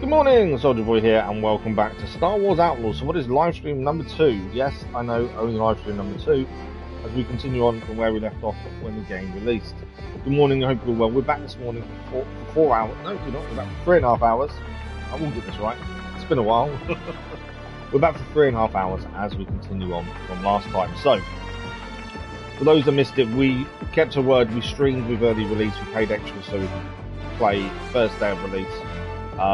Good morning, Soldier Boy here, and welcome back to Star Wars Outlaws. So what is live stream number 2? Yes, I know, only live stream number 2, as we continue on from where we left off when the game released. Good morning, I hope you're well. We're back this morning for 4 hours. No, we're not. We're back for 3.5 hours. I will get this right. It's been a while. We're back for 3.5 hours as we continue on from last time. So, for those that missed it, we kept our word. We streamed with early release. We paid extra so we could play first day of release.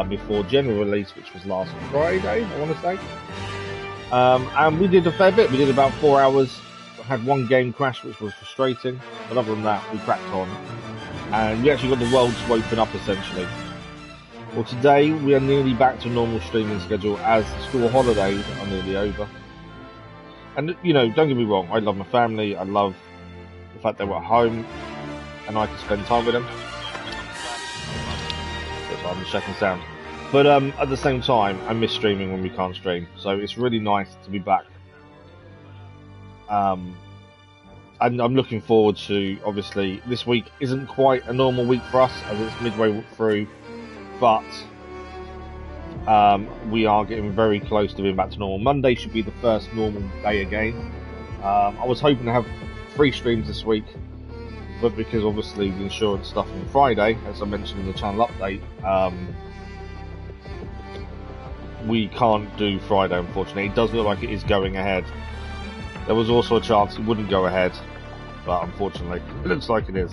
Before general release, which was last Friday, I want to say. And we did a fair bit. We did about 4 hours. Had one game crash, which was frustrating. But other than that, we cracked on. And we actually got the world to open up, essentially. Well, today, we are nearly back to normal streaming schedule as school holidays are nearly over. And, you know, don't get me wrong. I love my family. I love the fact they were at home. And I can spend time with them. I'm just checking sound. But at the same time, I miss streaming when we can't stream. So it's really nice to be back. And I'm looking forward to, obviously, this week isn't quite a normal week for us as it's midway through. But we are getting very close to being back to normal. Monday should be the first normal day again. I was hoping to have 3 streams this week. But because obviously the insurance stuff on Friday, as I mentioned in the channel update, we can't do Friday, unfortunately. It does look like it is going ahead. There was also a chance it wouldn't go ahead, but unfortunately, it looks like it is.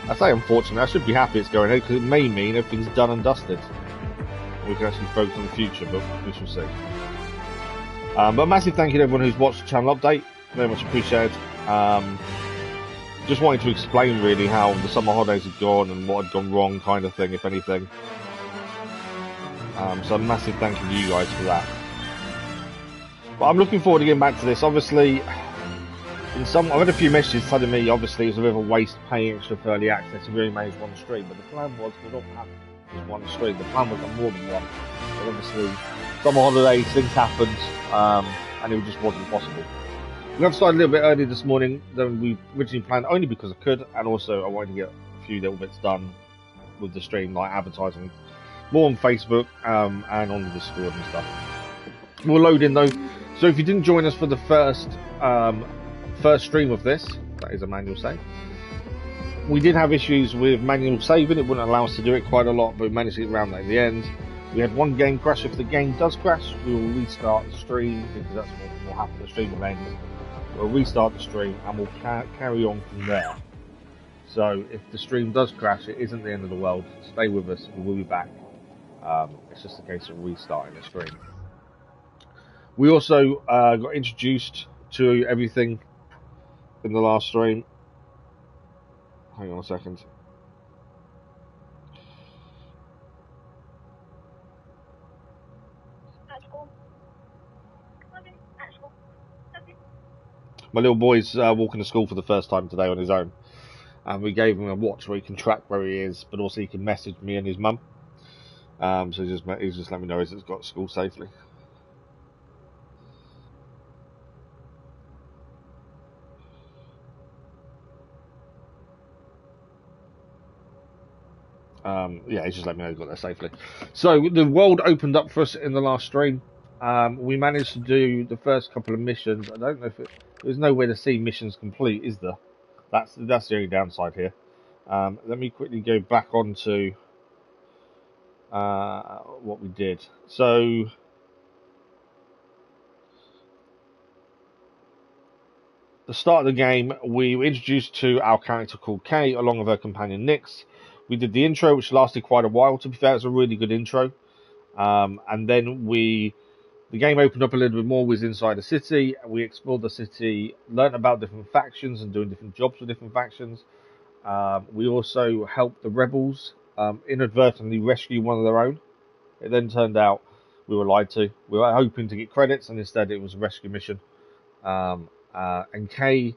I say unfortunately, I should be happy it's going ahead because it may mean everything's done and dusted. We can actually focus on the future, but we shall see. But massive thank you to everyone who's watched the channel update. Very much appreciated. Just wanted to explain really how the summer holidays had gone and what had gone wrong, kind of thing, if anything. So a massive thank you to you guys for that. But I'm looking forward to getting back to this. Obviously, I've had a few messages telling me obviously it's a bit of a waste paying extra for early access if we only managed one stream. But the plan was we don't have just one stream. The plan was on more than one. But obviously, summer holidays, things happened, and it just wasn't possible. We got started a little bit earlier this morning than we originally planned, only because I could, and also I wanted to get a few little bits done with the stream, like advertising more on Facebook and on the Discord and stuff. We'll load in though. So if you didn't join us for the first stream of this, that is a manual save. We did have issues with manual saving; it wouldn't allow us to do it quite a lot, but we managed to get around that in the end. We had one game crash. If the game does crash, we will restart the stream because that's what will happen. The stream will end. We'll restart the stream and we'll carry on from there. So if the stream does crash, it isn't the end of the world. Stay with us, we will be back. It's just a case of restarting the stream. We also got introduced to everything in the last stream. Hang on a second. My little boy's walking to school for the first time today on his own. And we gave him a watch where he can track where he is, but also he can message me and his mum. So he's just let me know he's got to school safely. Yeah, he's just let me know he got there safely. So the world opened up for us in the last stream. We managed to do the first couple of missions. I don't know if there's no way to see missions complete, is there? That's the only downside here. Let me quickly go back onto what we did. So the start of the game, we were introduced to our character called Kay, along with her companion Nyx. We did the intro, which lasted quite a while. To be fair, it's a really good intro. And then the game opened up a little bit more. We was inside the city. We explored the city, learnt about different factions and doing different jobs with different factions. We also helped the rebels inadvertently rescue one of their own. It then turned out we were lied to. We were hoping to get credits, and instead it was a rescue mission. And Kay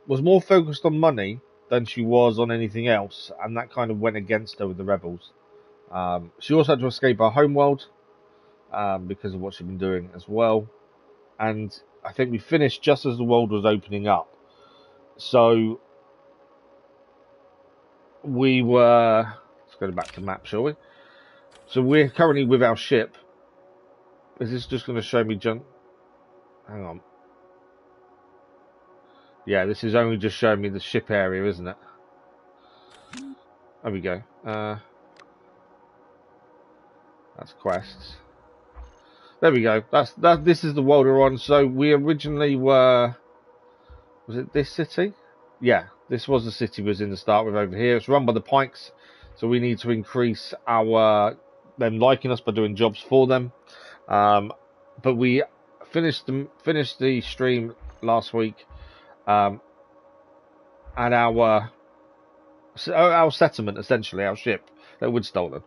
was more focused on money than she was on anything else, and that kind of went against her with the rebels. She also had to escape her homeworld because of what she'd been doing as well. And I think we finished just as the world was opening up. So we were... Let's go back to map, shall we? So we're currently with our ship. Is this just going to show me junk? Hang on. Yeah, this is only just showing me the ship area, isn't it? There we go. That's quests. There we go. This is the world we're on. So we originally were... Was it this city? Yeah, this was the city we was in to start with over here. It's run by the Pykes, so we need to increase them liking us by doing jobs for them. But we finished the stream last week, and our settlement, essentially, our ship that we'd stolen.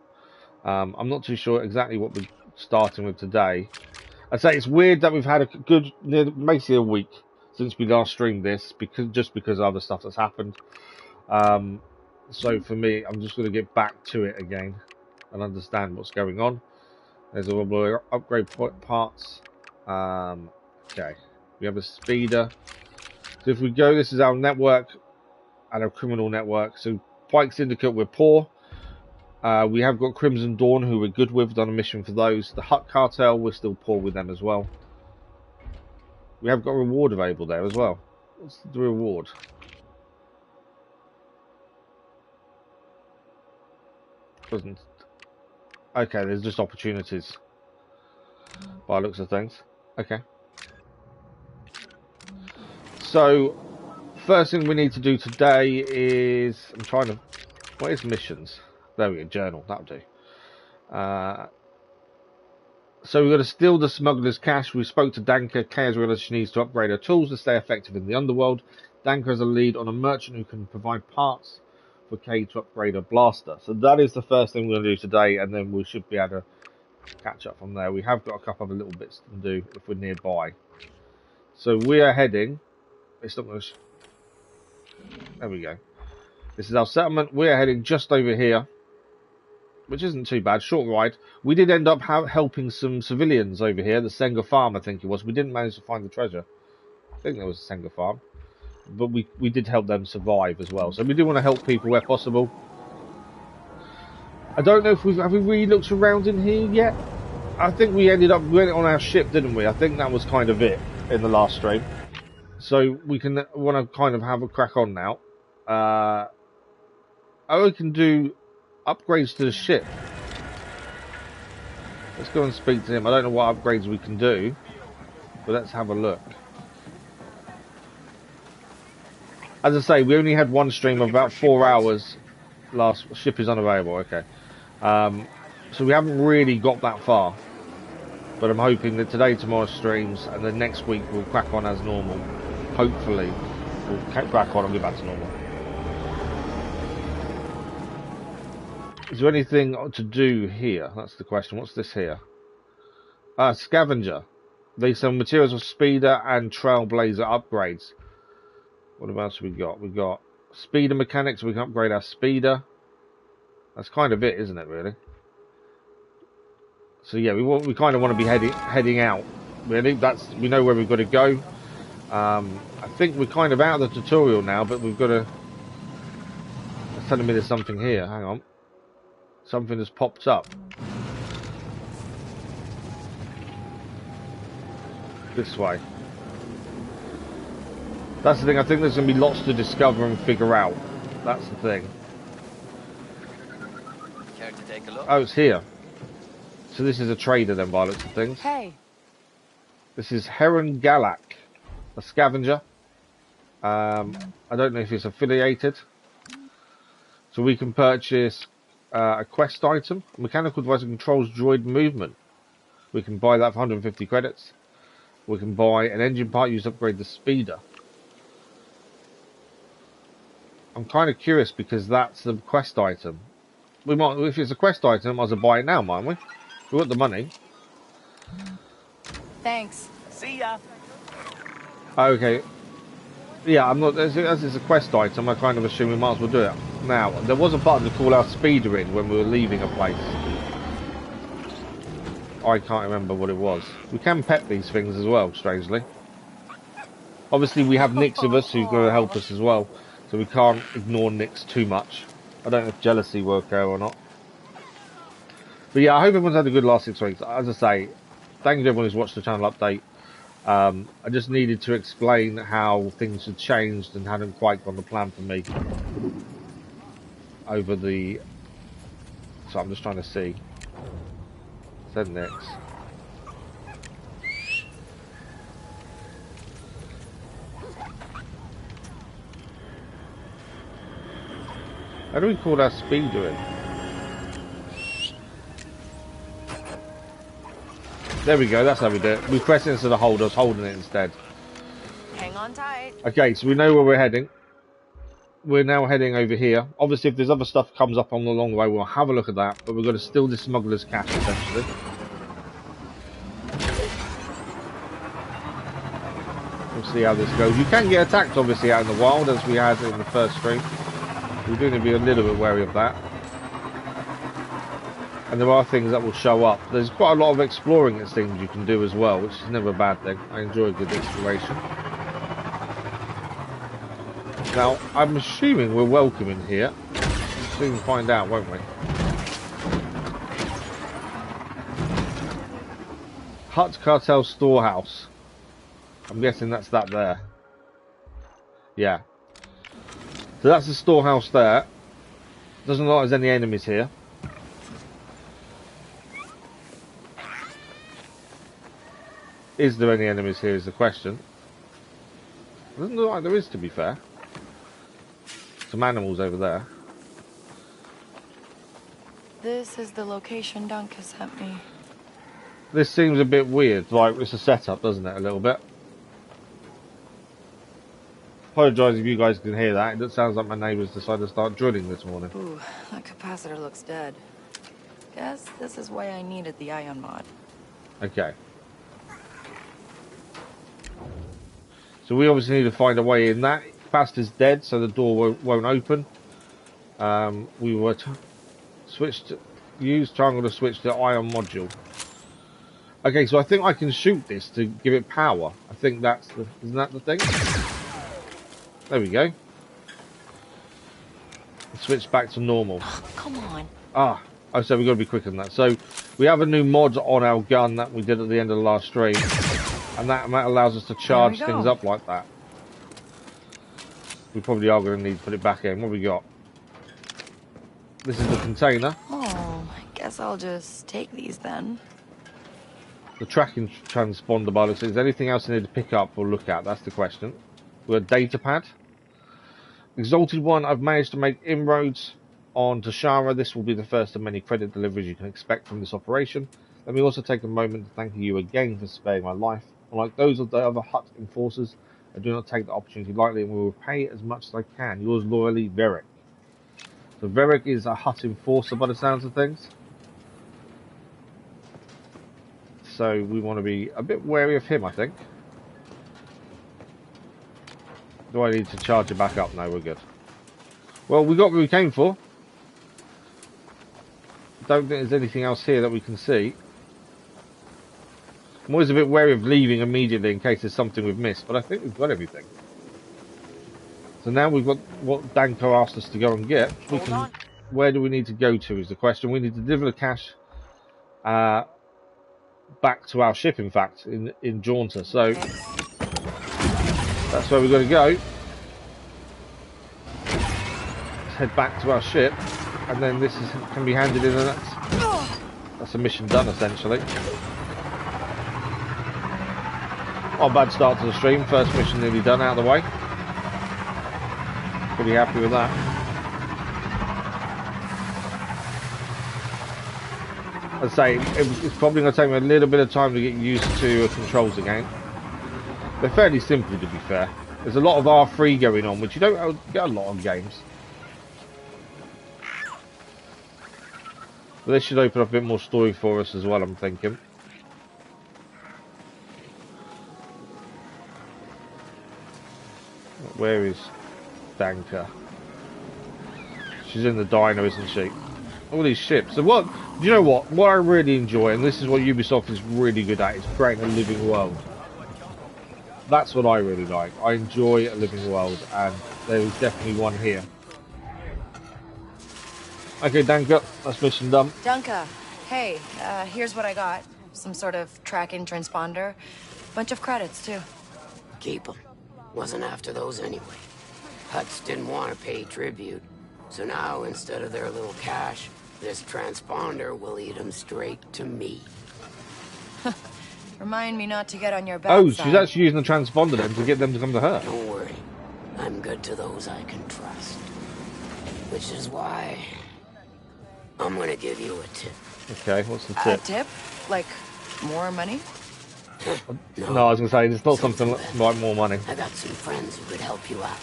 I'm not too sure exactly what we're starting with today. I'd say it's weird that we've had a good, basically a week since we last streamed this, because of other stuff that's happened. So for me, I'm just going to get back to it again and understand what's going on. There's a little upgrade parts. Okay, we have a speeder. So if we go, this is our network and our criminal network. So Pyke Syndicate, we're poor. We have got Crimson Dawn, who we're good with, done a mission for those. The Hut Cartel, we're still poor with them as well. We have got a reward available there as well. What's the reward? Doesn't. Okay, there's just opportunities by the looks of things. Okay. So, first thing we need to do today is... I'm trying to... What is missions? There we go, journal, that'll do. So we've got to steal the smuggler's cash. We spoke to Danka. Kay has realized she needs to upgrade her tools to stay effective in the underworld. Danka has a lead on a merchant who can provide parts for Kay to upgrade her blaster. So that is the first thing we're going to do today, and then we should be able to catch up from there. We have got a couple of little bits to do if we're nearby. So we are heading... It's not going to... There we go. This is our settlement. We are heading just over here, which isn't too bad. Short ride. We did end up helping some civilians over here. The Senga farm, I think it was. We didn't manage to find the treasure. I think there was a Senga farm. But we did help them survive as well. So we do want to help people where possible. I don't know if have we really looked around in here yet? I think we went on our ship, didn't we? I think that was kind of it in the last stream. So we want to kind of have a crack on now. We can do upgrades to the ship. Let's go and speak to him. I don't know what upgrades we can do, but let's have a look. As I say, we only had one stream of about 4 hours. Last ship is unavailable. Okay, so we haven't really got that far. But I'm hoping that today, tomorrow's streams, and then next week we'll crack on as normal. Hopefully, we'll crack on and get back to normal. Is there anything to do here? That's the question. What's this here? Scavenger. They sell materials of speeder and trailblazer upgrades. What else have we got? We've got speeder mechanics. We can upgrade our speeder. That's kind of it, isn't it, really? So yeah, we kind of want to be heading out. Really, we know where we've got to go. I think we're kind of out of the tutorial now, but we've got to... It's telling me there's something here. Hang on. Something has popped up. This way. That's the thing. I think there's going to be lots to discover and figure out. That's the thing. Care to take a look? Oh, it's here. So this is a trader then, by the looks of things. Hey. This is Heron Galak, a scavenger. I don't know if it's affiliated. So we can purchase a quest item. A mechanical device that controls droid movement. We can buy that for 150 credits. We can buy an engine part used to upgrade the speeder. I'm kind of curious because that's the quest item. We might, if it's a quest item, might as well buy it now, mightn't we? We want the money. Thanks. See ya. Okay. Yeah, I'm not. As it's a quest item, I kind of assume we might as well do it now. There was a button to call our speeder in when we were leaving a place. I can't remember what it was. We can pet these things as well, strangely. Obviously, we have Nix with us who's going to help us as well, so we can't ignore Nix too much. I don't know if jealousy will occur or not. But yeah, I hope everyone's had a good last 6 weeks. As I say, thank you to everyone who's watched the channel update. I just needed to explain how things had changed and hadn't quite gone to plan for me over the... So I'm just trying to see. Send next. How do we call our speed doing? There we go, that's how we do it. We press it instead of hold, I was holding it instead. Hang on tight. Okay, so we know where we're heading. We're now heading over here. Obviously, if there's other stuff comes up on the long way, we'll have a look at that. But we're going to steal this smuggler's cash, essentially. We'll see how this goes. You can get attacked, obviously, out in the wild, as we had in the first stream. We do need to be a little bit wary of that. And there are things that will show up. There's quite a lot of exploring and things you can do as well, which is never a bad thing. I enjoy a good exploration. Now, I'm assuming we're welcome in here. We'll soon find out, won't we? Hut Cartel Storehouse. I'm guessing that's that there. Yeah. So that's the storehouse there. Doesn't look like there's any enemies here. Is there any enemies here is the question. Doesn't look like there is, to be fair. Some animals over there. This is the location Danka sent me. This seems a bit weird, like it's a setup, doesn't it, a little bit? Apologise if you guys can hear that. It sounds like my neighbours decided to start drilling this morning. Ooh, that capacitor looks dead. Guess this is why I needed the ion mod. Okay. So we obviously need to find a way in. That capacitor's dead, so the door won't open. We were use triangle to switch the ion module. Okay, so I think I can shoot this to give it power. I think that's the... Isn't that the thing? There we go. Switch back to normal. Come on. Ah, oh, so we've got to be quicker than that. So we have a new mod on our gun that we did at the end of the last stream. And that allows us to charge things up like that. We probably are going to need to put it back in. What have we got? This is the container. Oh, I guess I'll just take these then. The tracking transponder by looks. Is there anything else I need to pick up or look at? That's the question. We've got a data pad. Exalted One, I've managed to make inroads on Toshara. This will be the first of many credit deliveries you can expect from this operation. Let me also take a moment to thank you again for sparing my life. Unlike those of the other Hut enforcers, I do not take the opportunity lightly and will repay as much as I can. Yours loyally, Veric. So Veric is a Hut enforcer by the sounds of things. So we want to be a bit wary of him, I think. Do I need to charge it back up? No, we're good. Well, we got what we came for. Don't think there's anything else here that we can see. I'm always a bit wary of leaving immediately in case there's something we've missed, but I think we've got everything. So now we've got what Danka asked us to go and get. We can, where do we need to go to is the question. We need to deliver the cash back to our ship, in fact, in Jaunter. So that's where we've got to go. Let's head back to our ship, and then this can be handed in, and that's a mission done, essentially. Not a bad start to the stream. First mission nearly done, out of the way. Pretty happy with that. I'd say it's probably going to take me a little bit of time to get used to controls again. They're fairly simple, to be fair. There's a lot of R3 going on, which you don't get a lot of games. But this should open up a bit more story for us as well, I'm thinking. Where is Danka? She's in the diner, isn't she? All these ships. So what? Do you know what? What I really enjoy, and this is what Ubisoft is really good at, is creating a living world. That's what I really like. I enjoy a living world, and there is definitely one here. Okay, Danka, that's mission done. Danka, Hey, here's what I got. Some sort of tracking transponder. Bunch of credits, too. Keep them. Wasn't after those anyway. Huts didn't want to pay tribute. So now, instead of their little cash, this transponder will lead them straight to me. Remind me not to get on your bad Oh, side. she's actually using the transponder then to get them to come to her. Don't worry. I'm good to those I can trust. Which is why I'm gonna give you a tip. Okay, what's the tip? A tip? Like, more money? No, I was going to say, it's not something like more money. I got some friends who could help you out.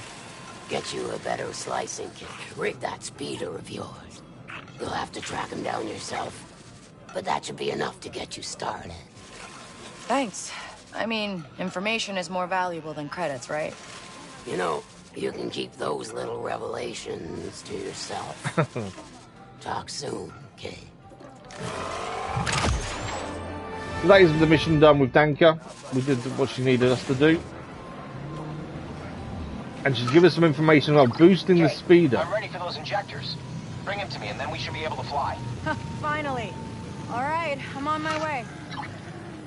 Get you a better slicing kit. Rig that speeder of yours. You'll have to track him down yourself. But that should be enough to get you started. Thanks. I mean, information is more valuable than credits, right? You know, you can keep those little revelations to yourself. Talk soon, kid. So that is the mission done with Danka. We did what she needed us to do. And she's given us some information about boosting the speeder. I'm ready for those injectors. Bring him to me and then we should be able to fly. Finally. All right, I'm on my way.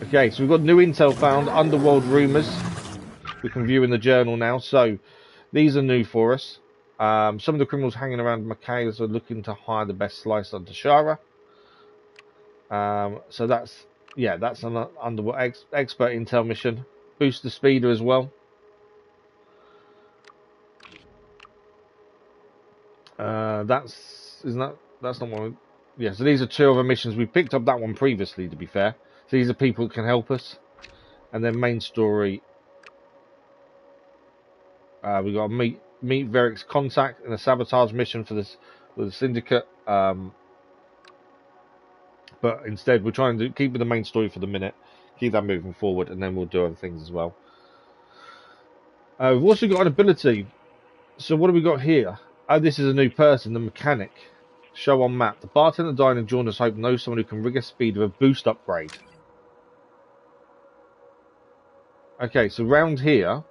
Okay, so we've got new intel found, underworld rumours. We can view in the journal now. So these are new for us. Some of the criminals hanging around Michaela's are looking to hire the best slicer on Toshara. So that's an underworld expert intel mission. Boost the speeder as well. That's not one. Yeah, so these are two other missions. We picked up that one previously, to be fair. So these are people that can help us. And then main story. We got to meet Verrick's contact in a sabotage mission for the syndicate. But instead, we're trying to keep with the main story for the minute, keep that moving forward, and then we'll do other things as well. We've also got an ability. So what do we got here? Oh, this is a new person, the mechanic. Show on map. The bartender dining and Jonas Hope knows someone who can rig a speed with a boost upgrade. Okay, so round here,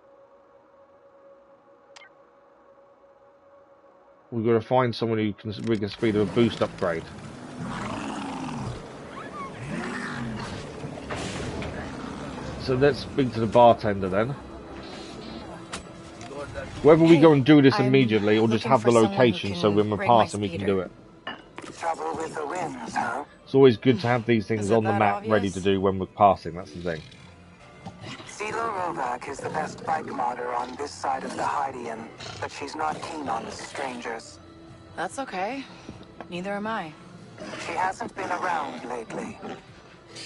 we've got to find someone who can rig a speed of a boost upgrade. So let's speak to the bartender then. Whether we go and do this immediately or just have the location so when we're passing we can do it. Trouble with the winds, huh? It's always good to have these things on the map ready to do when we're passing, that's the thing. Selo is the best bike modder on this side of the Hydian, but she's not keen on strangers. That's okay. Neither am I. She hasn't been around lately.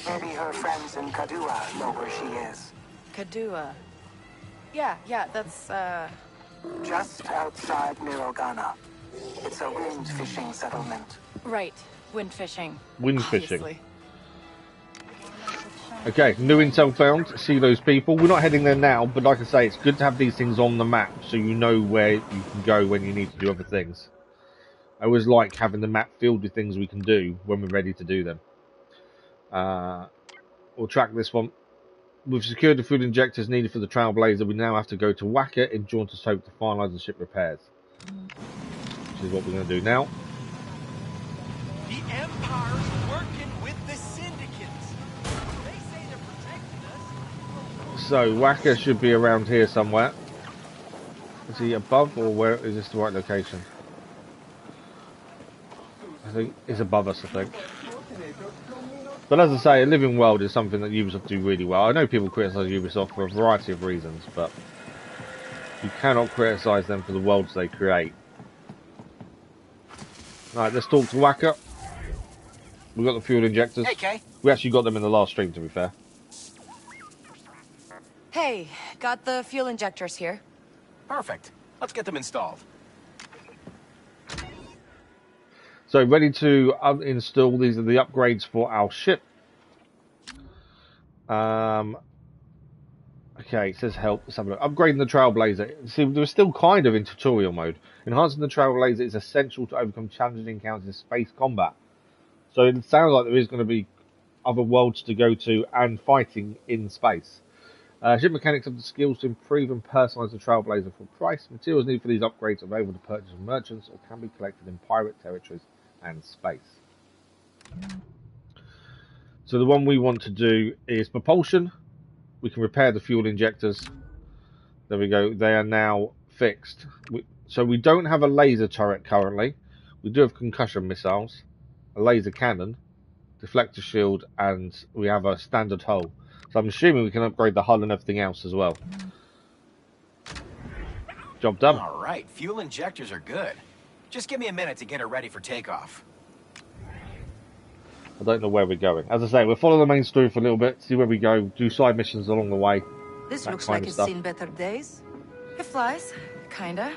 Maybe her friends in Kadua know where she is. Kadua. Yeah, that's, Just outside Mirogana. It's a wind fishing settlement. Right. Wind fishing. Wind fishing. Obviously. Okay, new intel found. See those people. We're not heading there now, but like I say, it's good to have these things on the map so you know where you can go when you need to do other things. I always like having the map filled with things we can do when we're ready to do them. We'll track this one. We've secured the food injectors needed for the Trailblazer. We now have to go to Wacker in Jauntus Hope to finalise the ship repairs. Which is what we're going to do now. The Empire's working with the syndicates. They say they're protecting us. So Wacker should be around here somewhere. Is he above or where is this the right location? I think it's above us, I think. But as I say, a living world is something that Ubisoft do really well. I know people criticise Ubisoft for a variety of reasons, but you cannot criticise them for the worlds they create. Alright, let's talk to Wacker. We've got the fuel injectors. Hey, Kay. We actually got them in the last stream, to be fair. Hey, got the fuel injectors here. Perfect. Let's get them installed. So, ready to install. These are the upgrades for our ship. Okay, it says help. Let's have a look. Upgrading the Trailblazer. See, we're still kind of in tutorial mode. Enhancing the Trailblazer is essential to overcome challenging encounters in space combat. So it sounds like there is going to be other worlds to go to and fighting in space. Ship mechanics have the skills to improve and personalise the Trailblazer for price. Materials needed for these upgrades are available to purchase from merchants or can be collected in pirate territories and space. So the one we want to do is propulsion. We can repair the fuel injectors. There we go. They are now fixed. So we don't have a laser turret currently. We do have concussion missiles, a laser cannon, deflector shield, and we have a standard hull. So I'm assuming we can upgrade the hull and everything else as well. Job done. All right, fuel injectors are good. Just give me a minute to get her ready for takeoff. I don't know where we're going. As I say, we'll follow the main story for a little bit, see where we go, do side missions along the way. This that looks kind like of it's stuff. seen better days. It flies, kinda.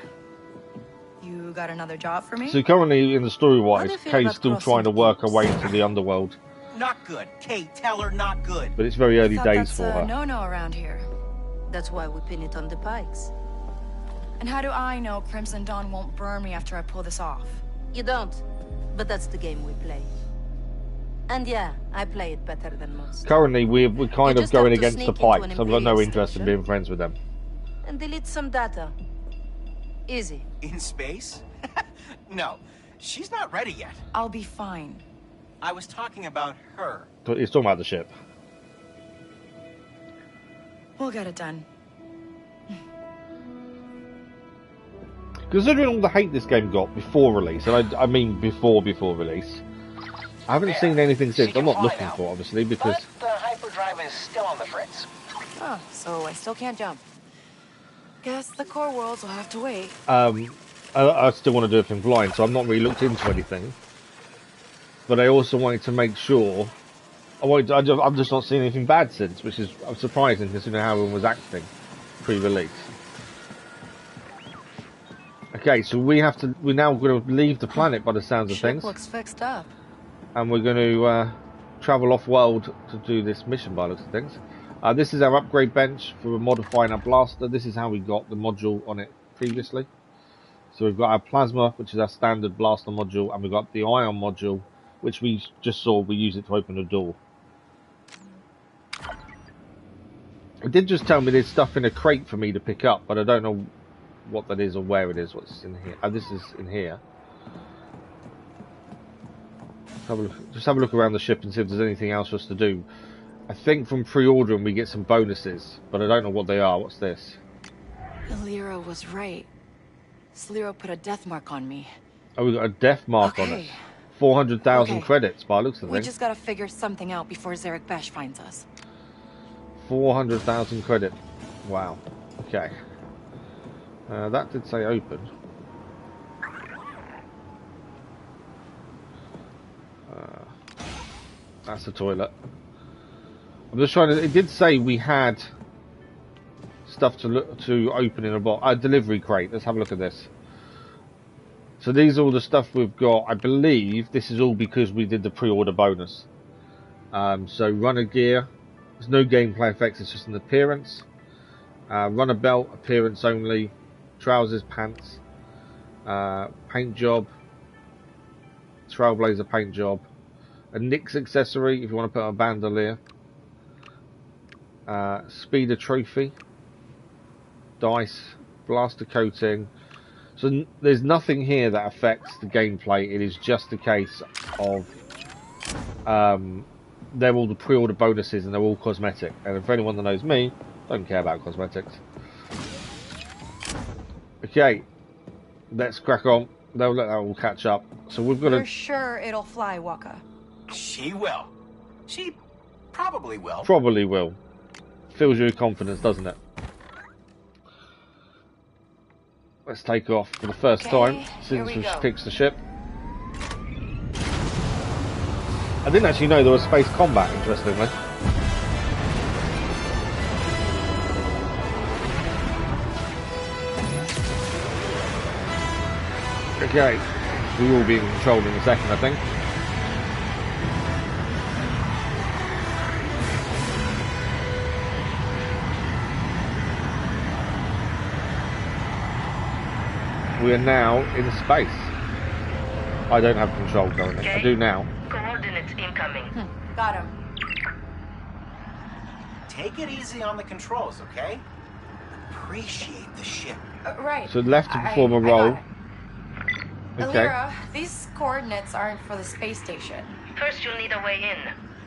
You got another job for me? So currently in the story-wise, How do you feel Kay's about still crossing trying to work her teams? way into the underworld, Not good. Kate, tell her not good. but it's very early Thought days that's for a her. no-no around here. That's why we pin it on the Pikes. And how do I know Crimson Dawn won't burn me after I pull this off? You don't, but that's the game we play. And yeah, I play it better than most. Currently, we're kind You of just going have to against the sneak into Pyke, an so I've got no Imperial interest in station. being friends with them. And delete some data. Easy. In space? No, she's not ready yet. I'll be fine. I was talking about her. He's talking about the ship. We'll get it done. Considering all the hate this game got before release, and I mean before release, I haven't seen anything She since. can I'm not fly looking now. for it, obviously, because But the hyperdrive is still on the fritz. Oh, so I still can't jump. Guess the core worlds will have to wait. I still want to do everything blind, so I'm not really looked into anything. But I also wanted to make sure. I've just not seen anything bad since, which is surprising considering how everyone was acting pre-release. Okay, so we're now going to leave the planet by the sounds of Ship things, looks fixed up. and we're going to travel off-world to do this mission by the looks of things. This is our upgrade bench for modifying our blaster. This is how we got the module on it previously. So we've got our plasma, which is our standard blaster module, and we've got the ion module, which we just saw. We use it to open the door. It did just tell me there's stuff in a crate for me to pick up, but I don't know what that is or where it is. What's in here? This is in here. Just have a look around the ship and see if there's anything else for us to do. I think from pre-ordering we get some bonuses, but I don't know what they are. What's this? Illyra was right. Slero put a death mark on me. Oh, we got a death mark on it. Okay. 400,000 Okay. credits by the looks of We things. just gotta figure something out before Zarek Bash finds us. 400,000 credit. Wow. Okay. That did say open. That's the toilet. I'm just trying to. It did say we had stuff to open in a box. A delivery crate. Let's have a look at this. So these are all the stuff we've got. I believe this is all because we did the pre-order bonus. So runner gear. There's no gameplay effects. It's just an appearance. Runner belt, appearance only. Trousers, pants. Paint job. Trailblazer paint job. A Nix accessory if you want to put a bandolier. Speeder trophy. Dice. Blaster coating. So there's nothing here that affects the gameplay. It is just a case of they're all the pre-order bonuses and they're all cosmetic. And if anyone that knows me, don't care about cosmetics. Okay, let's crack on. They'll let that all catch up. So we've got You're to sure it'll fly, Waka? She will. She probably will. probably will. Fills you with confidence, doesn't it? Let's take off for the first Okay, time here since we we've go. fixed the ship. I didn't actually know there was space combat, interestingly. Okay, we will be in control in a second, I think. We are now in space. I don't have control currently. I do now. Coordinates incoming. Got him. Take it easy on the controls, okay? Appreciate the ship. Right. So left to I- perform a I got role. it. Okay. Illyra, these coordinates aren't for the space station. First, you'll need a way in.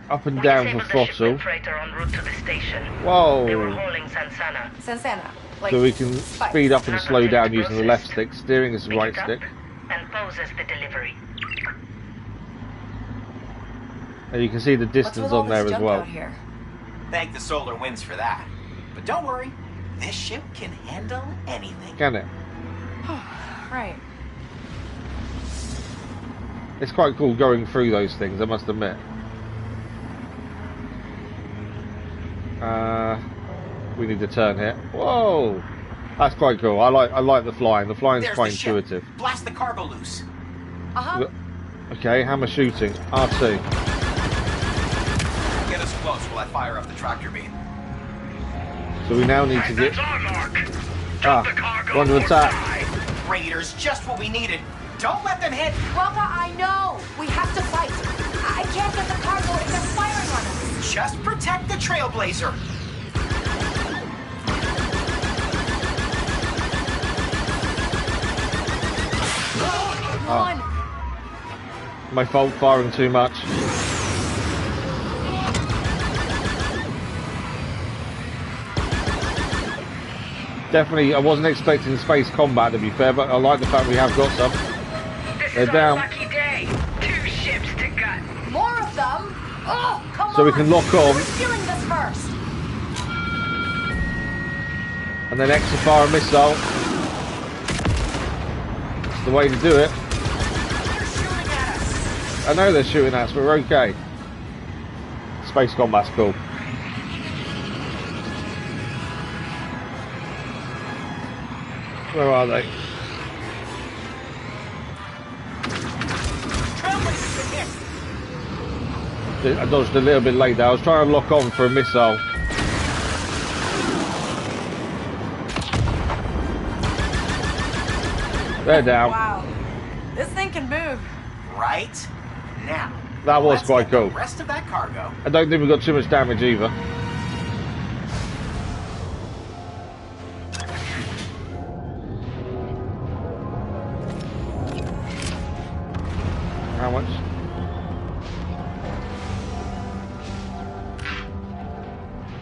Up and We down for disabled the throttle. shipment freighter en route to the station. Whoa! They were hauling Sansana. Sansana. Like So we can spice. speed up and Not slow until down it's using the left processed. stick. Steering is the Pick right it up stick. and pose as the delivery. And you can see the What's distance with all on there this as junk well. out here? Thank the solar winds for that. But don't worry, this ship can handle anything. Can it? Right. It's quite cool going through those things, I must admit. We need to turn here. Whoa! That's quite cool. I like the flying. The flying's There's quite the ship. intuitive. Blast the cargo loose. Uh-huh. Okay, hammer shooting. R2. Get us close while I fire up the tractor beam. So we now need to get... That's our mark. Drop the cargo We're under attack. outside. Raiders, just what we needed. Don't let them hit. Bantha, I know. We have to fight. I can't get the cargo if they're firing on us. Just protect the Trailblazer. Run. My fault, firing too much. Definitely, I wasn't expecting space combat to be fair, but I like the fact we have got some. This They're is down. our lucky day. 2 ships to gut. More of them. Oh, come on. So we can lock on. We're stealing this first. And then extra fire a missile. That's the way to do it. They're shooting at us. I know they're shooting at us, but we're okay. Space combat's cool. Where are they? Trailblazer's been hit. I dodged a little bit late there. I was trying to lock on for a missile. They're down. Wow. This thing can move. Right now. That was Let's quite get the cool. rest of that cargo. I don't think we got too much damage either. How much?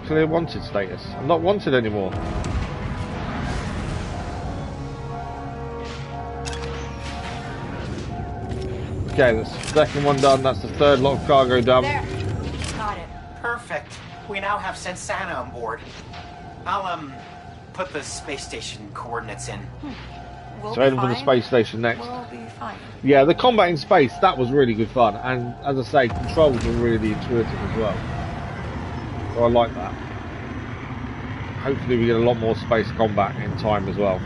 Clear wanted status. I'm not wanted anymore. Okay, that's the second one done. That's the third lot of cargo done. There. Got it. Perfect. We now have Sansana on board. I'll, put the space station coordinates in. We'll So be heading for the fine. space station next. We'll be fine. Yeah, the combat in space, that was really good fun. And as I say, controls were really intuitive as well. So I like that. Hopefully we get a lot more space combat in time as well.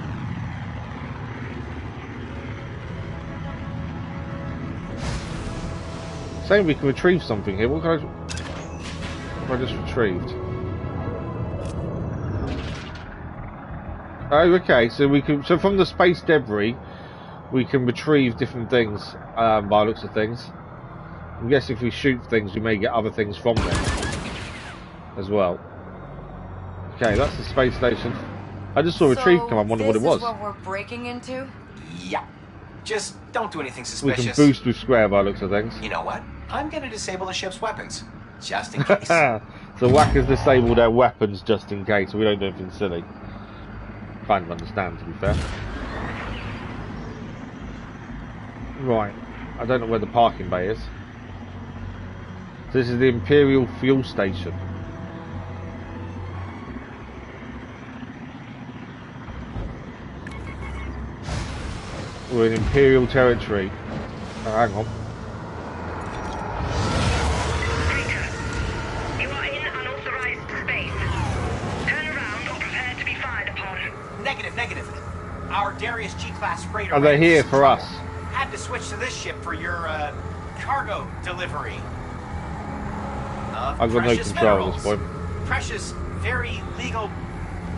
Saying we can retrieve something here. What have I just retrieved? Oh, okay. So we can. So from the space debris, we can retrieve different things. By the looks of things, I guess if we shoot things, we may get other things from them as well. Okay, that's the space station. I just saw retrieve come. I wonder what it was. This is what we're breaking into? Yeah. Just don't do anything We suspicious. can boost with square by the looks of things. You know what? I'm gonna disable the ship's weapons. Just in case. So Whackers disabled their weapons just in case, so we don't do anything silly. Kind of understand, to be fair. Right, I don't know where the parking bay is. So this is the Imperial Fuel Station. We're in Imperial territory. Oh, hang on. You are in unauthorized space. Turn around or prepare to be fired upon. Negative. Our Darius G-class freighter. Are they ran here into for us? trouble. Had to switch to this ship for your cargo delivery. I've got no Precious control at this minerals. point. Precious, very legal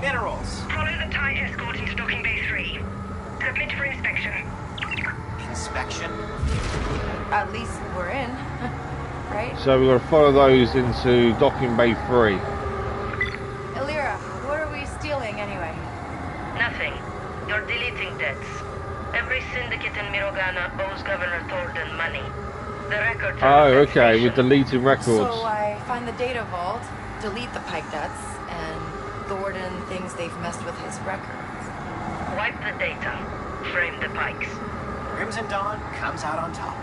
minerals. Follow the TIE escort into docking bay 3. Submit for inspection. Inspection. At least we're in. Right? So we've got to follow those into docking bay 3. Elira, what are we stealing anyway? Nothing. You're deleting debts. Every syndicate in Mirogana owes Governor Thornton money. The record Oh, okay, transmission. with deleting records. So I find the data vault, delete the Pyke debts, and Thornton thinks they've messed with his records. Wipe the data. Frame the Pikes. Crimson Dawn comes out on top.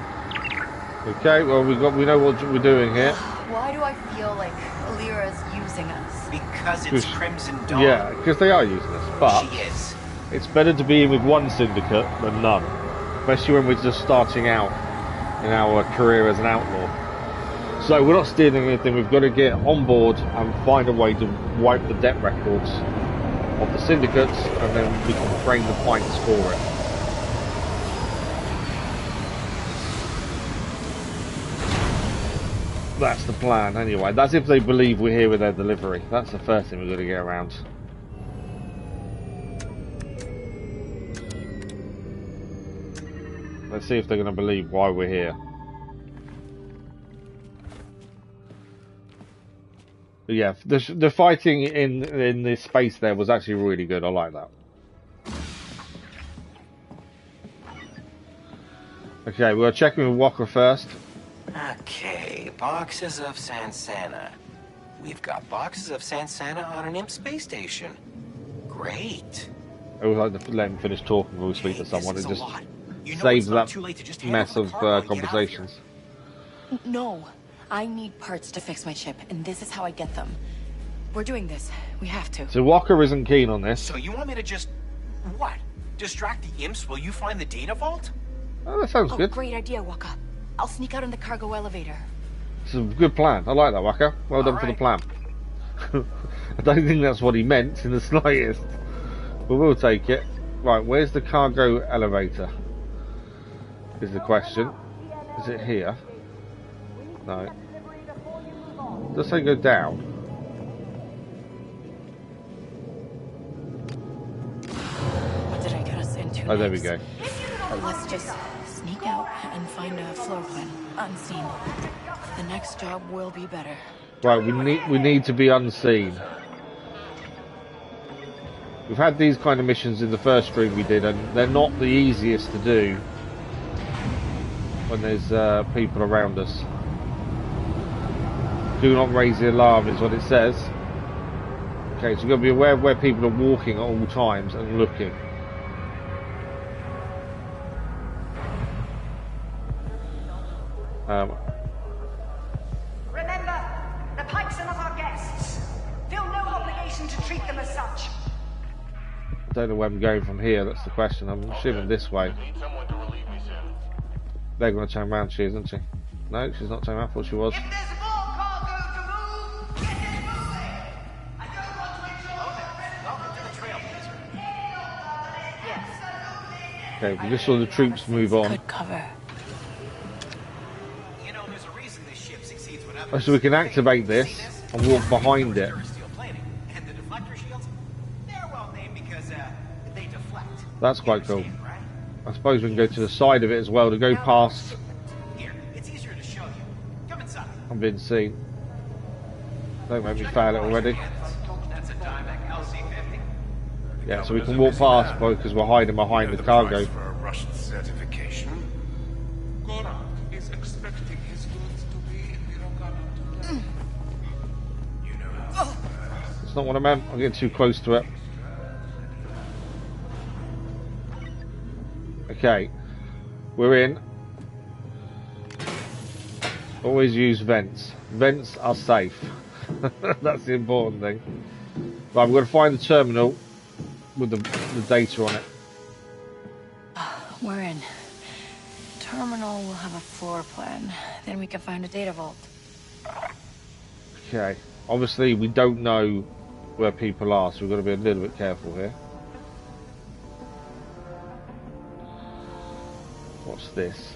Okay, well we know what we're doing here. Why do I feel like Alira's using us? Because it's Crimson Dawn. Yeah, because they are using us, but She is. it's better to be in with one syndicate than none, especially when we're just starting out in our career as an outlaw. So we're not stealing anything. We've got to get on board and find a way to wipe the debt records of the syndicates, and then we can frame the Pikes for it. That's the plan anyway. That's if they believe we're here with their delivery. That's the first thing we've got to get around. Let's see if they're going to believe why we're here. But yeah, the fighting in this space there was actually really good. I like that. Okay, we're checking with Walker first. Okay, boxes of Sansana. We've got boxes of Sansana on an imp space station. Great. I would like to let him finish talking when we speak to someone. This It is just a lot. You know saves it's not that too late to just mess hand of over the cargo and get out of here. conversations. No, I need parts to fix my ship, and this is how I get them. We're doing this. We have to. So Walker isn't keen on this. So you want me to just... what? Distract the imps while you find the data vault? Oh, that sounds good. Great idea, Waka. I'll sneak out in the cargo elevator. It's a good plan. I like that, Walker. Well done for the plan. I don't think that's what he meant in the slightest, but we'll take it. Right, where's the cargo elevator? Is the question. Is it here? No. Does it go down? What did I get us into? Oh, there we go. Let's just sneak out and find a floor plan, unseen. The next job will be better. Right, we need to be unseen. We've had these kind of missions in the first stream we did, and they're not the easiest to do when there's people around us. Do not raise the alarm is what it says. Okay, so you've got to be aware of where people are walking at all times and looking. Remember, the Pikes are not our guests. Feel no obligation to treat them as such. I don't know where I'm going from here, that's the question. I'm assuming this way. They're going to turn around, she isn't she? No, she's not turning around, I thought she was. If there's more cargo to move, get it moving. I don't want to ignore Welcome to the trailblazer. Okay, we just saw the troops move on. Good cover. You know, there's a reason this ship succeeds when Oh, others... so we can activate this and walk behind it. Steel plating. And the deflector shields, they're well named because they deflect. That's quite cool. Understand, right? I suppose we can go to the side of it as well to go past. Here, it's easier to show you. Come inside. I'm being seen. Don't make me fail it already. That's a Dimec LC-50. Yeah, so we can walk past because we're hiding behind the cargo. For a Russian certification. Gorak is expecting his goods to be in Virogana. You know how. It's not what I meant. I'm getting too close to it. Okay, we're in. Always use vents. Vents are safe. That's the important thing. Right, we're going to find the terminal with the data on it. We're in. Terminal will have a floor plan. Then we can find a data vault. Okay, obviously we don't know where people are, so we've got to be a little bit careful here. What's this?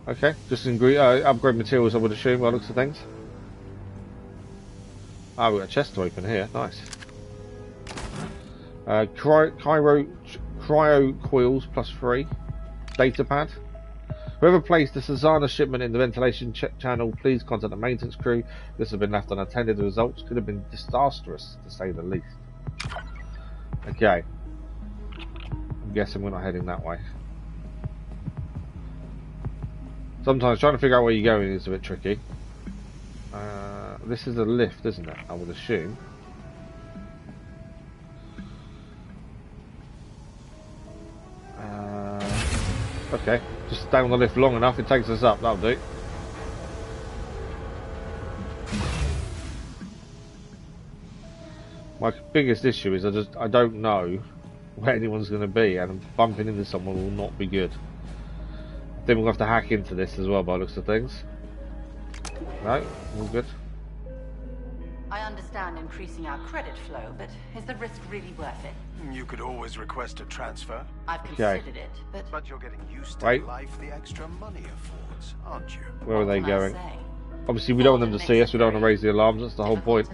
Okay, just upgrade materials, I would assume, by the looks of things. Ah, we've got a chest to open here, nice. Cryo coils +3. Data pad. Whoever placed the Sazana shipment in the ventilation channel, please contact the maintenance crew. This has been left unattended. The results could have been disastrous, to say the least. Okay. I'm guessing we're not heading that way. Sometimes trying to figure out where you're going is a bit tricky. This is a lift, isn't it? I would assume. Okay, just stay on the lift long enough, it takes us up, that'll do. My biggest issue is I don't know where anyone's going to be, and bumping into someone will not be good. Then we'll have to hack into this as well by the looks of things. No, all good. I understand increasing our credit flow, but is the risk really worth it? You could always request a transfer. I've considered it, But you're getting used to life the extra money affords, aren't you? Where are they going? Obviously we don't want them to see us, we don't want to raise the alarms, that's the whole point.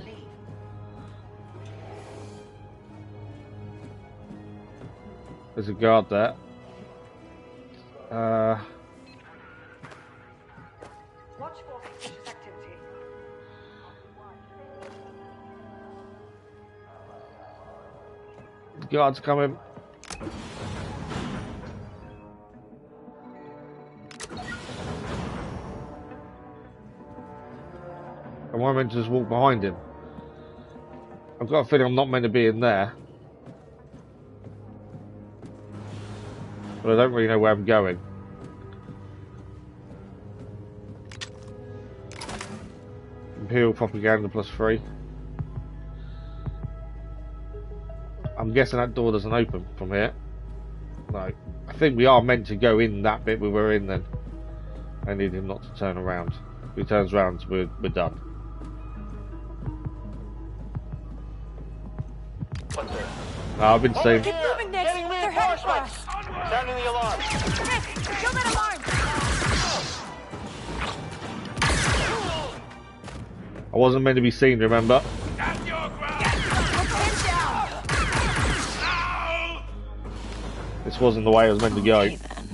There's a guard there. Watch for suspicious activity. The guard's coming. Am I meant to just walk behind him? I've got a feeling I'm not meant to be in there. But I don't really know where I'm going. Imperial propaganda +3. I'm guessing that door doesn't open from here. No. I think we are meant to go in that bit we were in then. I need him not to turn around. If he turns around, we're done. What's there? I've been saying. Keep moving, Nick. They're heading for us. Sounding the alarm. Nick, kill that alarm. I wasn't meant to be seen, remember? Stand your ground. This wasn't the way I was meant to go. Okay, then.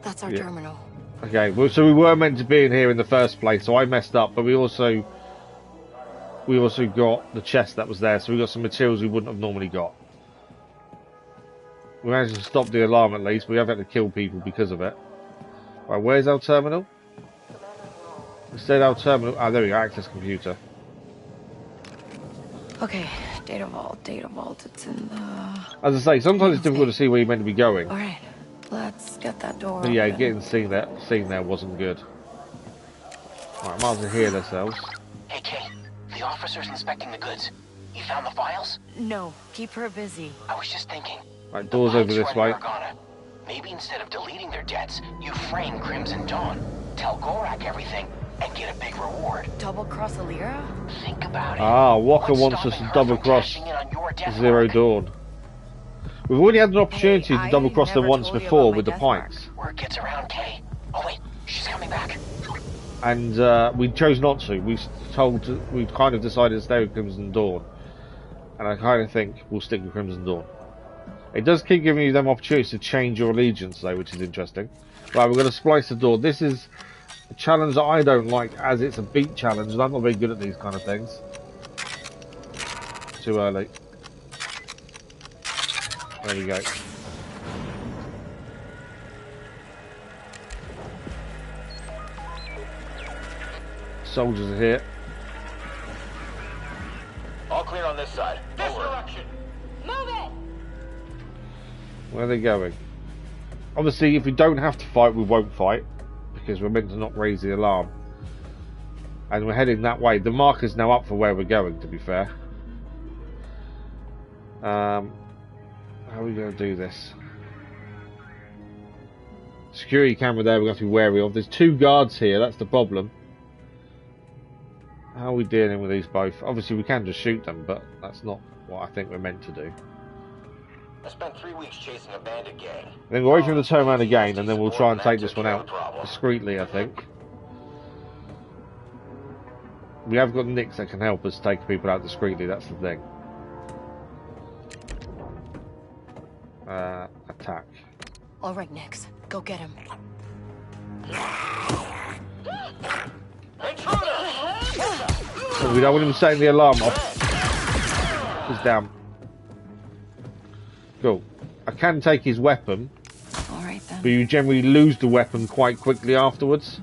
That's our terminal. Okay, well, so we were meant to be in here in the first place, so I messed up, but we also got the chest that was there, so we got some materials we wouldn't have normally got. We managed to stop the alarm at least, but we have had to kill people because of it. Right, where's our terminal? It said our terminal. Ah, there we go, access computer. Okay, data vault, it's in the... As I say, sometimes it's difficult to see where you're meant to be going. Alright, let's get that door But yeah, open. getting seen there wasn't good. Right, might as well heal ourselves. Hey, Kate. The officer's inspecting the goods. You found the files? No, keep her busy. I was just thinking. Right, doors over this way. Maybe instead of deleting their debts, you frame Crimson Dawn. Tell Gorak everything and get a big reward. Double-cross Alira? Think about it. Ah, Walker wants us to double-cross Zero Dawn. We've already had an opportunity to double-cross them once before with the Pikes. Word gets around, Kay. Oh wait, she's coming back. And we chose not to. We kind of decided to stay with Crimson Dawn. And I kind of think we'll stick with Crimson Dawn. It does keep giving you them opportunities to change your allegiance though, which is interesting. Right, we're going to splice the door. This is a challenge that I don't like, as it's a beat challenge, and I'm not very good at these kind of things. Too early. There we go. Soldiers are here. All clear on this side. This direction. Move it! Where are they going? Obviously, if we don't have to fight, we won't fight, because we're meant to not raise the alarm. And we're heading that way. The marker's now up for where we're going, to be fair. How are we going to do this? Security camera there we're going to be wary of. There's two guards here, that's the problem. How are we dealing with these both? Obviously we can just shoot them, but that's not what I think we're meant to do. I spent 3 weeks chasing a bandit gang. Then we'll wait for them to turn around again, and then we'll try and take this one out discreetly, I think. We have got Nicks that can help us take people out discreetly, that's the thing. Attack. Alright, Nix, go get him. So we don't want him setting the alarm off. He's down. Cool. I can take his weapon. Alright then. But you generally lose the weapon quite quickly afterwards.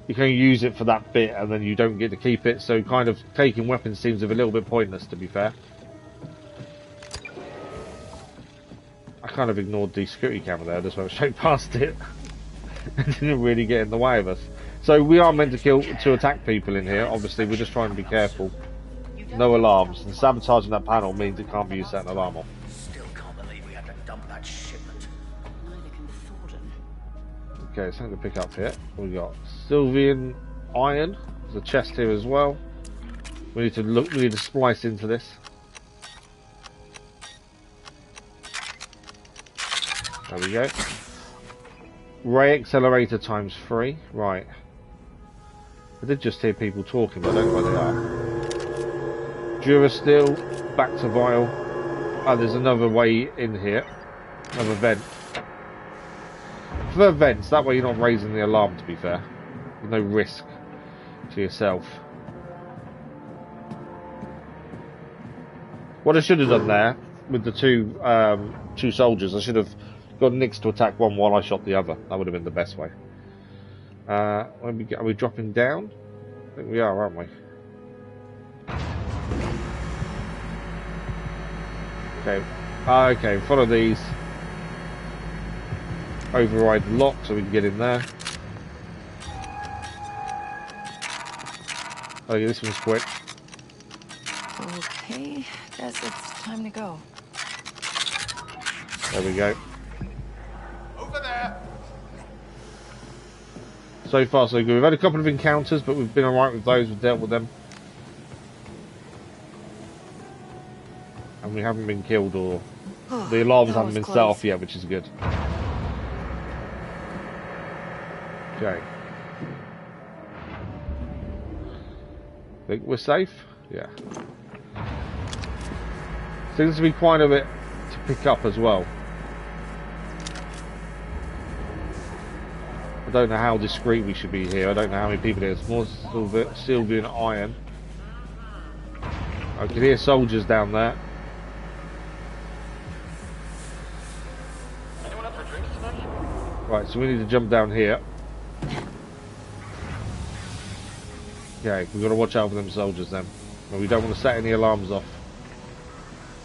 You can use it for that bit and then you don't get to keep it, so kind of taking weapons seems a little bit pointless, to be fair. I kind of ignored the security camera there, just went straight past it. It didn't really get in the way of us. So we are meant to attack people in here. Obviously, we're just trying to be careful. No alarms. And sabotaging that panel means it can't be used to set an alarm off. Still can't believe we had to dump that shipment. Neither can Thornton. Okay, something to pick up here. We got Sylvian iron. There's a chest here as well. We need to splice into this. There we go. Ray accelerator ×3. Right. I did just hear people talking, but I don't know where they are. Durasteel, back to vial. Oh, there's another way in here. Another vent. For vents, that way you're not raising the alarm, to be fair. There's no risk to yourself. What I should have done there, with the two soldiers, I should have got Nix to attack one while I shot the other. That would have been the best way. Are we dropping down? I think we are, aren't we? Okay. Okay, follow these. Override the lock so we can get in there. Okay, this one's quick. Okay, guess it's time to go. There we go. Over there. So far so good. We've had a couple of encounters, but we've been alright with those. We've dealt with them. And we haven't been killed or... the alarms haven't been set off yet, which is good. Okay. Think we're safe? Yeah. Seems to be quite a bit to pick up as well. I don't know how discreet we should be here. I don't know how many people there's. More Sylvian iron. I can hear soldiers down there. Anyone up for drinks tonight? Right, so we need to jump down here. Okay, we've got to watch out for them soldiers then. Well, we don't want to set any alarms off.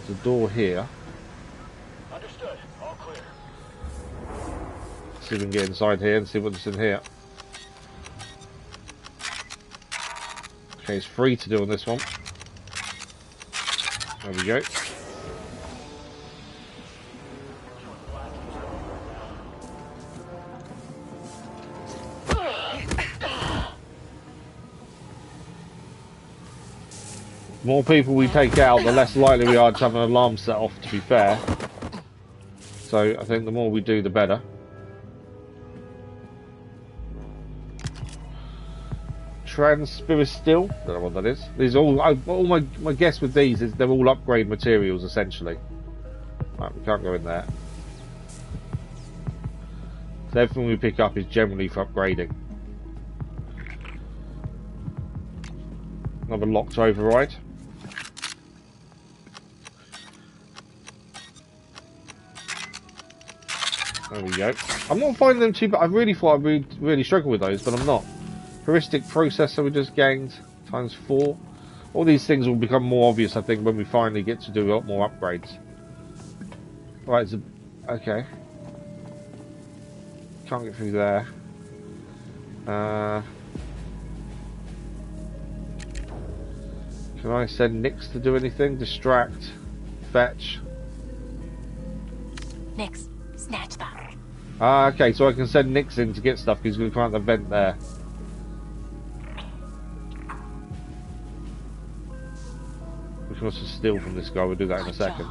There's a door here. Understood. All clear. See if we can get inside here and see what's in here. Okay, it's free to do on this one. There we go. The more people we take out, the less likely we are to have an alarm set off, to be fair. So I think the more we do, the better. Transpirasteel, don't know what that is. These are all my guess with these is they're all upgrade materials essentially. Right, we can't go in there. So everything we pick up is generally for upgrading. Another lock to override. There we go. I'm not finding them too bad. I really thought I'd really struggle with those, but I'm not. Heuristic processor we just gained, ×4. All these things will become more obvious, I think, when we finally get to do a lot more upgrades. Right, so, okay. Can't get through there. Can I send Nix to do anything? Distract, fetch. Nix, snatch that. Okay, so I can send Nix in to get stuff because he's going to come out the vent there. We can also steal from this guy, we'll do that in a second.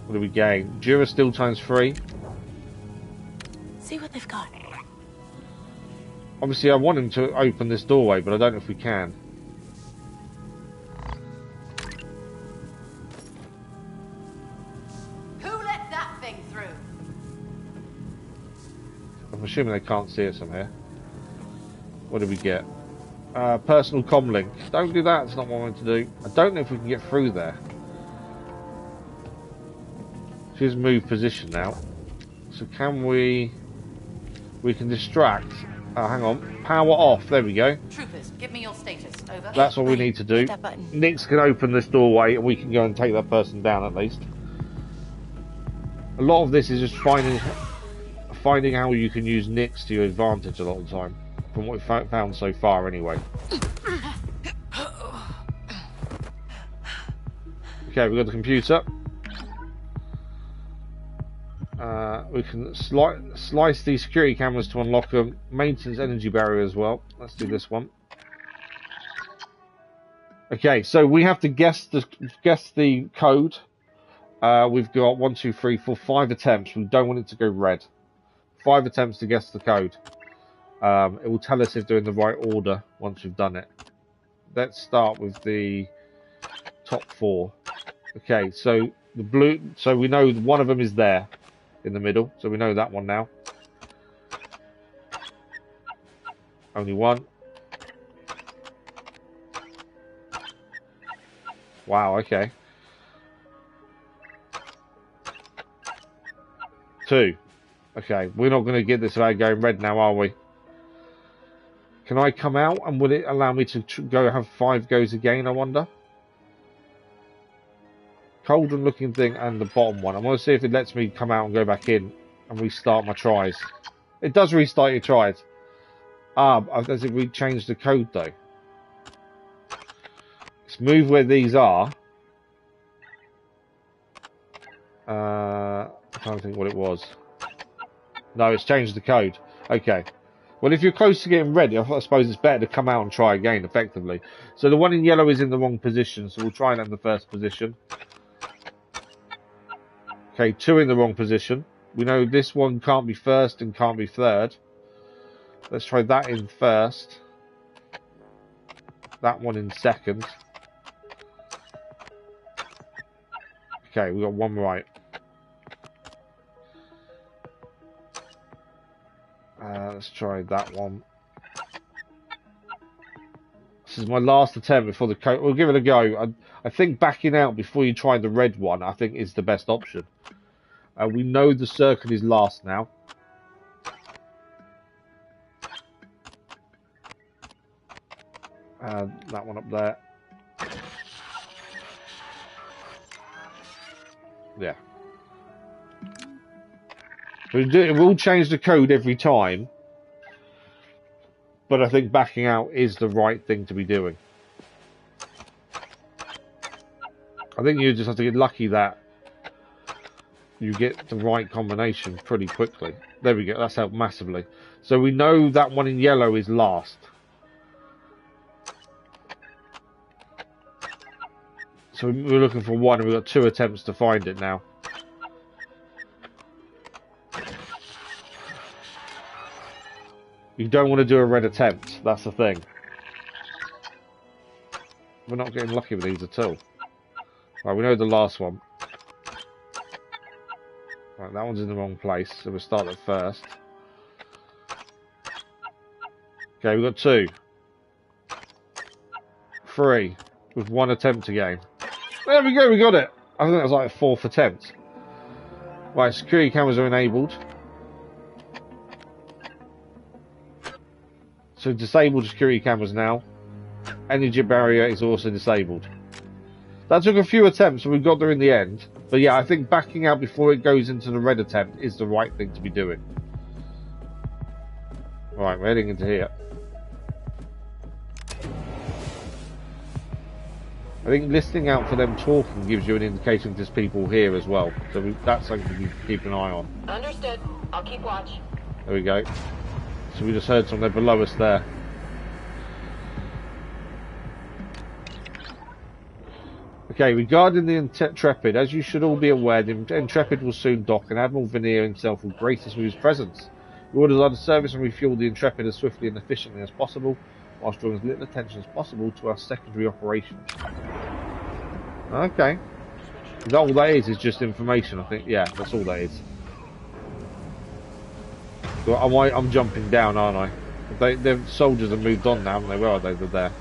What do we gain? Durasteel ×3. See what they've got. Obviously I want him to open this doorway, but I don't know if we can. I'm assuming they can't see us from here. What do we get? Personal comm link. Don't do that, it's not what I want to do. I don't know if we can get through there. She's moved position now. So can we... We can distract. Oh, hang on. Power off. There we go. Troopers, give me your status. Over. That's what we need to do. That button. Nix can open this doorway and we can go and take that person down at least. A lot of this is just finding how you can use Nix to your advantage a lot of the time. From what we've found so far anyway. Okay, we've got the computer. We can slice these security cameras to unlock them. Maintenance energy barrier as well. Let's do this one. Okay, so we have to guess the code. We've got 1, 2, 3, 4, 5 attempts. We don't want it to go red. 5 attempts to guess the code. It will tell us if they're in the right order once we've done it. Let's start with the top 4. Okay, so the blue. So we know one of them is there in the middle. So we know that one now. Only one. Wow. Okay. 2. Okay, we're not going to get this without going red now, are we? Can I come out and will it allow me to go have 5 goes again, I wonder? Cauldron looking thing and the bottom one. I'm going to see if it lets me come out and go back in and restart my tries. It does restart your tries. Does it change the code though? Let's move where these are. I'm trying to think what it was. No, it's changed the code. Okay. Well, if you're close to getting ready, I suppose it's better to come out and try again, effectively. So the one in yellow is in the wrong position, so we'll try it in the first position. Okay, 2 in the wrong position. We know this one can't be first and can't be third. Let's try that in first. That one in second. Okay, we got one right. Let's try that one. This is my last attempt before the code. We'll give it a go. I think backing out before you try the red one, I think is the best option. We know the circle is last now. That one up there. Yeah. So it will change the code every time. But I think backing out is the right thing to be doing. I think you just have to get lucky that you get the right combination pretty quickly. There we go. That's helped massively. So we know that one in yellow is last. So we're looking for 1 and we've got 2 attempts to find it now. You don't want to do a red attempt. That's the thing. We're not getting lucky with these at all. Right, we know the last one. Right, that one's in the wrong place, so we'll start at first. Okay, we've got 2. 3. With 1 attempt again. There we go, we got it! I think that was like a 4th attempt. Right, security cameras are enabled. So disabled security cameras now. Energy barrier is also disabled. That took a few attempts, and we got there in the end. But yeah, I think backing out before it goes into the red attempt is the right thing to be doing. Right, we're heading into here. I think listening out for them talking gives you an indication there's people here as well. So that's something we can keep an eye on. Understood. I'll keep watch. There we go. So we just heard something below us there. Okay, regarding the Intrepid, as you should all be aware, the Intrepid will soon dock, and Admiral Veneer himself will grace us with his presence. The orders are to service and refuel the Intrepid as swiftly and efficiently as possible, whilst drawing as little attention as possible to our secondary operations. Okay. Is that all that is just information, I think? Yeah, that's all that is. Well, I'm jumping down, aren't I? The soldiers have moved on now, haven't they? Where are they? They're there.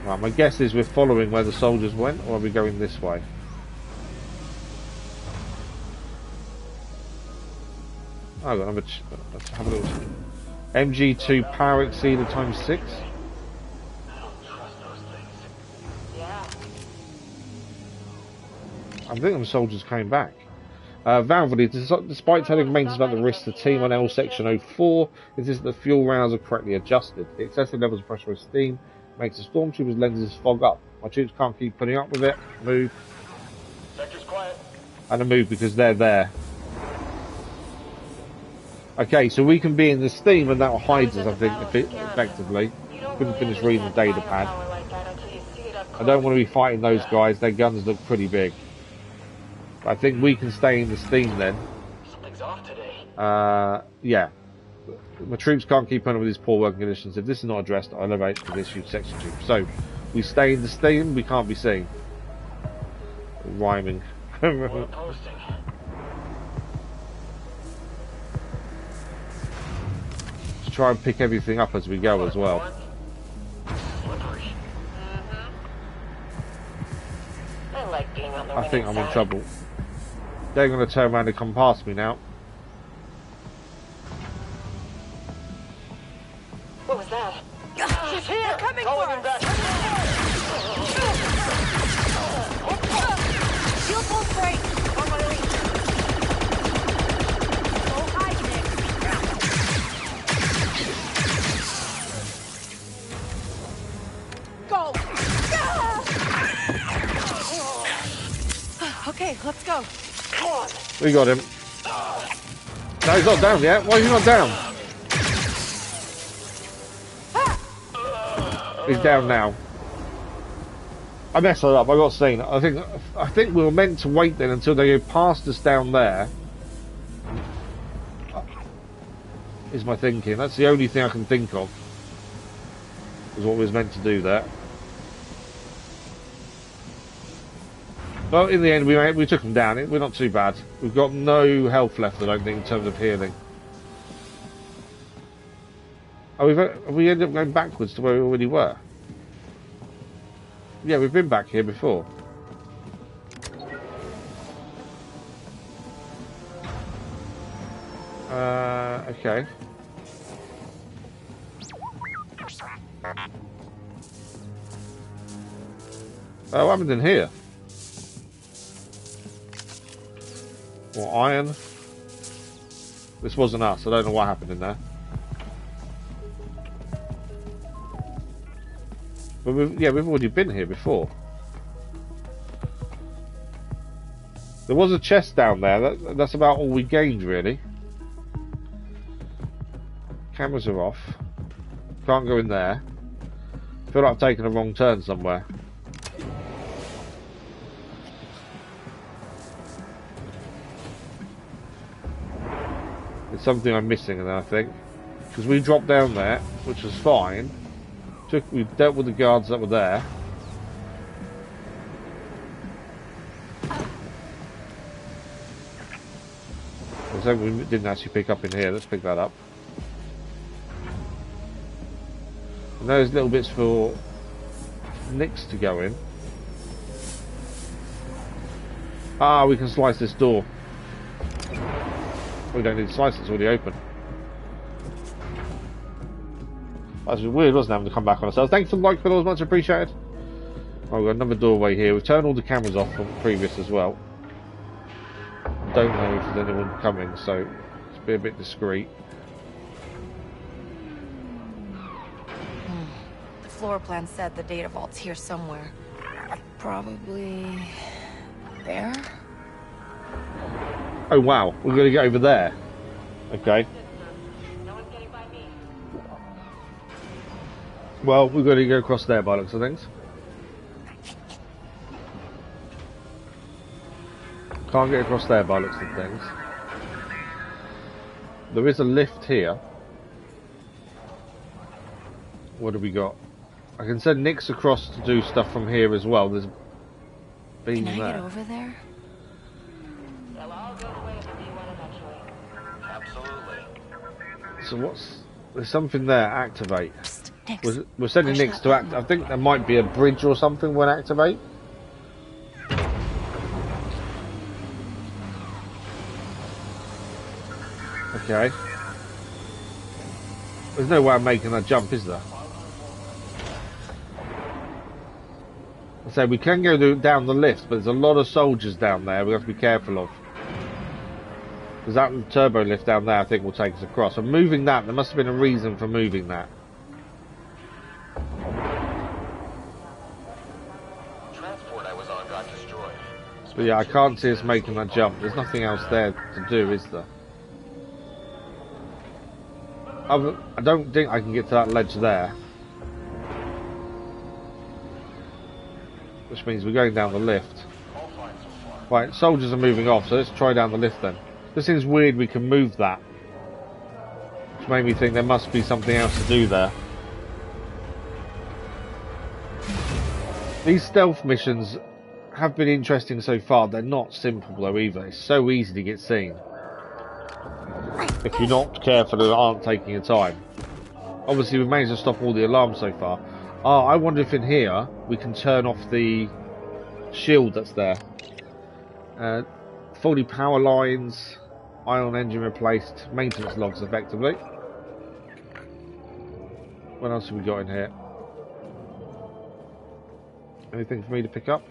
Right, my guess is we're following where the soldiers went, or are we going this way? Oh, I've got another. Let's have a look. MG2 power exceeder times 6. I think them soldiers came back. Valvoline, despite telling maintenance about the risks, the team on L section 04 insists that the fuel rounds are correctly adjusted. The excessive levels of pressurized steam makes the stormtroopers' lenses fog up. My troops can't keep putting up with it. Move. Sector's quiet. And I move because they're there. Okay, so we can be in the steam and that hides us, I think, effectively. Couldn't finish reading the data pad. I don't want to be fighting those guys. Their guns look pretty big. I think we can stay in the steam then. Something's off today. Yeah. My troops can't keep on with these poor working conditions. If this is not addressed, I'll elevate to this huge section tube. So, we stay in the steam, we can't be seen. Rhyming. Posting. Let's try and pick everything up as we go as well. I like being on the I think I'm winning in side. trouble. They're going to turn around and come past me now. What was that? She's here! They're coming for us! Shield won't break! Go hide, Nick! Go! Okay, let's go. Come on. We got him. No, he's not down yet. Why is he not down? He's down now. I messed that up. I got seen. I think we were meant to wait then until they go past us down there. Is my thinking. That's the only thing I can think of. Is what we was meant to do there. Well, in the end, we took them down. We're not too bad. We've got no health left, I don't think, in terms of healing. Oh, we ended up going backwards to where we already were. Yeah, we've been back here before. Okay. Oh, what happened in here? Or iron. This wasn't us. I don't know what happened in there. But we've already been here before. There was a chest down there. That's about all we gained, really. Cameras are off. Can't go in there. Feel like I've taken a wrong turn somewhere. It's something I'm missing, I think, because we dropped down there, which was fine. We dealt with the guards that were there. There's something we didn't actually pick up in here. Let's pick that up. And those little bits for Nix to go in. Ah, we can slice this door. We don't need to slice it, it's already open. That was weird, wasn't it, having to come back on ourselves. Thanks for the like, fellows, much appreciated. Oh, we've got another doorway here. We've turned all the cameras off from previous as well. Don't know if there's anyone coming, so let's be a bit discreet. The floor plan said the data vault's here somewhere. Probably there? Oh wow, we're going to get over there. Okay. Well, we're going to go across there by the looks of things. Can't get across there by the looks of things. There is a lift here. What have we got? I can send Nix across to do stuff from here as well. There's a beam there. Can I get over there? Absolutely. So there's something there, activate. Psst. We're sending Nix to act. I think there might be a bridge or something when activate. Okay. There's no way I'm making that jump, is there? So we can go down the lift, but there's a lot of soldiers down there we have to be careful of. Because that turbo lift down there I think will take us across. I'm moving that, there must have been a reason for moving that. Transport I was on got destroyed. But yeah, I can't see us making that jump. There's nothing else there to do, is there? I don't think I can get to that ledge there. Which means we're going down the lift. Right, soldiers are moving off, so let's try down the lift then. This seems weird we can move that. Which made me think there must be something else to do there. These stealth missions have been interesting so far. They're not simple though either. It's so easy to get seen. If you're not careful and aren't taking your time. Obviously we've managed to stop all the alarms so far. Oh, I wonder if in here we can turn off the shield that's there. Faulty power lines, ion engine replaced, maintenance logs effectively. What else have we got in here? Anything for me to pick up?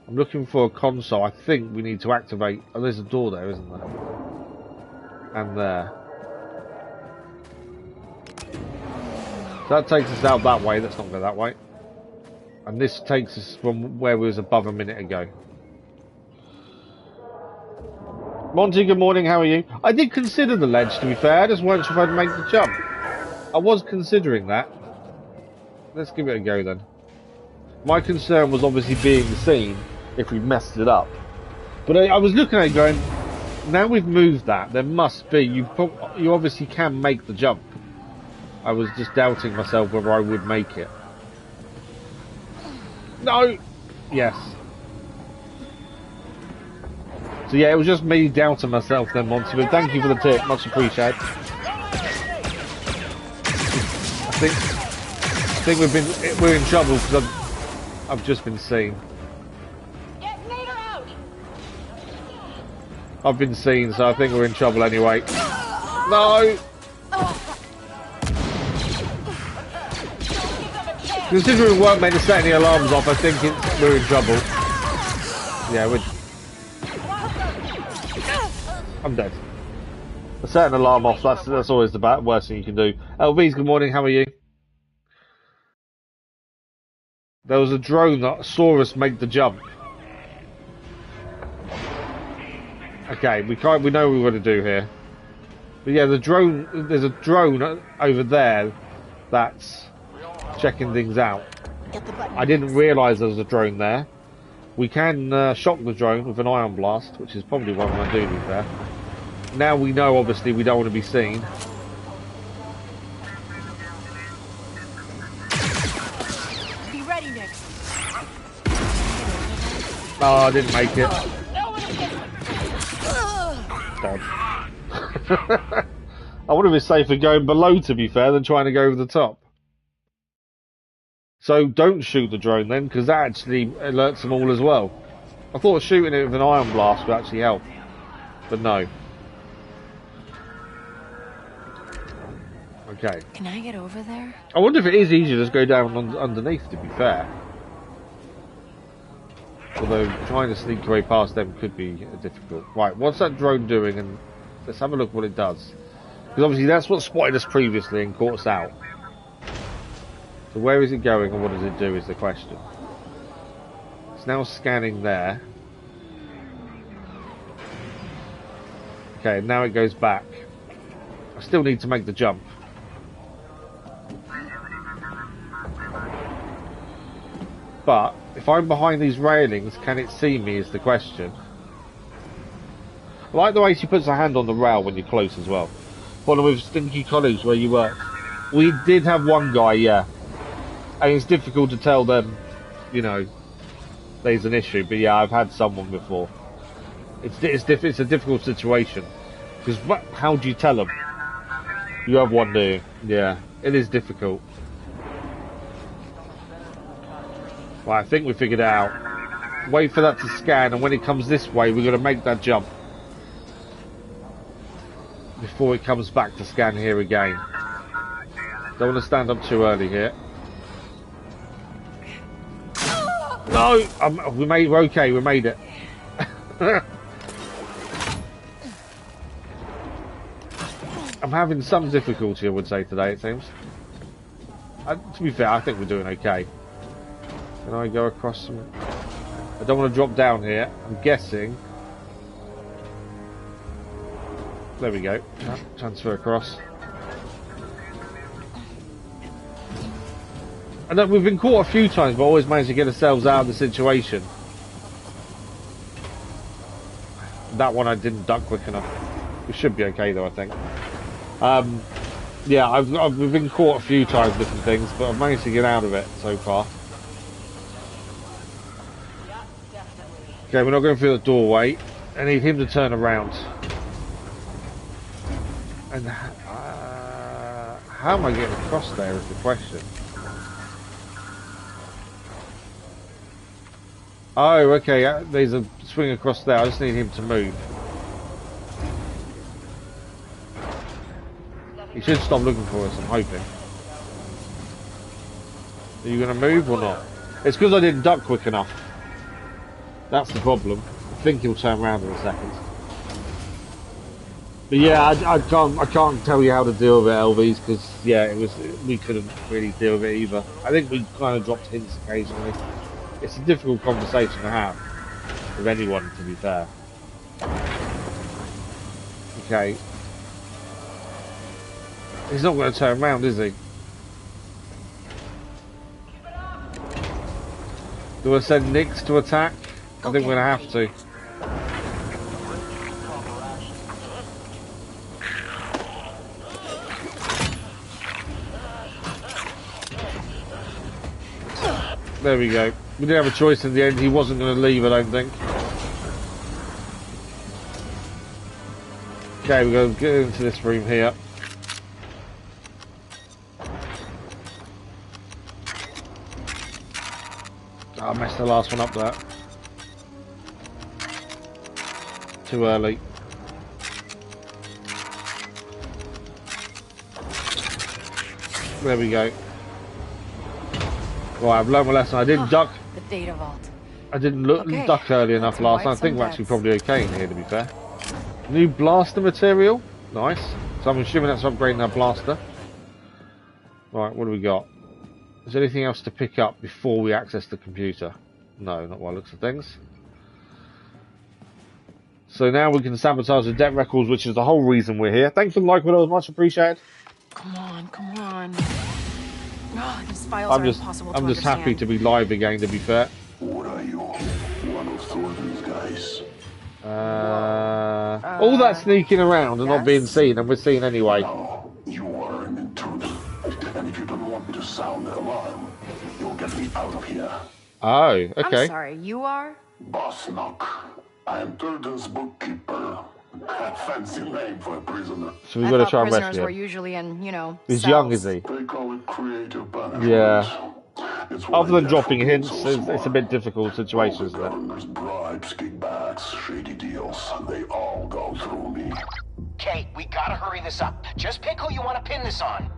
I'm looking for a console. I think we need to activate... Oh, there's a door there, isn't there? And there. So that takes us out that way. Let's not go that way. And this takes us from where we was above a minute ago. Monty, good morning. How are you? I did consider the ledge, to be fair. I just weren't sure if I'd make the jump. I was considering that. Let's give it a go then. My concern was obviously being seen if we messed it up. But I was looking at it going, now we've moved that, there must be, you obviously can make the jump. I was just doubting myself whether I would make it. No! Yes. So yeah, it was just me doubting myself then, Monty, but thank you for the tip, much appreciated. I think we're in trouble because I've just been seen. I've been seen, so I think we're in trouble anyway. No! Considering we weren't meant to set any alarms off, I think we're in trouble. Yeah, I'm dead. A set an alarm off, that's always the worst thing you can do. LVs, good morning, how are you? There was a drone that saw us make the jump. Okay, we know what we want to do here. But yeah, there's a drone over there that's checking things out. I didn't realise there was a drone there. We can shock the drone with an ion blast, which is probably what I'm going to do there. Now we know, obviously, we don't want to be seen. Be ready, Nick. Oh, I didn't make it. Dead. I wonder if it's safer going below, to be fair, than trying to go over the top. So don't shoot the drone then, because that actually alerts them all as well. I thought shooting it with an ion blast would actually help, but no. Okay. Can I get over there? I wonder if it is easier to just go down underneath, to be fair. Although trying to sneak away past them could be difficult. Right, what's that drone doing? And let's have a look what it does. Because obviously that's what spotted us previously and caught us out. So where is it going and what does it do is the question. It's now scanning there. Okay, now it goes back. I still need to make the jump. But if I'm behind these railings, can it see me is the question. I like the way she puts her hand on the rail when you're close as well. Following with Stinky College where you work. We did have one guy, yeah. And it's difficult to tell them, you know, there's an issue. But yeah, I've had someone before. It's a difficult situation. Because how do you tell them? You have one, do you? Yeah. It is difficult. Right, I think we figured it out. Wait for that to scan, and when it comes this way, we're going to make that jump before it comes back to scan here again. Don't want to stand up too early here. No, we're okay. We made it. I'm having some difficulty, I would say, today. It seems. To be fair, I think we're doing okay. Can I go across some? I don't want to drop down here. I'm guessing. There we go. Transfer across. I know we've been caught a few times, but always managed to get ourselves out of the situation. That one I didn't duck quick enough. We should be okay though, I think. Yeah, we've been caught a few times, different things, but I've managed to get out of it so far. Okay, we're not going through the doorway. I need him to turn around. And how am I getting across there is the question. Oh, okay, there's a swing across there. I just need him to move. He should stop looking for us, I'm hoping. Are you going to move or not? It's because I didn't duck quick enough. That's the problem. I think he'll turn around in a second. But yeah, I can't tell you how to deal with it, LVs, because yeah, we couldn't really deal with it either. I think we kind of dropped hints occasionally. It's a difficult conversation to have with anyone, to be fair. Okay. He's not going to turn around, is he? Do I send Nix to attack? I think we're going to have to. There we go. We didn't have a choice in the end. He wasn't going to leave, I don't think. Okay, we're going to get into this room here. Oh, I messed the last one up there. Too early. There we go. Right, I've learned my lesson. I didn't duck. The data vault. I didn't duck early enough last time. I think we're actually probably okay in here, to be fair. New blaster material. Nice. So I'm assuming that's upgrading our blaster. Right, what do we got? Is there anything else to pick up before we access the computer? No, not by the looks of things. So now we can sabotage the debt records, which is the whole reason we're here. Thanks for the like, was much appreciated. Come on, come on. Oh, these files are impossible to I'm just happy to be live again, to be fair. What are you? One of Thornton's guys? All that sneaking around and not being seen, and we're seen anyway. No, you are an intruder. And if you don't want me to sound the alarm, you'll get me out of here. Oh, okay. I'm sorry, you are? Boss Knock. I am Thornton's bookkeeper. Fancy name for a prisoner. So we've got to try and rescue him. Prisoners were usually in, He's cells. young, is he? They call it creative punishment. Yeah. Other than dropping hints, it's a bit difficult situation, isn't it? Governors, bribes, kickbacks, shady deals. They all go through me. Okay, we gotta hurry this up. Just pick who you want to pin this on.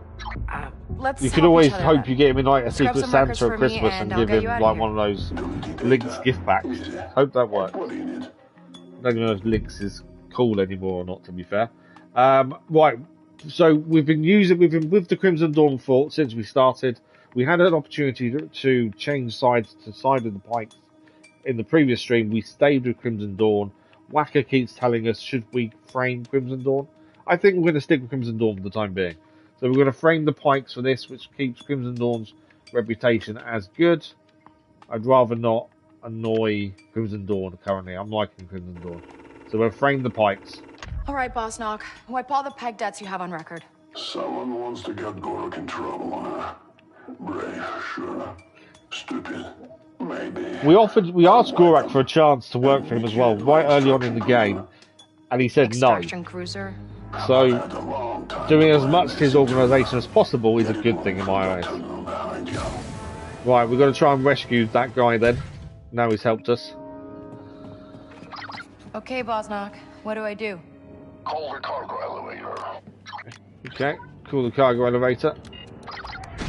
Let's you could always hope you get him in like a Secret Santa at Christmas and give him like one of those Link's gift packs. Hope that works. I don't know if Link's is cool anymore or not, to be fair. Right, so we've been with the Crimson Dawn Fort since we started. We had an opportunity to change sides to side of the Pikes. In the previous stream, we stayed with Crimson Dawn. Wacker keeps telling us, should we frame Crimson Dawn? I think we're going to stick with Crimson Dawn for the time being. So we're going to frame the Pikes for this, which keeps Crimson Dawn's reputation as good. I'd rather not annoy Crimson Dawn currently. I'm liking Crimson Dawn. So we'll frame the Pikes. Alright, Boss Knock. Wipe all the peg debts you have on record. Someone wants to get Gorok in trouble, huh? Brave, sure. Stupid, maybe. We asked Gorak for a chance to work for him as well, right early on in the game, and he said no. Extraction cruiser. So, doing as much to his organisation as possible is a good thing in my eyes. Right, we've got to try and rescue that guy then. Now he's helped us. Okay, Bosnock. What do I do? Call the cargo elevator. Okay, call the cargo elevator. You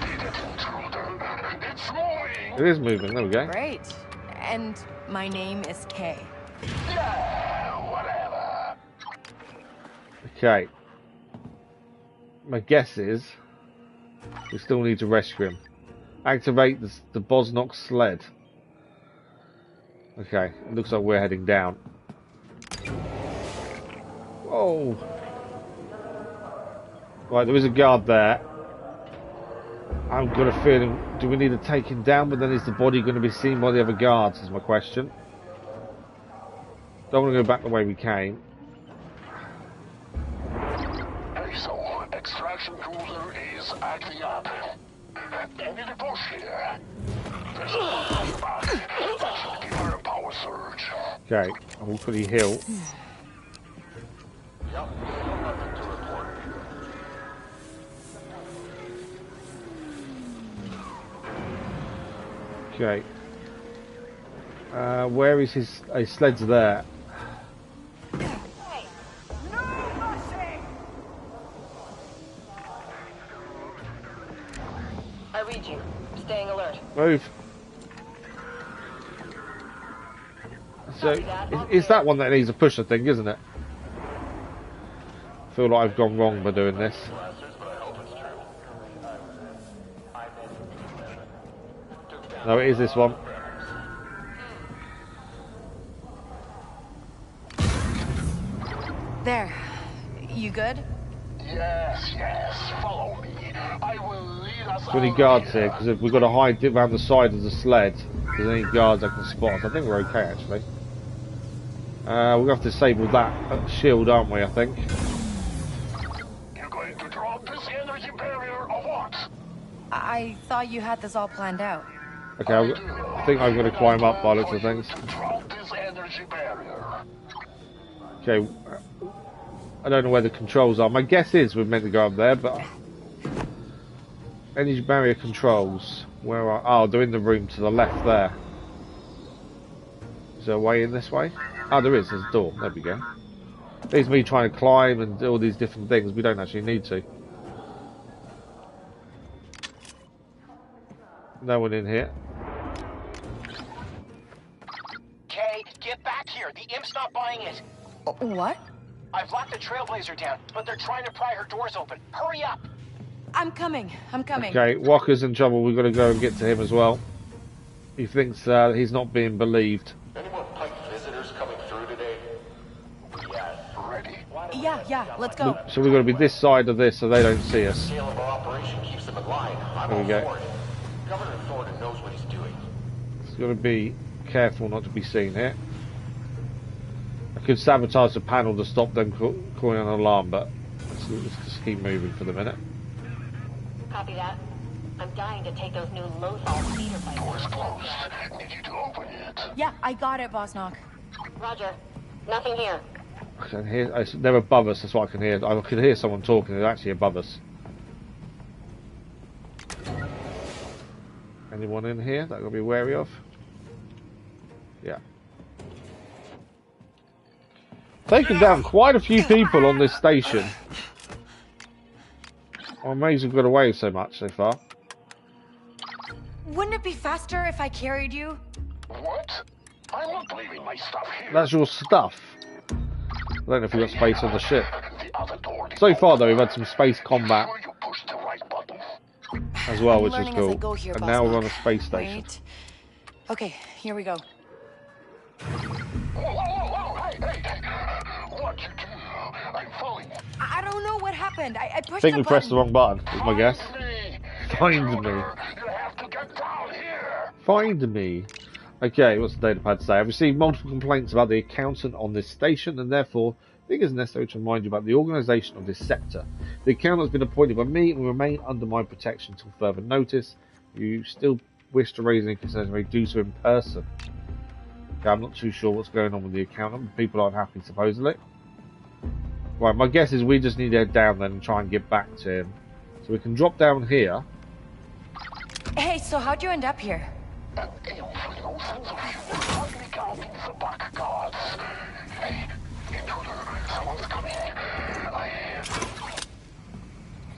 did it, intruder. It's moving. It is moving, there we go. Great. And my name is Kay. Yeah, whatever. Okay. My guess is we still need to rescue him. Activate the Bosnock sled. Okay, it looks like we're heading down. Whoa. Right, there is a guard there. I've got a feeling, do we need to take him down, but then is the body going to be seen by the other guards, is my question. Don't want to go back the way we came. Hey, so, extraction cruiser is acting up. Any push here. There's a button back. That should give her a power surge. Okay, I'll quickly heal. Yep, still nothing to report. Okay. Where is his sled's there? Hey, no rushing! I read you. Staying alert. Move. So, it's that one that needs a push, I think, isn't it? I feel like I've gone wrong by doing this. No, it is this one. There. You good? Yes, yes, follow me. I will lead us There's any guards here, because if we've got to hide it around the side of the sled, if there's any guards that can spot us. I think we're okay, actually. We're going to have to disable that shield, aren't we, I think? You're going to drop this energy barrier or what? I thought you had this all planned out. Okay, I think I'm going to climb up by the looks of things. Drop this energy barrier. Okay, I don't know where the controls are. My guess is we're meant to go up there, but... Energy barrier controls. Where are... Oh, they're in the room to the left there. Is there a way in this way? Oh, there is. There's a door. There we go. There's me trying to climb and do all these different things. We don't actually need to. No one in here. Kay, get back here. The imp's not buying it. What? I've locked the Trailblazer down, but they're trying to pry her doors open. Hurry up! I'm coming. I'm coming. Okay, Walker's in trouble. We've got to go and get to him as well. He thinks he's not being believed. Any more Pyke visitors coming through today? Yes. Ready? Yeah, let's go. So we've got to be this side of this so they don't see us. The scale of our operation keeps them in line. I'm There we all go. for it. Governor Thornton knows what he's doing. It's got to be careful not to be seen here. I could sabotage the panel to stop them calling an alarm, but let's just keep moving for the minute. Copy that. I'm dying to take those new Lothal speeder bikes. Door's closed. Need you to open it. Yeah, I got it, Bosnock. Roger. Nothing here. I can hear. They're above us. That's what I can hear. I can hear someone talking. They're actually above us. Anyone in here that I've got to be wary of? Yeah. Taken down quite a few people on this station. I'm amazed we've got away so much so far. Wouldn't it be faster if I carried you? What? I'm not leaving my stuff here. That's your stuff. I don't know if we've got space on the ship. So far though, we've had some space combat as well, which is cool. And now we're on a space station. Wait. Okay, here we go. Whoa, hey. What you do? I'm falling. I don't know what happened. I pushed I think the we pressed the button. wrong button, is my guess. Find me. You have to get down here. Find me. Okay, what's the datapad say? I've received multiple complaints about the accountant on this station, and therefore I think it's necessary to remind you about the organisation of this sector. The accountant has been appointed by me and will remain under my protection until further notice. If you still wish to raise any concerns, you may do so in person. Okay, I'm not too sure what's going on with the accountant, but people aren't happy supposedly. Right, my guess is we just need to head down then and try and get back to him. So we can drop down here. Hey, so how'd you end up here? An elf with no sense of humor hardly counting the back guards. Hey, intruder, someone's coming.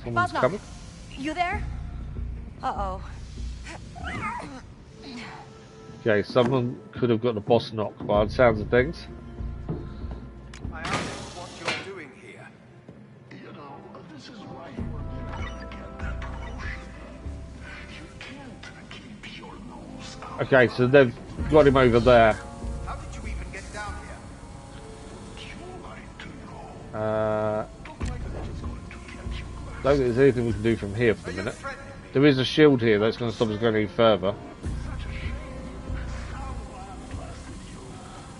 Someone's Bantha, coming? you there? Uh-oh. Okay, someone could have got the boss knock by the sounds of things. I asked what you're doing here. You know, this is why you were never gonna get that promotion. You can't keep your nose out. Okay, so they've got him over there. How did you even get down here? You like to know. Don't think there's anything we can do from here for the minute. There is a shield here that's going to stop us going any further.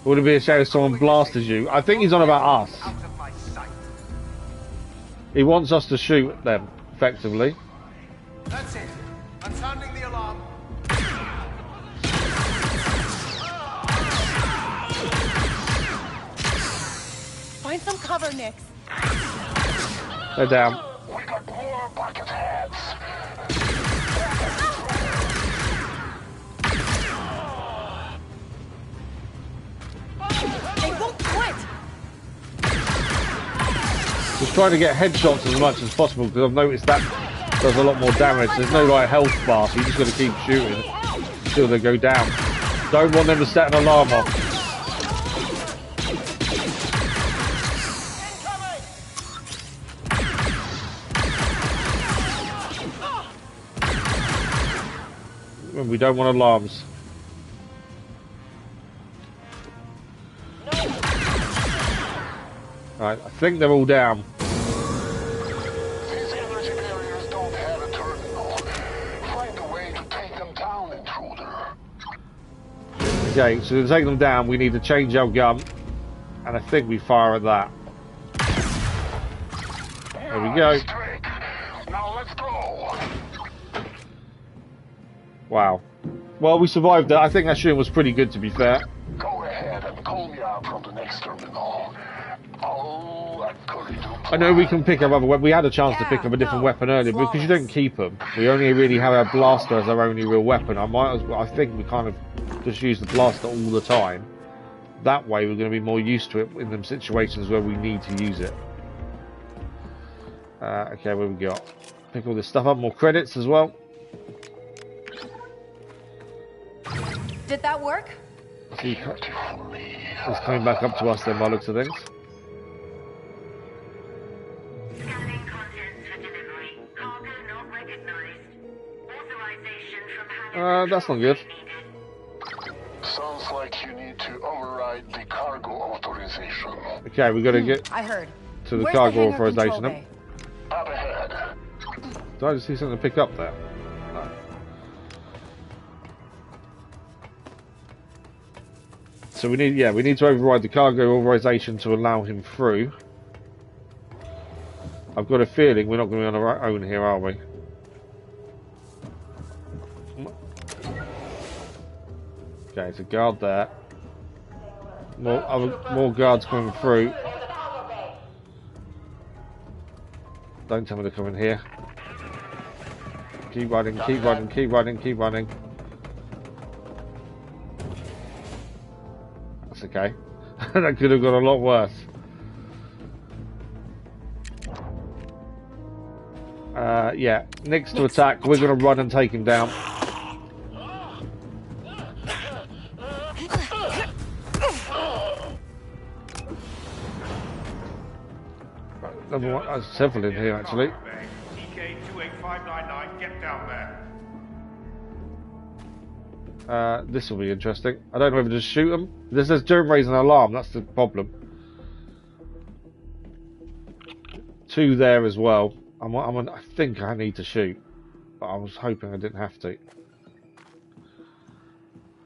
Would it be a shame if someone blasted you? I think he's on about us. He wants us to shoot them, effectively. That's it. I'm sounding the alarm. Find some cover, Nick. They're down. We got more bucket heads. They won't quit. Just trying to get headshots as much as possible because I've noticed that does a lot more damage. There's no like health bar, so you just got to keep shooting until they go down. Don't want them to set an alarm off. We don't want alarms. Right, I think they're all down. These energy barriers don't have a terminal. Find a way to take them down, intruder. Okay, so to take them down, we need to change our gun, and I think we fire at that. There we go. Now let's go. Wow. Well, we survived it. I think that shooting was pretty good, to be fair. Go ahead and call me out from the next terminal. Oh, that curry do. I know we can pick up other weapons. We had a chance to pick up a different weapon earlier, but because you don't keep them. We only really have our blaster as our only real weapon. I think we kind of just use the blaster all the time. That way we're going to be more used to it in them situations where we need to use it. Okay, what have we got? Pick all this stuff up. More credits as well. Did that work? He's coming back up to us then by the looks of things. Scanning contents for delivery. Cargo not recognized. Authorization from hangar. That's not good. Sounds like you need to override the cargo authorization. Okay, we got to get I heard. to the Where's cargo hangar authorization. control bay? Up ahead. Did I just see something to pick up there? No. So we need to override the cargo authorization to allow him through. I've got a feeling we're not going to be on our own here, are we? Okay, there's a guard there. More guards coming through. Don't tell me to come in here. Keep running, keep running, keep running, keep running. That's okay. That could have got a lot worse. Yeah, Nick's to attack. We're going to run and take him down. Number one, there's several in here actually. TK28599, get down there. This will be interesting. I don't know whether to shoot them. This says don't raise an alarm, that's the problem. Two there as well. I think I need to shoot, but I was hoping I didn't have to.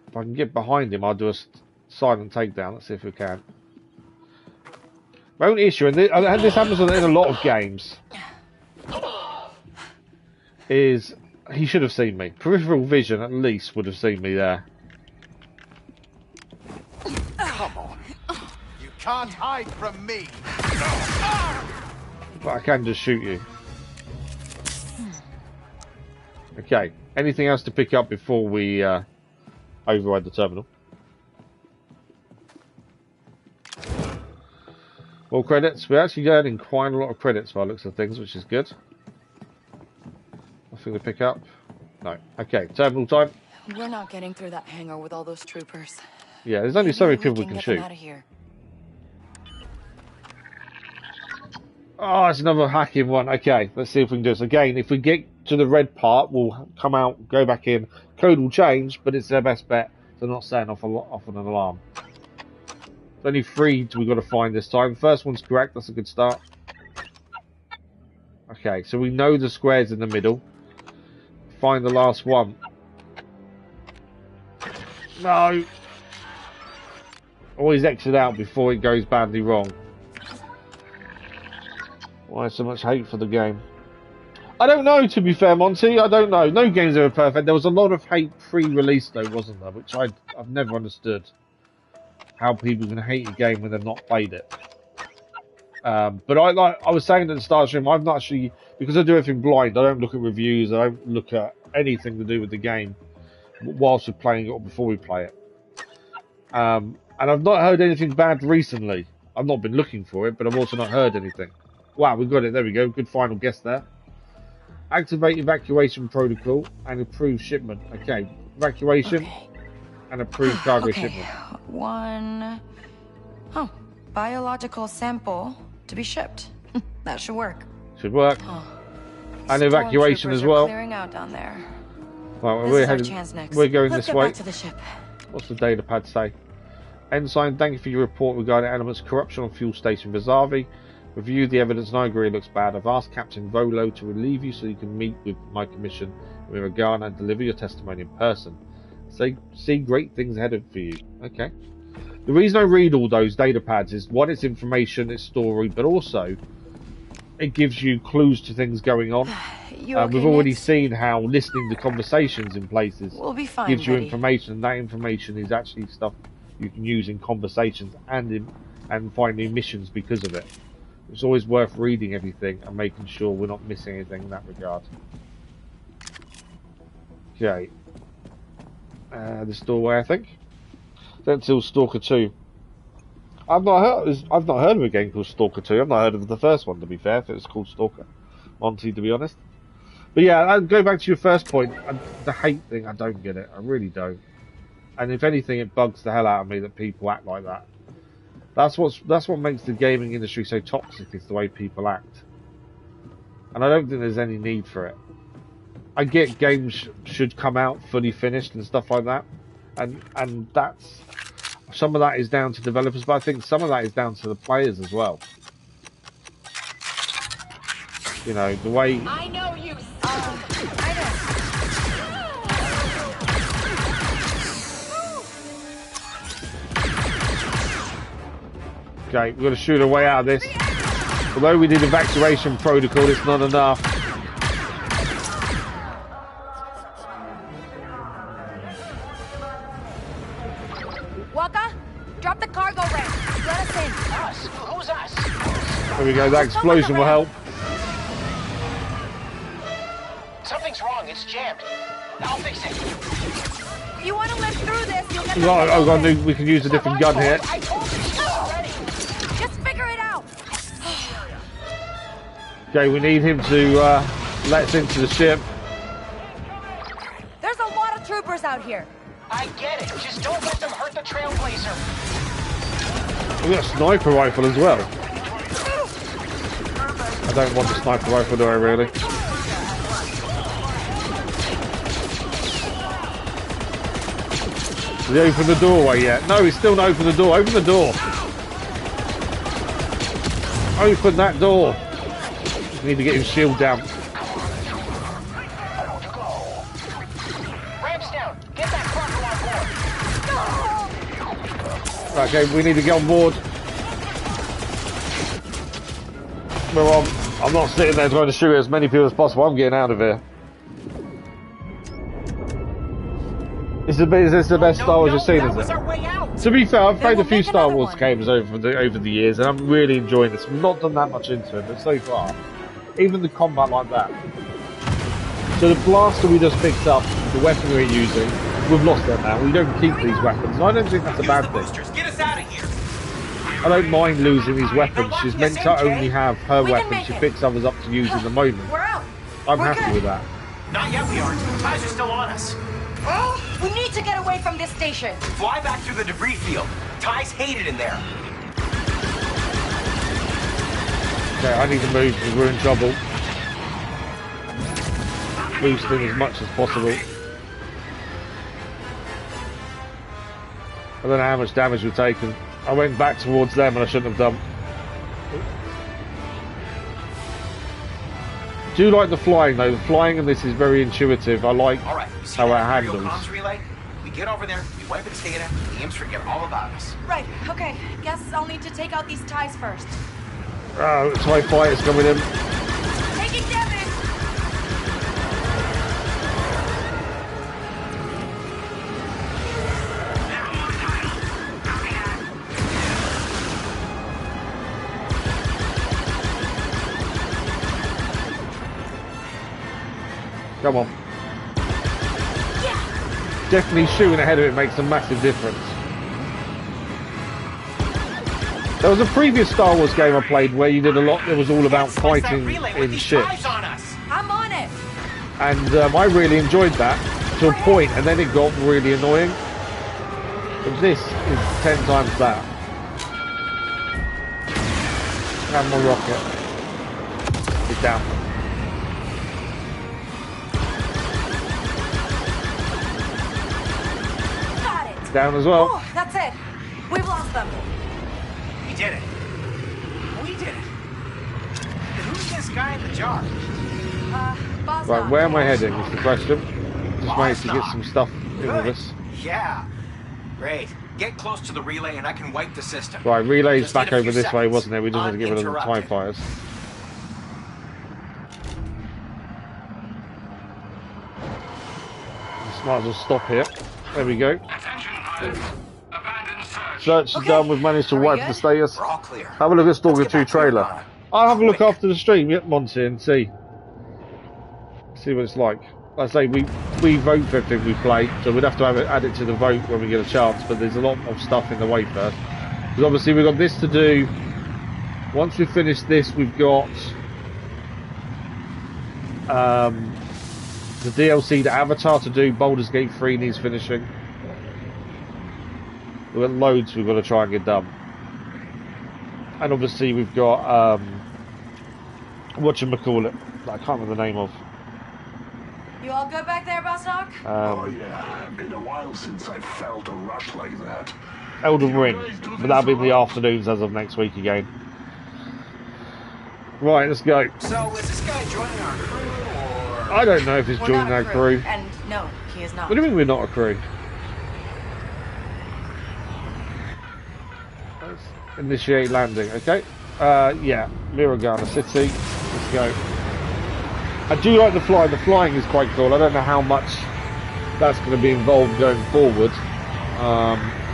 If I can get behind him, I'll do a silent takedown. Let's see if we can. My only issue, and this happens in a lot of games, is he should have seen me. Peripheral vision, at least, would have seen me there. Come on. You can't hide from me. But I can just shoot you. Okay. Anything else to pick up before we override the terminal? More credits. We're actually earning quite a lot of credits by the looks of things, which is good. Nothing to pick up. No. Okay. Terminal time. We're not getting through that hangar with all those troopers. Yeah, there's only so many people we can shoot. Out of here. Oh, it's another hacking one. Okay, let's see if we can do this. Again, if we get to the red part, we'll come out, go back in. Code will change, but it's their best bet to not setting off an alarm. There's only 3 we've got to find this time. First one's correct. That's a good start. Okay, so we know the square's in the middle. Find the last one. No! Always exit out before it goes badly wrong. Why so much hate for the game? I don't know, to be fair, Monty. I don't know. No game's ever perfect. There was a lot of hate pre-release, though, wasn't there? Which I've never understood. How people can hate a game when they've not played it. But I was saying at the start stream, I've not actually, because I do everything blind, I don't look at reviews, I don't look at anything to do with the game whilst we're playing it or before we play it. And I've not heard anything bad recently. I've not been looking for it, but I've also not heard anything. Wow, we got it. There we go. Good final guess there. Activate evacuation protocol and approve shipment. Okay, evacuation and approve cargo shipment. Oh, biological sample to be shipped. That should work. Should work. And evacuation as well. Clearing out down there. Well, next. We're going Let's this way. Back to the ship. What's the data pad say? Ensign, thank you for your report regarding elements corruption on fuel station Vizavi. Review the evidence and I agree it looks bad. I've asked Captain Volo to relieve you so you can meet with my commission with regard and deliver your testimony in person. See great things ahead for you. Okay. The reason I read all those data pads is one, it's information, it's story, but also it gives you clues to things going on. We've already seen how listening to conversations in places gives you information, and that information is actually stuff you can use in conversations and finding missions because of it. It's always worth reading everything and making sure we're not missing anything in that regard. Okay. This doorway, I think. Until Stalker 2. I've not heard of a game called Stalker 2. I've not heard of the first one, to be fair, if it was called Stalker. Monty, to be honest. But yeah, I'll go back to your first point. The hate thing, I don't get it. I really don't. And if anything, it bugs the hell out of me that people act like that. That's what makes the gaming industry so toxic, is the way people act. And I don't think there's any need for it. I get games should come out fully finished and stuff like that. And that's... Some of that is down to developers, but I think some of that is down to the players as well. You know, the way... I know you. Okay, we've got to shoot our way out of this. Although we did evacuation protocol, it's not enough. Waka, drop the cargo ramp. Let us in. Us? Who's us? There we go, that explosion will help. Something's wrong, it's jammed. I'll fix it. You want to live through this, you'll get Oh god, we can use a different gun here. Just figure it out. Okay, we need him to let us into the ship. There's a lot of troopers out here. I get it. Just don't let them hurt the Trailblazer. We've got a sniper rifle as well. I don't want the sniper rifle, do I really? Did he open the doorway yet? No, he's still not opened the door. Open the door. Open that door. We need to get his shield down. Ramps down. Get that cargo on board. Okay, we need to get on board. We're on. I'm not sitting there trying to shoot as many people as possible. I'm getting out of here. Is this the best Star Wars you've seen, is was it? our way out. To be fair, I've played a we'll few make Star another Wars one. games over the years, and I'm really enjoying this. I've not done that much into it, but so far, even the combat like that. So the blaster we just picked up, the weapon we're using, we've lost that now. We don't keep these weapons, and I don't think that's a bad thing. Get us out of here. I don't mind losing these weapons. She's meant to only have her weapon. She picks others up to use in the moment. We're out. I'm happy with that. Not yet, we aren't. Ties are still on us. Oh, we need to get away from this station. Fly back through the debris field. Ties hate it in there. Okay, I need to move because we're in trouble. Boosting as much as possible. I don't know how much damage we've taken. I went back towards them and I shouldn't have done. Do like the flying though. The flying in this is very intuitive. I like how it handles. Comms relay? We get over there, we wipe its data, the imps forget all about us. Right, okay. Guess I'll need to take out these ties first. Oh, TIE fighters coming in. Taking damage! Come on. Definitely shooting ahead of it makes a massive difference. There was a previous Star Wars game I played where you did a lot. It was all about fighting in ships. I'm on it. And I really enjoyed that to a point, and then it got really annoying. But this is 10 times that. And my rocket. It's down. Got it. Down as well. Oh, that's it. We've lost them. We did it. We did it. Who's this guy in the jar? Right, where am I heading is the question. Just managed to get some stuff in with us. Yeah. Great. Get close to the relay and I can wipe the system. Right, relay's Just back need a over few this way, seconds. wasn't it? We just had to get rid of the TIE fighters. Just might as well stop here. There we go. Search is done. We've managed to wipe the status. We're all clear. Have a look at Stalker 2 trailer. I'll have a look after the stream, yep, Monty, and see what it's like. Like I say, we vote for everything we play, so we'd have to add it to the vote when we get a chance, but there's a lot of stuff in the way first. Because obviously we've got this to do. Once we finish this, we've got the DLC, the Avatar to do. Baldur's Gate 3 needs finishing. We've got loads we've got to try and get done. And obviously we've got whatchamacallit, that I can't remember the name of. You all good back there, Boss Doc? Oh yeah, been a while since I felt a rush like that. Elden Ring, but that'll be in the afternoons as of next week again. Right, let's go. So is this guy joining our crew or? I don't know if he's joining our crew. And no, he is not. What do you mean we're not a crew? Let's initiate landing, okay? Yeah, Miragana City. Let's go. I do like the flying. The flying is quite cool. I don't know how much that's going to be involved going forward.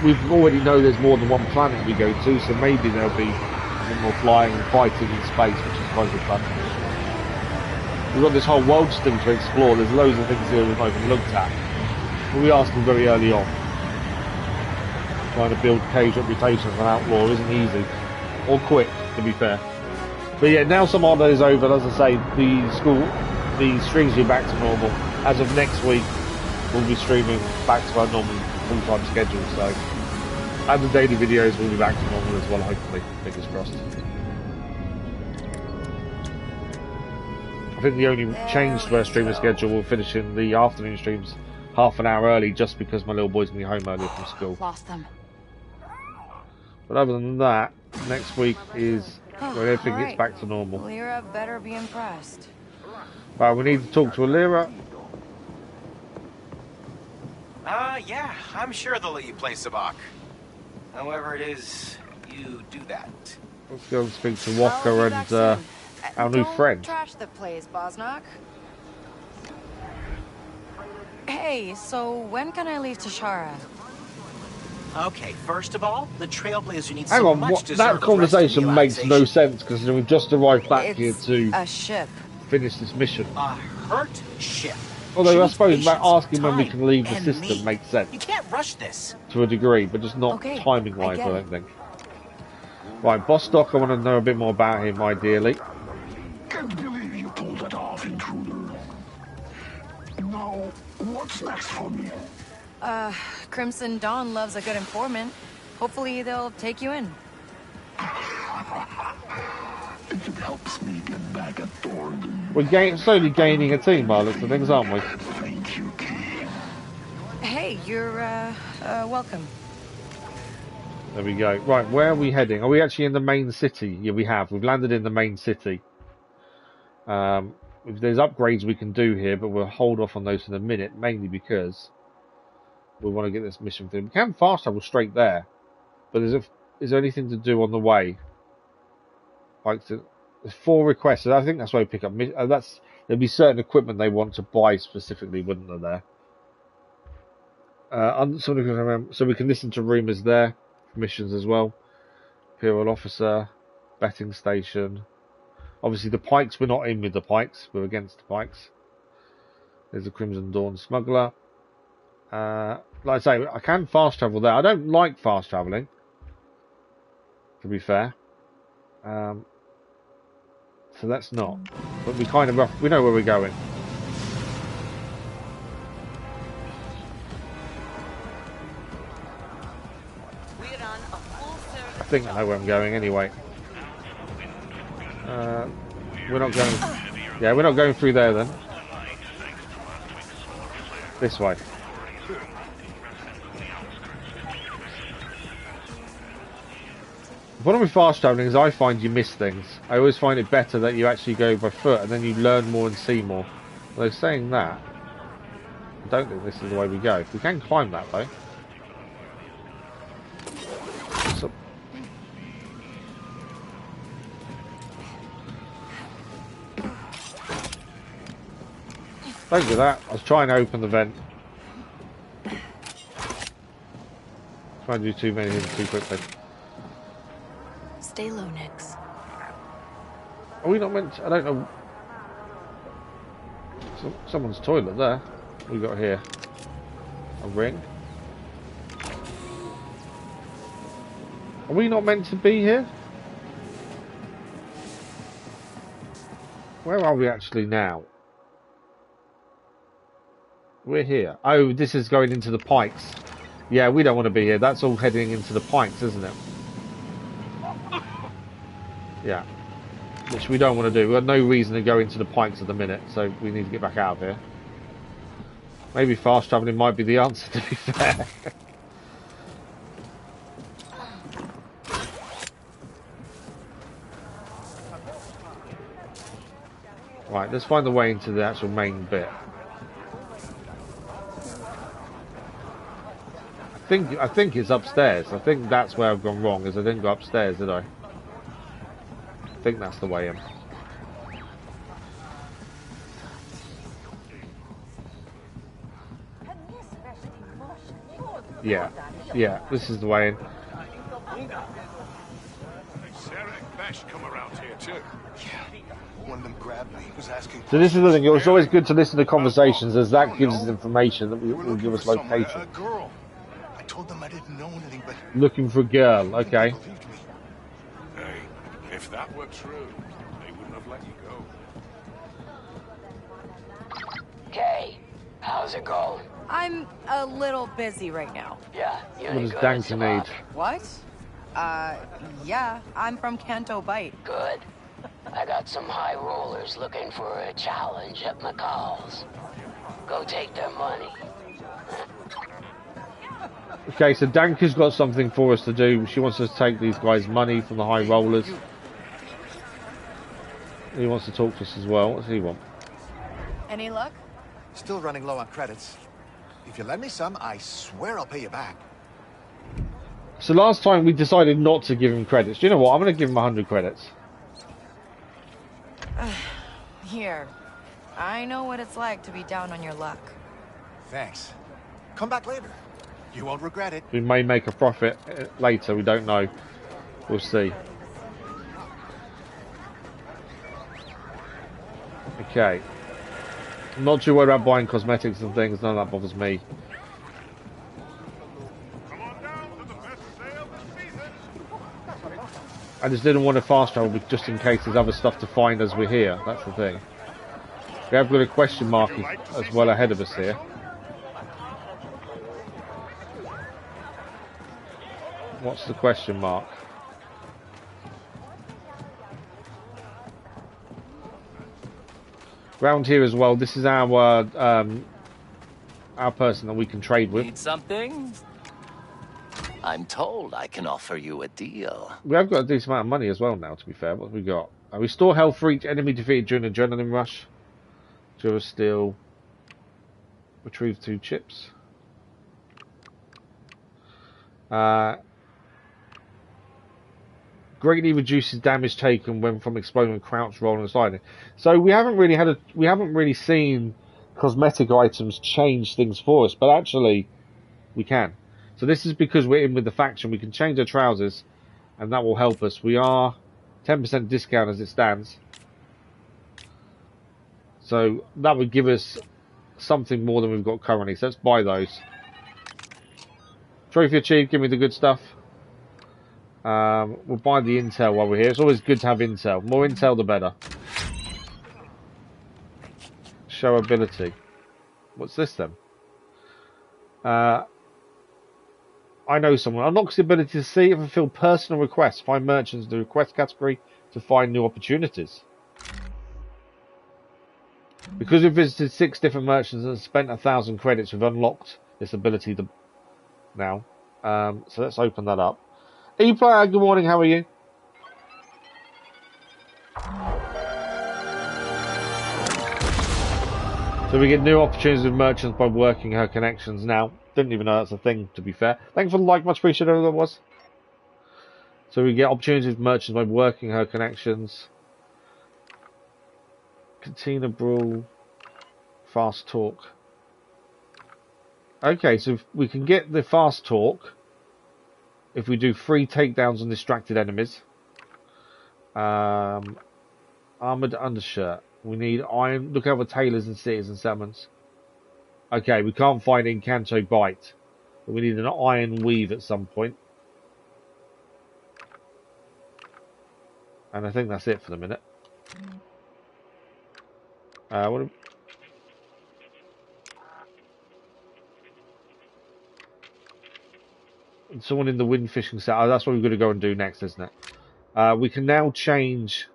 We already know there's more than one planet we go to, so maybe there'll be a bit more flying and fighting in space, which is quite good fun. We've got this whole world still to explore. There's loads of things here we've not even looked at. But we asked them very early on. Trying to build K's reputation as an outlaw isn't easy. Or quick, to be fair. But yeah, now some holiday is over, as I say, the streams will be back to normal. As of next week, we'll be streaming back to our normal full-time schedule, so. And the daily videos will be back to normal as well, hopefully. Fingers crossed. I think the only change to our streaming schedule will finish in the afternoon streams half an hour early, just because my little boy's going to be home earlier from school. Lost them. But other than that, next week is when everything gets back to normal. Lyra better be impressed. Right, we need to talk to Lyra. Yeah, I'm sure they'll let you play Sabak. However it is, you do that. Let's go and speak to Walker and our new friend. Trash the place, Bosnock. Hey, so when can I leave Toshara? Okay, first of all, the Trailblazer needs Hang some on, much what? deserved That rest and conversation makes no relaxation. sense because we've just arrived back here It's to a ship. finish this mission. A hurt ship. Although She I needs suppose patience, asking when we time, can leave the and system me. makes sense You can't rush this. to a degree, but just not Okay, timing-wise, I I get don't think. Right, Boss Doc, I want to know a bit more about him, ideally. Can't believe you pulled that off, intruder. Now, what's next for me? Crimson Dawn loves a good informant. Hopefully they'll take you in. If it helps me get back at Thornton. We're slowly gaining a team by the looks of things, aren't we? Thank you, Key. Hey, you're, welcome. There we go. Right, where are we heading? Are we actually in the main city? Yeah, we have. We've landed in the main city. If there's upgrades we can do here, but we'll hold off on those in a minute, mainly because we want to get this mission through. We can fast travel straight there, but is there anything to do on the way? Like, there's 4 requests, so I think that's why we pick up. There'll be certain equipment they want to buy specifically, wouldn't there? There. So we can listen to rumours there, missions as well. Imperial officer, betting station. Obviously, the Pikes, we're not in with the Pikes. We're against the Pikes. There's a Crimson Dawn smuggler. Like I say, I can fast travel there. I don't like fast travelling, to be fair. So that's not. But we kind of we know where we're going. I think I know where I'm going anyway. We're not going. Yeah, we're not going through there then. This way. The problem with fast travelling is I find you miss things. I always find it better that you actually go by foot and then you learn more and see more. Although saying that, I don't think this is the way we go. We can climb that though. So, don't do that. I was trying to open the vent. Trying to do too many things too quickly. Stay low, Nix. Are we not meant to, I don't know. Someone's toilet there. What we got here? A ring. Are we not meant to be here? Where are we actually now? We're here. Oh, this is going into the Pikes. Yeah, we don't want to be here. That's all heading into the Pikes, isn't it? Yeah. Which we don't want to do. We've got no reason to go into the Pikes at the minute, so we need to get back out of here. Maybe fast travelling might be the answer, to be fair. Right, let's find the way into the actual main bit. I think it's upstairs. I think that's where I've gone wrong, is I didn't go upstairs, did I? I think that's the way in. Yeah, this is the way in. Come around here too. Yeah. One of them grabbed me. Was asking. So this is the thing. It's always good to listen to conversations, as that gives us information that will give us location. A girl. I told them I didn't know anything, but looking for a girl. Okay. Hey, if that were true, they wouldn't have let you go. Kay, how's it going? I'm a little busy right now. Yeah, what does Danka need? What? Yeah, I'm from Canto Bight. Good. I got some high rollers looking for a challenge at McCall's. Go take their money. Okay, so Danka's got something for us to do. She wants us to take these guys' money from the high rollers. He wants to talk to us as well. What does he want? Any luck? Still running low on credits. If you lend me some, I swear I'll pay you back. So last time we decided not to give him credits. Do you know what? I'm going to give him 100 credits. Here. I know what it's like to be down on your luck. Thanks. Come back later. You won't regret it. We may make a profit later, we don't know. We'll see. Okay. I'm not too worried about buying cosmetics and things, none of that bothers me. I just didn't want to fast travel just in case there's other stuff to find as we're here, that's the thing. We have got a question mark as well ahead of us here. What's the question mark? Round here as well, this is our person that we can trade with. Need something? I'm told I can offer you a deal. We have got a decent amount of money as well now, to be fair. What have we got? Restore health for each enemy defeated during an adrenaline rush. Jura steel. Retrieve 2 chips. Greatly reduces damage taken when from exploding, crouch, rolling, and sliding. So we haven't really seen cosmetic items change things for us, but actually we can. So this is because we're in with the faction. We can change our trousers, and that will help us. We are 10% discount as it stands. So that would give us something more than we've got currently. So let's buy those. Trophy achieved. Give me the good stuff. We'll buy the intel while we're here. It's always good to have intel. More intel, the better. Show ability. What's this then? I know someone. Unlocks the ability to see and fulfill personal requests. Find merchants in the request category to find new opportunities. Because we've visited 6 different merchants and spent 1,000 credits, we've unlocked this ability now. So let's open that up. E-player, good morning, how are you? So we get new opportunities with merchants by working her connections now. Didn't even know that's a thing, to be fair. Thanks for the like, much appreciated, whatever that was. So we get opportunities with merchants by working her connections. Cantina Brawl. Fast Talk. Okay, so we can get the Fast Talk if we do 3 takedowns on distracted enemies. Armoured undershirt. We need iron. Look over tailors and cities and settlements. Okay, we can't find Encanto Bite, but we need an iron weave at some point. And I think that's it for the minute. Someone in the wind fishing set. Oh, that's what we're going to go and do next, isn't it? We can now change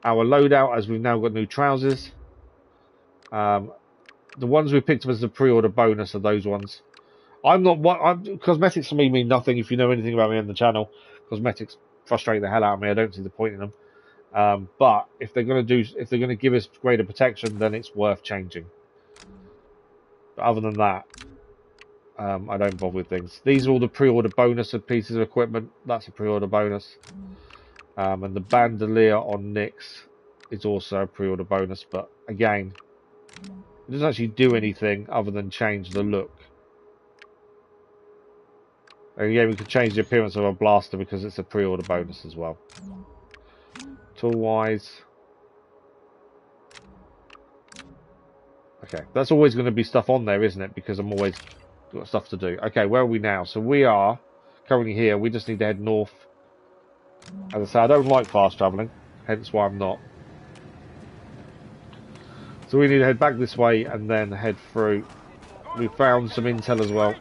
our loadout as we've now got new trousers. The ones we picked up as a pre-order bonus are those ones. Cosmetics for me mean nothing. If you know anything about me on the channel, cosmetics frustrate the hell out of me. I don't see the point in them. But if they're going to give us greater protection, then it's worth changing. But other than that, I don't bother with things. These are all the pre-order bonus of pieces of equipment. That's a pre-order bonus. And the bandolier on Nyx is also a pre-order bonus. But again, it doesn't actually do anything other than change the look. And again, we can change the appearance of our blaster because it's a pre-order bonus as well. Tool-wise. Okay, that's always going to be stuff on there, isn't it? Because I'm always got stuff to do. Okay, where are we now? So we are currently here. We just need to head north. As I say, I don't like fast travelling, hence why I'm not. So we need to head back this way and then head through. We found some intel as well.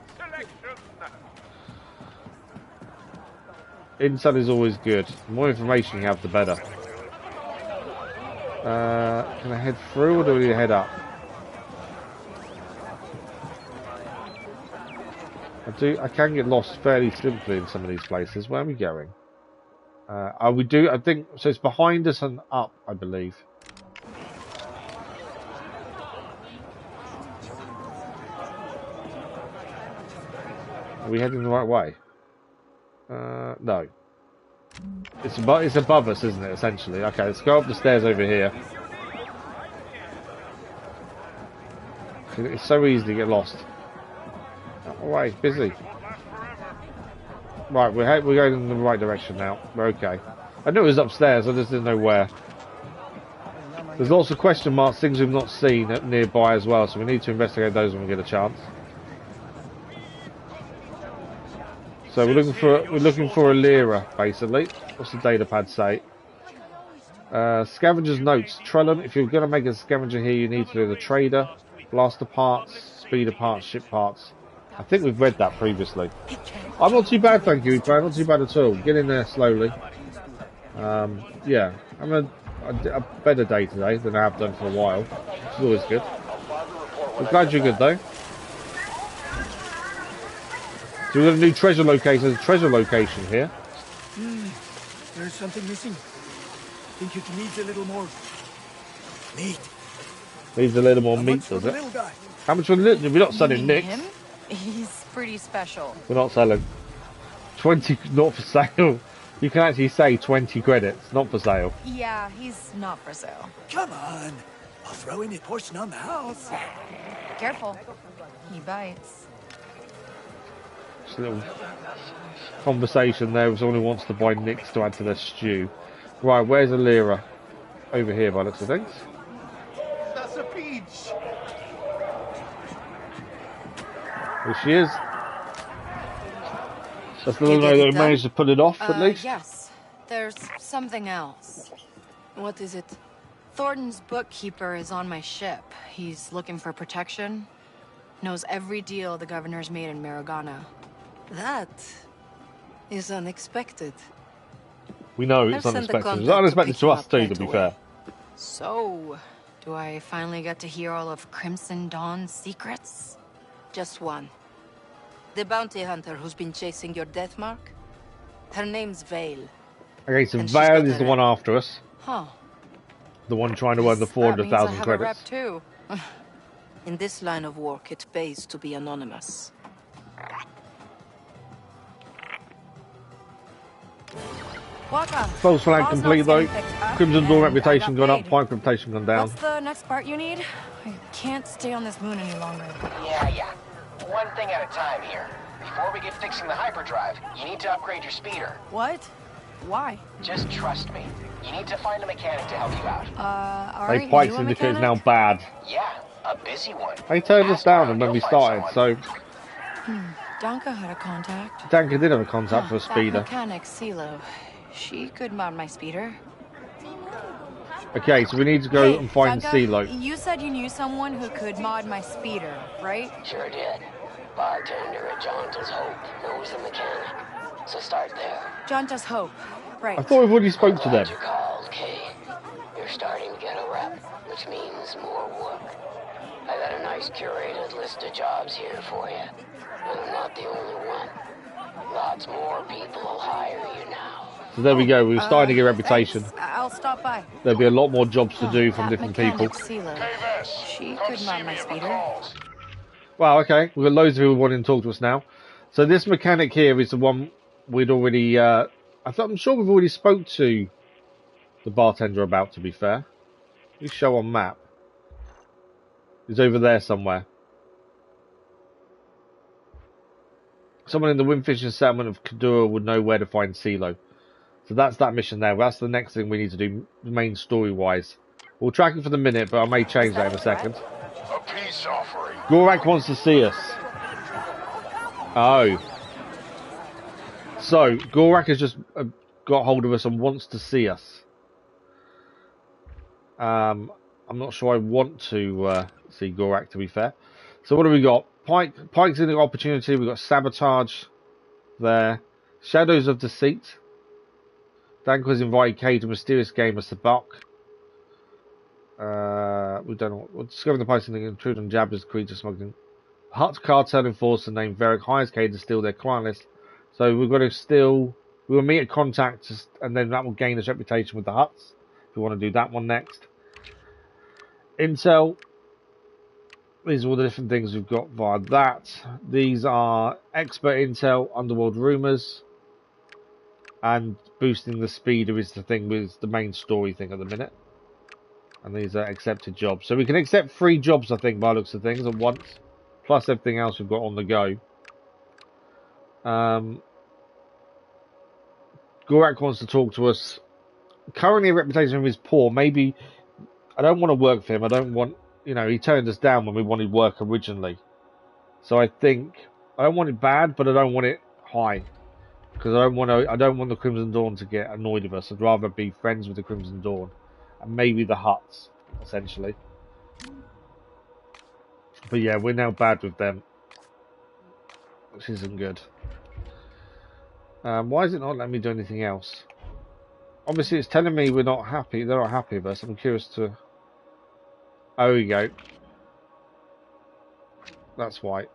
Intel is always good. The more information you have, the better. Can I head through or do we need to head up? I can get lost fairly simply in some of these places. Where are we going? I think, so it's behind us and up, I believe. Are we heading the right way? No. It's above us, isn't it, essentially? Okay, let's go up the stairs over here. It's so easy to get lost. Oh, wait, busy. Right, we're going in the right direction now. We're okay. I knew it was upstairs, I just didn't know where. There's lots of question marks, things we've not seen nearby as well, so we need to investigate those when we get a chance. So we're looking for a Lyra, basically. What's the data pad say? Scavenger's notes. Trellum, if you're going to make a scavenger here, you need to do the trader, blaster parts, speeder parts, ship parts. I think we've read that previously. I'm not too bad, thank you, Ukraine. Not too bad at all. Get in there slowly. Yeah, I'm a better day today than I have done for a while, which is always good. I'm glad you're good though. So we've got a new treasure location. There's a treasure location here. There's something missing. Think it needs a little more meat. Needs a little more meat, does it? How much for the little? We're not selling Nick's. He's pretty special. We're not selling. 20, not for sale. You can actually say 20 credits, not for sale. Yeah, he's not for sale. Come on. I'll throw in a portion on the house. Careful. He bites. Just a little conversation there with someone who wants to buy Nick's to add to their stew. Right, where's Alira? Over here by looks of things. That's a peach. There she is. That's the little know that we managed to put it off at least. Yes. There's something else. What is it? Thornton's bookkeeper is on my ship. He's looking for protection. Knows every deal the governor's made in Maragana. That is unexpected. We know it's unexpected. It's unexpected to us too, to be fair. So, do I finally get to hear all of Crimson Dawn's secrets? Just one. The bounty hunter who's been chasing your death mark? Her name's Vale. Okay, so Vale is the one after us. Huh. The one trying to earn the 400,000 credits. Rep too. In this line of work, it pays to be anonymous. False flag complete though. Crimson Dawn reputation gone up, Pyke reputation gone down. What's the next part you need? I can't stay on this moon any longer. Yeah. One thing at a time here. Before we get fixing the hyperdrive, you need to upgrade your speeder. What? Why? Just trust me. You need to find a mechanic to help you out. Hey, Pyke Syndicate is now bad. Yeah, a busy one. They turned us down when we started, so... Danka had a contact. Danka did have a contact for a speeder. Mechanic Selo. She could mod my speeder. Okay, so we need to go and find Danka, Selo. You said you knew someone who could mod my speeder, right? Sure did. Bartender at Jonta's Hope knows the mechanic. So start there. Jonta's Hope. Right. I thought we've already spoke to them. You called, Kay. You're starting to get a rep, which means more work. I got a nice curated list of jobs here for you. And I'm not the only one. Lots more people will hire you now. So there we go, we're starting to get a reputation. I'll stop by. There'll be a lot more jobs to do from different people. She could mod my speeder. Wow, okay. We've got loads of people wanting to talk to us now. So this mechanic here is the one we'd already... I'm sure we've already spoke to the bartender about, to be fair. You show on map. He's over there somewhere. Someone in the Windfishing settlement of Kadura would know where to find Selo. So that's that mission there. That's the next thing we need to do, main story-wise. We'll track it for the minute, but I may change that in a second. A peace offering. Gorak wants to see us. Oh. So, Gorak has just got hold of us and wants to see us. I'm not sure I want to see Gorak, to be fair. So what have we got? Pyke's in the opportunity. We've got Sabotage there. Shadows of Deceit. Danka's invited Kay to Mysterious Gamer Sabak. We don't know. We're discovering the Pyke's intrude on Jabba's creature smuggling. Hut cartel enforcer named Varric hires Kay to steal their client list. So we've got to steal. We will meet a contact, and then that will gain us reputation with the Huts. If we want to do that one next. Intel. These are all the different things we've got via that. These are expert intel, underworld rumors, and boosting the speeder is the thing with the main story thing at the minute. And these are accepted jobs. So we can accept 3 jobs, I think, by the looks of things, at once. Plus everything else we've got on the go. Gorak wants to talk to us. Currently, reputation of him is poor. Maybe... I don't want to work for him. I don't want... You know, he turned us down when we wanted work originally. So I think... I don't want it bad, but I don't want it high. Because I don't want the Crimson Dawn to get annoyed with us. I'd rather be friends with the Crimson Dawn. And maybe the Hutts, essentially. But yeah, we're now bad with them. Which isn't good. Why is it not letting me do anything else? Obviously, it's telling me we're not happy. They're not happy with us. I'm curious to... Oh, we go. That's why.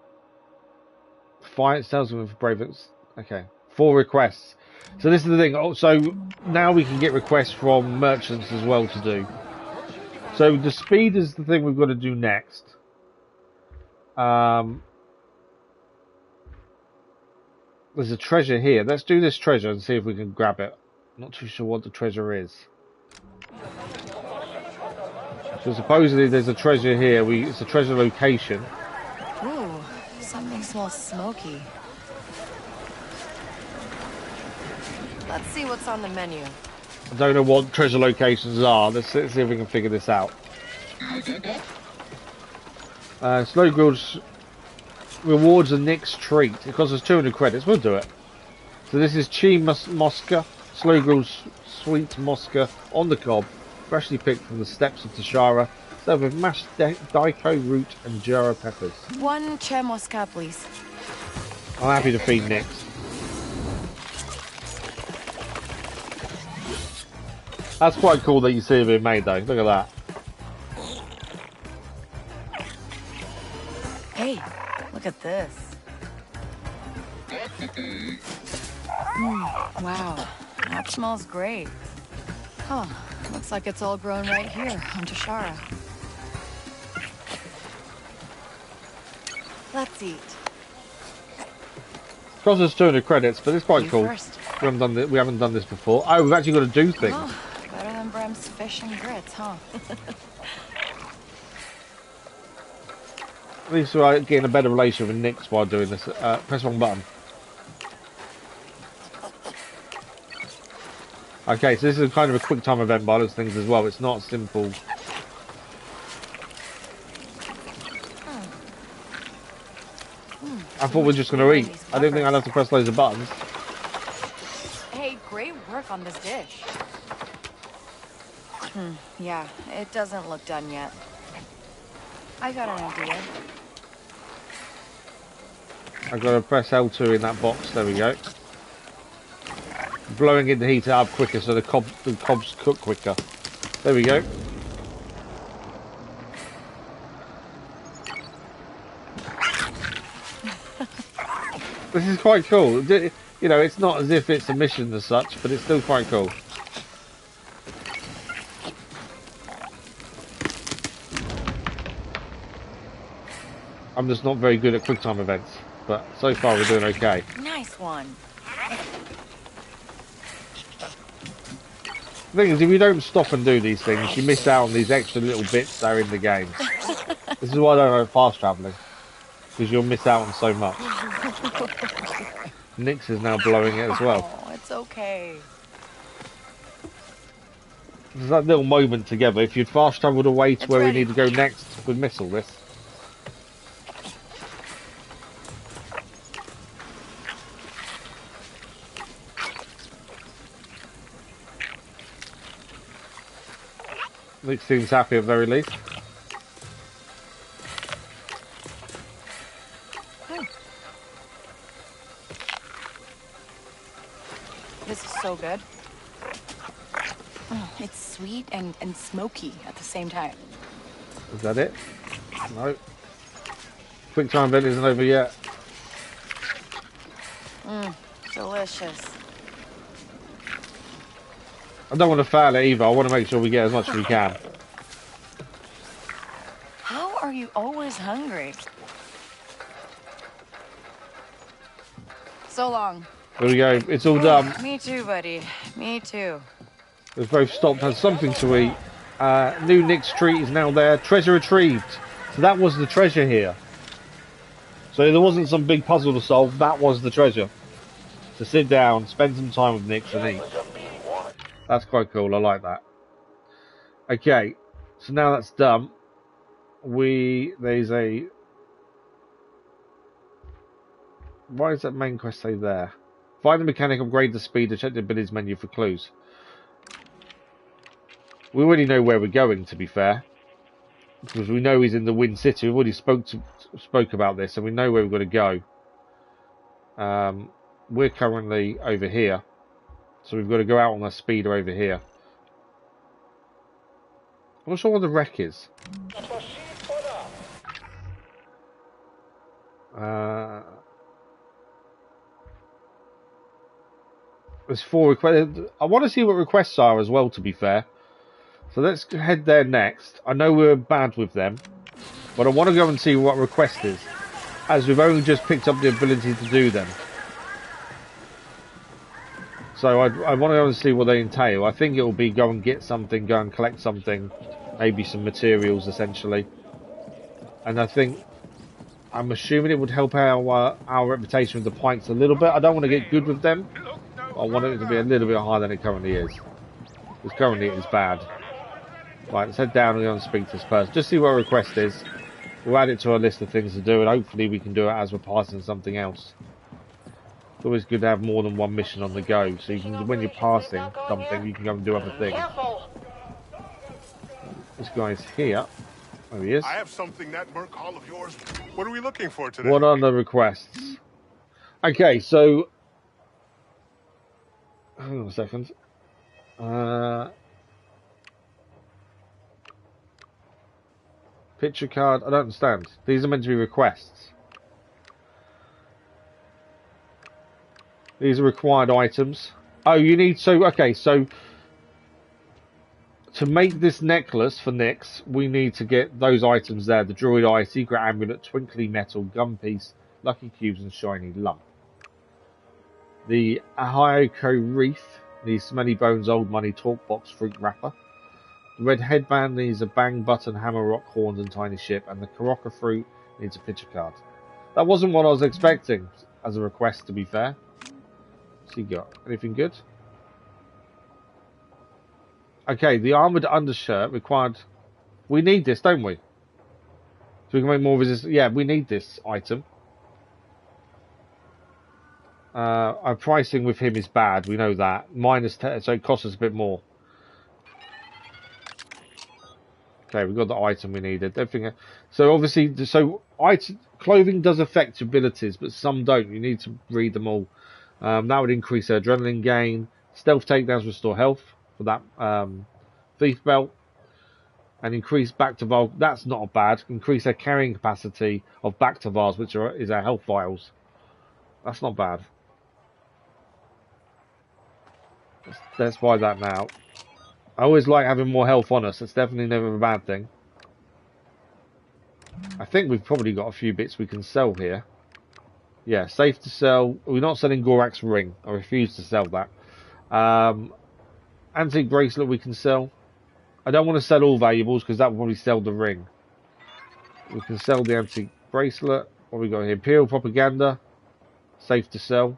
Fire salesman for Bravens. Okay. 4 requests. So this is the thing. Oh, so now we can get requests from merchants as well to do. So the speed is the thing we've got to do next. There's a treasure here. Let's do this treasure and see if we can grab it. Not too sure what the treasure is. So supposedly there's a treasure here. It's a treasure location. Ooh, something smells smoky. Let's see what's on the menu. I don't know what treasure locations are. Let's see if we can figure this out. Slow Grilled rewards a Nick's treat. It costs us 200 credits. We'll do it. So this is Chi Mosca, Slow Grilled sweet Mosca on the cob, freshly picked from the steppes of Toshara, served with mashed daiko root and jarrah peppers. 1 Che Mosca, please. I'm happy to feed Nick's. That's quite cool that you see it being made though. Look at that. Hey, look at this. Wow, that smells great. Huh, looks like it's all grown right here on Toshara. Let's eat. Costs us 200 credits, but it's quite cool. First. We haven't done this before. Oh, we've actually got to do things. Oh, better than Brem's fish and grits, huh? At least we're getting a better relationship with Nick's while doing this. Press wrong button. Okay, so this is kind of a quick time event by those things as well. It's not simple. I thought we were just going to eat. I didn't think I'd have to press loads of buttons. Hey, great work on this dish. Yeah, it doesn't look done yet. I got an idea. I've got to press L2 in that box. There we go. Blowing it to heat it up quicker so the cobs cook quicker. There we go. This is quite cool. You know, it's not as if it's a mission as such, but it's still quite cool. I'm just not very good at quick time events, but so far we're doing okay. Nice one. The thing is, if you don't stop and do these things, you miss out on these extra little bits that are in the game. This is why I don't like fast travelling, because you'll miss out on so much. Nyx is now blowing it as well. Oh, it's okay. There's that little moment together. If you'd fast travelled away to where we need to go next, we'd miss all this. Nyx seems happy at the very least. This is so good. It's sweet and smoky at the same time. Is that it? No. Quick time event isn't over yet. Delicious. I don't want to fail it either. I want to make sure we get as much as we can. How are you always hungry? So long. There we go. It's all done. Me too, buddy. Me too. We've both stopped, had something to eat. New Nick's treat is now there. Treasure retrieved. So that was the treasure here. So there wasn't some big puzzle to solve. That was the treasure. To sit down, spend some time with Nick and eat. That's quite cool. I like that. Okay, so now that's done. There's a... Why does that main quest say there? Find the mechanic, upgrade the speed, and check the abilities menu for clues. We already know where we're going, to be fair. Because we know he's in the Wind City. We've already spoke about this, so we know where we've got to go. We're currently over here. So we've got to go out on our speeder over here. I'm not sure what the wreck is. There's 4 requests. I want to see what requests are as well, to be fair. So let's head there next. I know we're bad with them, but I want to go and see what request is, as we've only just picked up the ability to do them. So I want to go and see what they entail. I think it will be go and get something, go and collect something, maybe some materials essentially. And I'm assuming it would help our reputation with the Pykes a little bit. I don't want to get good with them. I want it to be a little bit higher than it currently is. Because currently it is bad. Right, let's head down and go and speak to this person. Just see what a request is. We'll add it to our list of things to do, and hopefully we can do it as we're passing something else. It's always good to have more than one mission on the go, so you can, when you're passing something, you can go and do other things. This guy's here. There he is. I have something that Merc Hall of yours. What are we looking for today? What are the requests? Okay, so... Hang on a second. Picture card. I don't understand. These are meant to be requests. These are required items. Oh, you need... So, okay, so... To make this necklace for Nyx, we need to get those items there. The Druid Eye, Secret Amulet, Twinkly Metal, Gun Piece, Lucky Cubes, and Shiny Lump. The Ahayako Wreath needs Smelly Bones, Old Money, Talk Box, Fruit Wrapper. The Red Headband needs a Bang Button, Hammer Rock, Horns, and Tiny Ship. And the Karaka Fruit needs a picture card. That wasn't what I was expecting as a request, to be fair. What's he got? Anything good? Okay, the armoured undershirt required... We need this, don't we? So we can make more resistance. Yeah, we need this item. Our pricing with him is bad, we know that. Minus 10, so it costs us a bit more. Okay, we've got the item we needed. Everything. So obviously, clothing does affect abilities, but some don't. You need to read them all. That would increase their adrenaline gain. Stealth takedowns restore health for that thief belt. And increase back to Vol. That's not bad. Increase their carrying capacity of back to Vars, which is our health vials. That's not bad. Let's buy that now. I always like having more health on us. It's definitely never a bad thing. I think we've probably got a few bits we can sell here. Yeah, safe to sell. We're not selling Gorak's ring. I refuse to sell that. Antique bracelet we can sell. I don't want to sell all valuables because that will probably sell the ring. We can sell the antique bracelet. What we got here? Imperial propaganda. Safe to sell.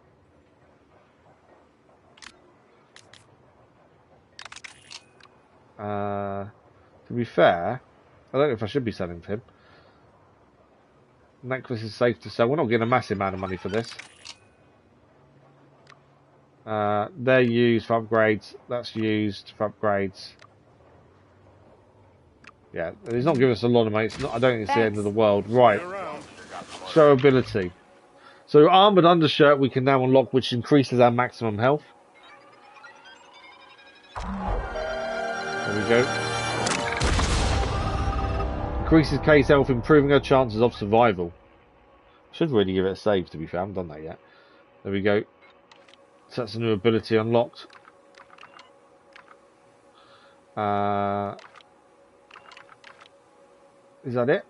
To be fair, I don't know if I should be selling to him. Necklace is safe to sell. We're not getting a massive amount of money for this. They're used for upgrades. That's used for upgrades. Yeah, he's not giving us a lot of money. It's not, I don't think it's the end of the world. Right. Show ability. So armoured undershirt we can now unlock, which increases our maximum health. There we go. Increases case health, improving our chances of survival. Should really give it a save, to be fair. I haven't done that yet. There we go. So that's a new ability unlocked. Is that it?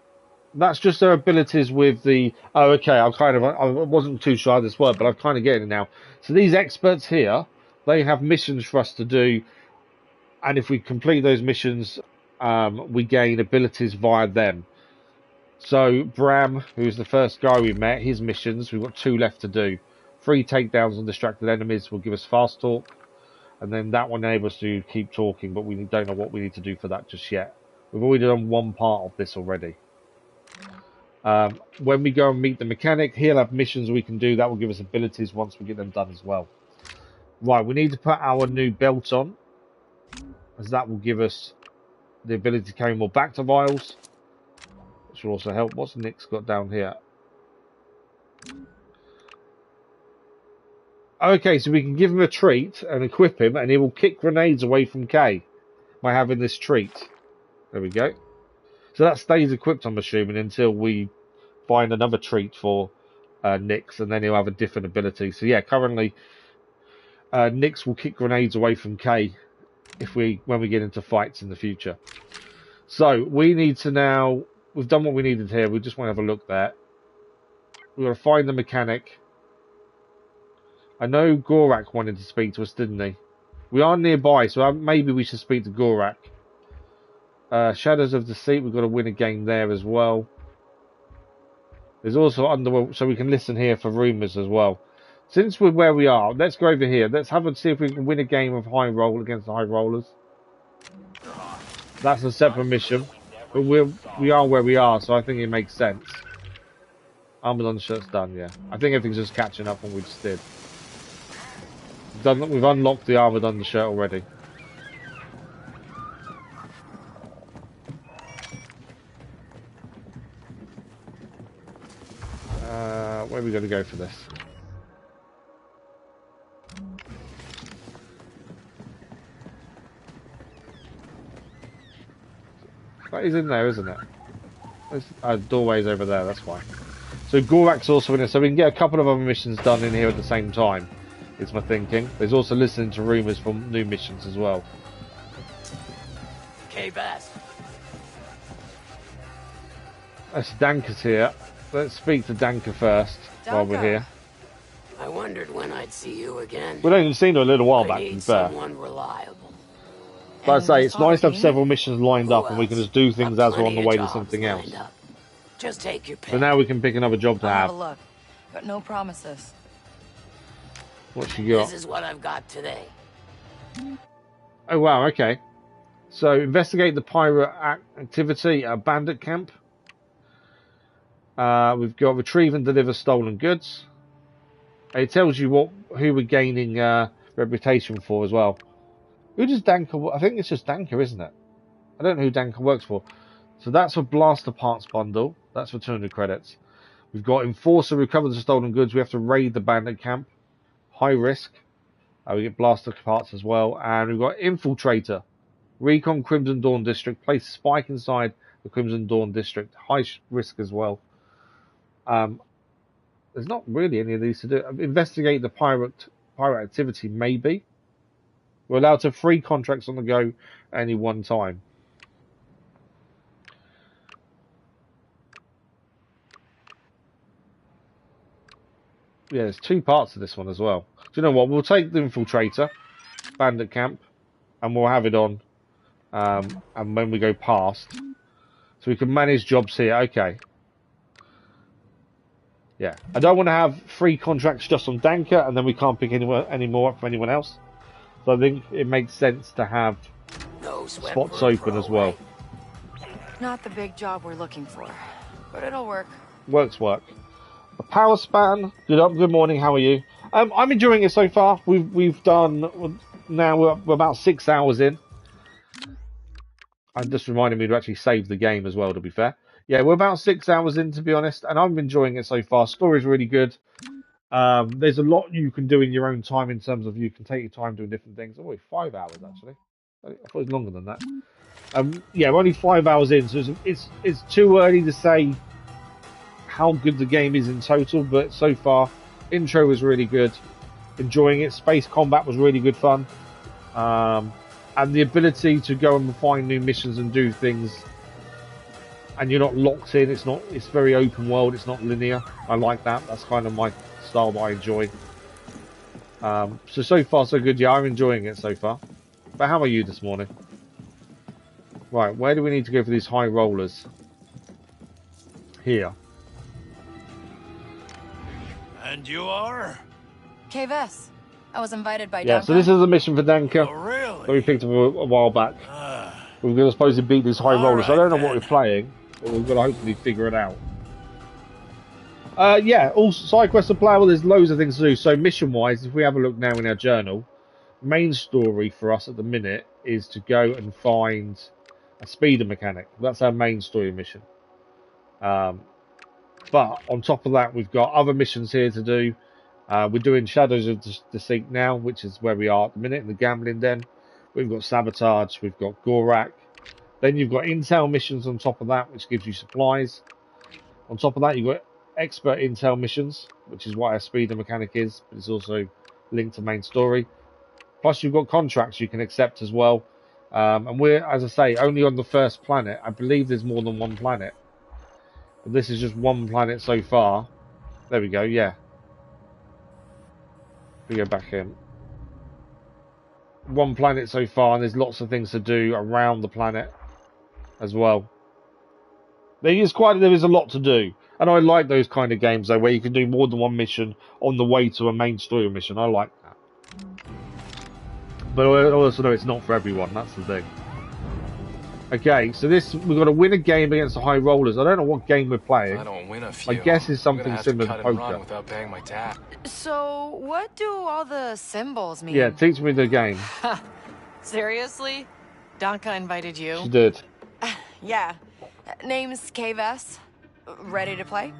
That's just their abilities with the... Oh, okay. I wasn't too sure how this worked, but I'm kind of getting it now. So these experts here, they have missions for us to do. And if we complete those missions, we gain abilities via them. So Bram, who's the first guy we met, his missions, we've got 2 left to do. 3 takedowns on distracted enemies will give us fast talk, and then that will enable us to keep talking, but we don't know what we need to do for that just yet. We've already done one part of this already. When we go and meet the mechanic, he'll have missions we can do that will give us abilities once we get them done as well. Right, we need to put our new belt on, as that will give us the ability to carry more bacta vials, which will also help. What's Nick's got down here? Okay, so we can give him a treat and equip him, and he will kick grenades away from Kay by having this treat. There we go. So that stays equipped, I'm assuming, until we find another treat for Nyx, and then he'll have a different ability. So yeah, currently Nyx will kick grenades away from Kay when we get into fights in the future. So we need to now, we've done what we needed here, we just want to have a look there. We've got to find the mechanic. I know Gorak wanted to speak to us, didn't he? We are nearby, so maybe we should speak to Gorak. Shadows of Deceit, we've got to win a game there as well. There's also Underworld, so we can listen here for rumours as well. Since we're where we are, let's go over here. Let's have a see if we can win a game of high roll against the high rollers. That's a separate mission, but we are where we are, so I think it makes sense. Armored undershirt's done, yeah. I think everything's just catching up on what we just did. We've unlocked the armored undershirt already. Where are we going to go for this? That is in there, isn't it? Doorway's over there, that's why. So Gorak's also in it, so we can get a couple of other missions done in here at the same time, is my thinking. There's also listening to rumours from new missions as well. Okay, Bass. That's Danka's here. Let's speak to Danka first, while we're here. I wondered when I'd see you again. We've only seen her a little while back, to be fair. Someone reliable. But I say, it's nice to have several missions lined up and we can just do things as we're on the way to something else. Just take your pick. So now we can pick another job to have. Have a look, but no promises. What you got? This is what I've got today. Oh wow, okay. So investigate the pirate activity at a bandit camp. We've got retrieve and deliver stolen goods. It tells you who we're gaining reputation for as well. Who does Danka? I think it's just Danka, isn't it? I don't know who Danka works for. So that's a blaster parts bundle. That's for 200 credits. We've got enforcer, recover the stolen goods. We have to raid the bandit camp. High risk. We get blaster parts as well. And we've got infiltrator. Recon Crimson Dawn District. Place spike inside the Crimson Dawn District. High risk as well. There's not really any of these to do. Investigate the pirate activity, maybe. We're allowed to have 3 contracts on the go at any one time. Yeah, there's 2 parts to this one as well. Do you know what? We'll take the infiltrator, bandit camp, and we'll have it on. And when we go past, so we can manage jobs here. Okay. Yeah, I don't want to have 3 contracts just on Danka, and then we can't pick any more up from anyone else. So I think it makes sense to have spots open as well. Not the big job we're looking for, but it'll work. Work. The power span. Good morning. How are you? I'm enjoying it so far. We've done now. We're about 6 hours in. I'm just reminding me to actually save the game as well. To be fair, yeah, we're about 6 hours in, to be honest, and I'm enjoying it so far. Story's really good. There's a lot you can do in your own time in terms of you can take your time doing different things. Oh, 5 hours actually. I thought it was longer than that. Yeah, we're only 5 hours in, so it's too early to say how good the game is in total, but so far, intro was really good. Enjoying it. Space combat was really good fun. And the ability to go and find new missions and do things, and you're not locked in. It's very open world. It's not linear. I like that. That's kind of my style that I enjoy. So far so good. Yeah, I'm enjoying it so far. But how are you this morning? Right, where do we need to go for these high rollers? Here. And you are? KVS. I was invited by Yeah, Danka. so this is a mission for Danka. Oh, really? That we picked up a while back. We're going to supposed to beat these high rollers. I don't know what we're playing, but we're going to hopefully figure it out. Yeah, all side quests are playable. There's loads of things to do. So mission-wise, if we have a look now in our journal, main story for us at the minute is to go and find a speeder mechanic. That's our main story mission. But on top of that, we've got other missions here to do. We're doing Shadows of Deceit now, which is where we are at the minute in the gambling den. We've got Sabotage, we've got Gorak. Then you've got Intel missions on top of that, which gives you supplies. On top of that, you've got Expert Intel missions, which is what our speeder mechanic is, but it's also linked to main story. Plus, you've got contracts you can accept as well. And we're, as I say, only on the first planet. I believe there's more than one planet. But this is just one planet so far. There we go, yeah. We go back in. One planet so far, and there's lots of things to do around the planet as well. There is a lot to do. And I like those kind of games, though, where you can do more than one mission on the way to a main story mission. I like that. But I also know it's not for everyone, that's the thing. Okay, so we've got to win a game against the high rollers. I don't know what game we're playing. I don't win a few. My guess is something similar to poker. poker. Without paying my tab. So, what do all the symbols mean? Yeah, teach me the game. Seriously? Danka invited you? She did. Yeah. Name's KVS. Ready to play?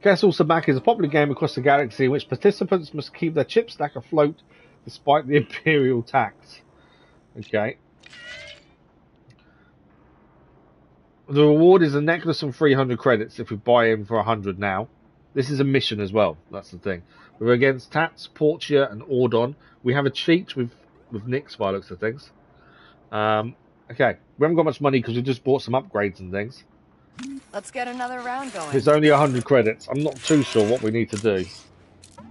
Castle Sabak is a popular game across the galaxy in which participants must keep their chip stack afloat despite the Imperial tax. Okay. The reward is a necklace and 300 credits if we buy in for 100 now. This is a mission as well, that's the thing. We're against Tats, Portia and Ordon. We have a cheat with Nyx by the looks of things. Okay, we haven't got much money because we just bought some upgrades and things. Let's get another round going. It's only 100 credits. I'm not too sure what we need to do.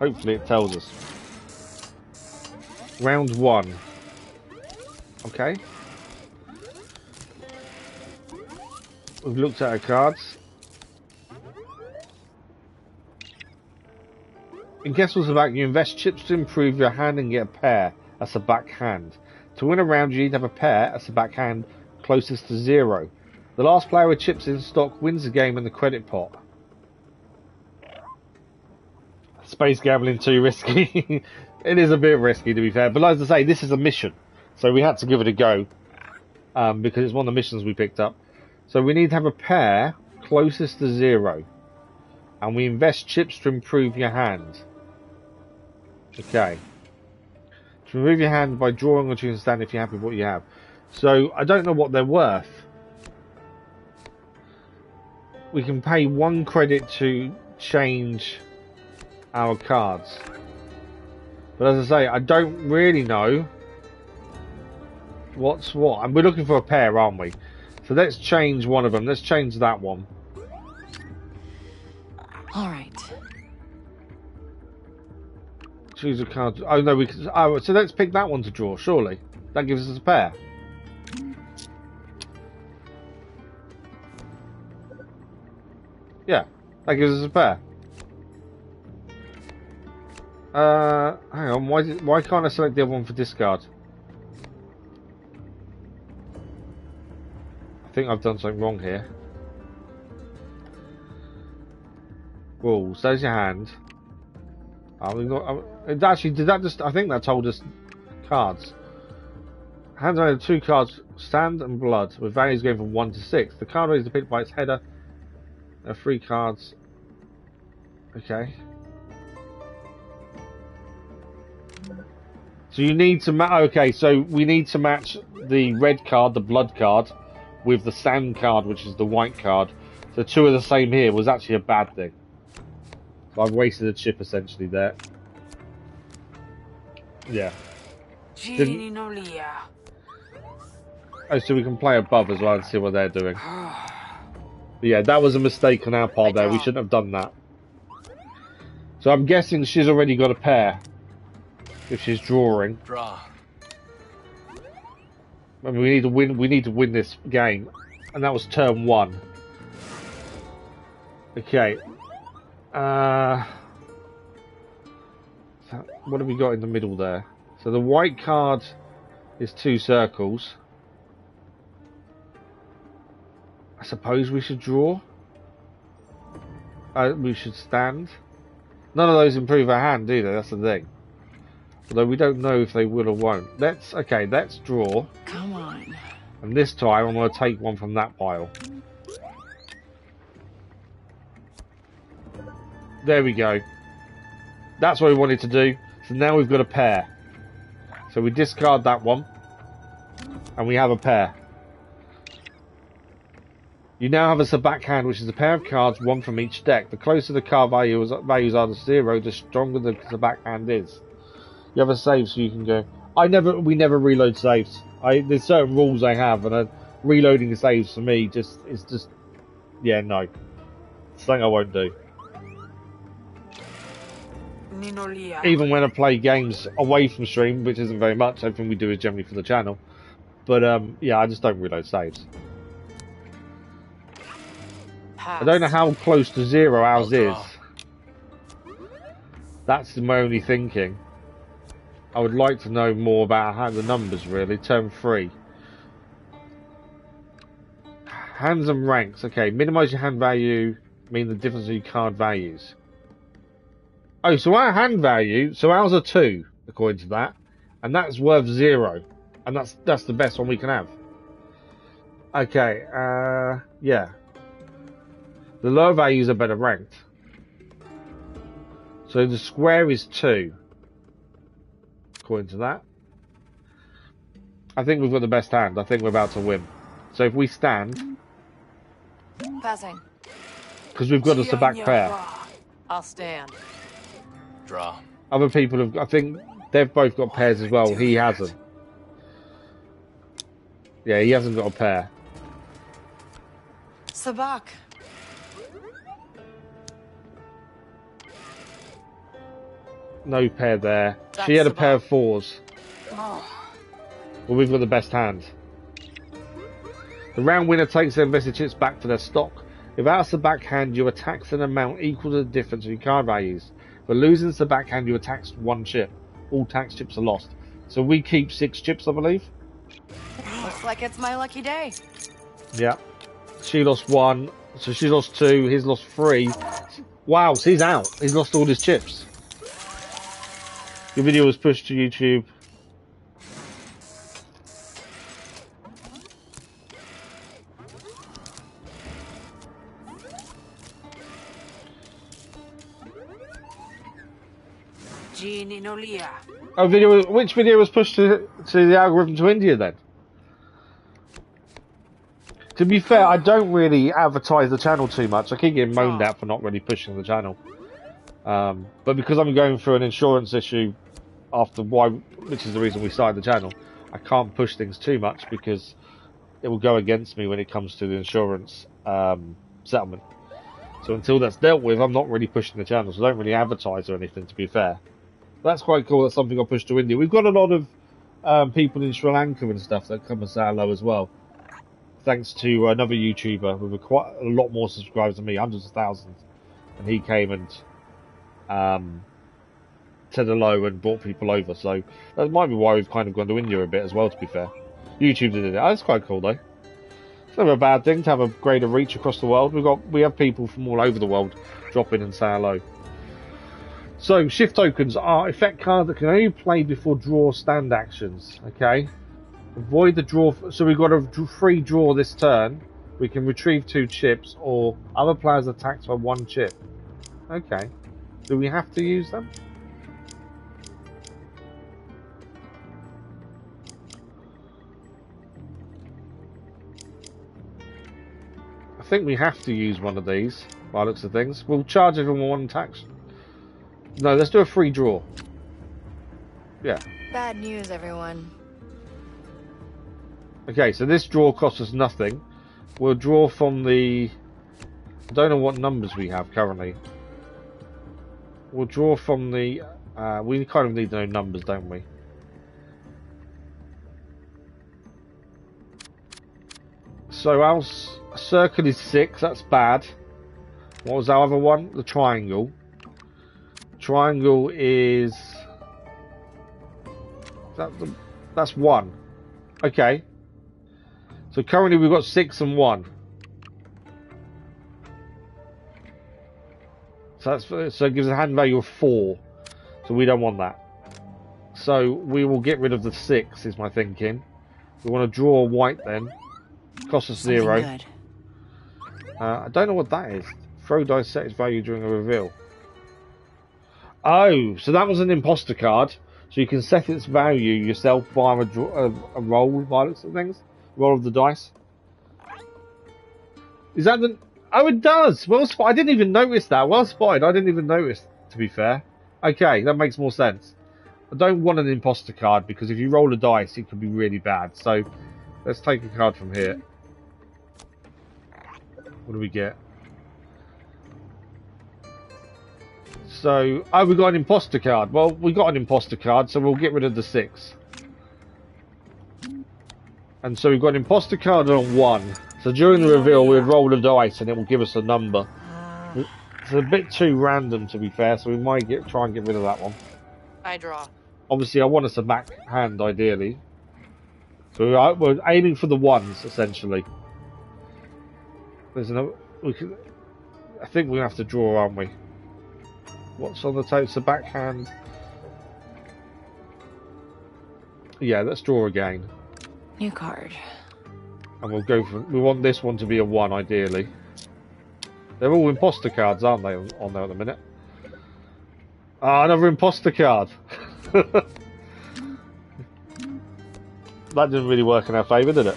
Hopefully it tells us. Round 1. Okay. We've looked at our cards. In Kessel's Sabak, you invest chips to improve your hand and get a pair. That's a backhand. To win a round, you need to have a pair. That's a backhand closest to 0. The last player with chips in stock wins the game in the credit pot. Space gambling too risky. It is a bit risky, to be fair. But as I say, this is a mission. So we had to give it a go. Because it's one of the missions we picked up. So we need to have a pair closest to 0. And we invest chips to improve your hand. Okay. To remove your hand by drawing or choosing stand if you're happy with what you have. So I don't know what they're worth. We can pay 1 credit to change our cards. But as I say, I don't really know what's what. And we're looking for a pair, aren't we? So let's change one of them. Let's change that one. Alright. Choose a card. Oh no, we can. Oh, so let's pick that one to draw, surely. That gives us a pair. Yeah, that gives us a pair. Hang on, why can't I select the other one for discard? I think I've done something wrong here. Rules, there's your hand. Actually, did that just... I think that told us cards. Hands on 2 cards, Stand and Blood, with values going from 1 to 6. The card is depicted by its header. There are 3 cards. Okay. So you need to match... Okay, so we need to match the red card, the blood card, with the sand card, which is the white card. So 2 are the same here was actually a bad thing. So I've wasted a chip essentially there. Yeah. Oh, so we can play above as well and see what they're doing. But yeah, that was a mistake on our part there. We shouldn't have done that. So I'm guessing she's already got a pair. If she's drawing. Draw. I mean, we need to win. We need to win this game, and that was turn 1. Okay. So what have we got in the middle there? So the white card is 2 circles. I suppose we should draw. We should stand. None of those improve our hand, do they? That's the thing. Although we don't know if they will or won't. Let's draw. Come on. And this time I'm going to take one from that pile. There we go. That's what we wanted to do. So now we've got a pair. So we discard that one. And we have a pair. You now have a sabak hand, which is a pair of cards, one from each deck. The closer the card values are to 0, the stronger the sabak hand is. You have a save, so you can go. We never reload saves. There's certain rules I have, and reloading the saves for me yeah, no. It's something I won't do. Even when I play games away from stream, which isn't very much, everything we do is generally for the channel. But yeah, I just don't reload saves. I don't know how close to 0 ours is. That's my only thinking. I would like to know more about how the numbers really. Turn 3. Hands and ranks. Okay, minimize your hand value. Mean the difference in your card values. Oh, so our hand value. So ours are 2, according to that, and that's worth 0, and that's the best one we can have. Okay. Yeah. The lower values are better ranked. So the square is 2. According to that. I think we've got the best hand. I think we're about to win. So if we stand... Passing. Because we've got a sabak pair. I'll stand. Draw. Other people have... I think they've both got pairs as well. He hasn't. Yeah, he hasn't got a pair. Sabak. No pair there. She had a pair of 4s. Oh. Well, we've got the best hand. The round winner takes their invested chips back to their stock. If out of the backhand, you attack an amount equal to the difference in your card values. For losing the backhand, you attack 1 chip. All tax chips are lost. So we keep 6 chips, I believe. Looks like it's my lucky day. Yeah. She lost 1. So she lost 2. He's lost 3. Wow, so he's out. He's lost all his chips. Your video was pushed to YouTube. Oh, which video was pushed to the algorithm to India then? To be fair, I don't really advertise the channel too much. I keep getting moaned at for not really pushing the channel. But because I'm going through an insurance issue which is the reason we started the channel, I can't push things too much because it will go against me when it comes to the insurance settlement. So until that's dealt with, I'm not really pushing the channel, so I don't really advertise or anything, to be fair. But that's quite cool. That's something I pushed to India. We've got a lot of people in Sri Lanka and stuff that come to Selo as well. Thanks to another YouTuber with quite a lot more subscribers than me, hundreds of thousands. And he came and said hello and brought people over. So that might be why we've kind of gone to India a bit as well, to be fair. YouTube did it. Oh, that's quite cool though. It's never a bad thing to have a greater reach across the world. We have people from all over the world drop in and say hello. So shift tokens are effect cards that can only be played before draw stand actions. Okay. Avoid the draw. So we've got a free draw this turn. We can retrieve 2 chips, or other players attacked by 1 chip. Okay. Do we have to use them? I think we have to use one of these, by the looks of things. We'll charge everyone 1 tax. No, let's do a free draw. Yeah. Bad news, everyone. Okay, so this draw costs us nothing. We'll draw from the... I don't know what numbers we have currently. We'll draw from the... we kind of need to know numbers, don't we? So our circle is 6, that's bad. What was our other one? The triangle. Triangle is... That's 1. Okay. So currently we've got 6 and 1. So it gives a hand value of 4. So we don't want that. So we will get rid of the 6 is my thinking. We want to draw a white then. Cost us 0. Good. I don't know what that is. Throw dice set its value during a reveal. Oh, so that was an imposter card. So you can set its value yourself via a roll by looks of things. Roll of the dice. Is that the... Oh, it does! Well spotted. I didn't even notice that. Well spotted. I didn't even notice, to be fair. Okay, that makes more sense. I don't want an imposter card because if you roll a dice, it could be really bad. So let's take a card from here. What do we get? So, oh, we got an imposter card. Well, we got an imposter card, so we'll get rid of the 6. And so we've got an imposter card on 1. So during the reveal, we'll roll a dice and it will give us a number. It's a bit too random, to be fair, so we might try and get rid of that one. I draw. Obviously, I want us a backhand, ideally. So we're aiming for the 1s, essentially. There's no... I think we're going to have to draw, aren't we? What's on the table? It's a backhand. Yeah, let's draw again. New card. And we'll go for... We want this one to be a 1, ideally. They're all imposter cards, aren't they, on there at the minute? Ah, another imposter card. That didn't really work in our favour, did it?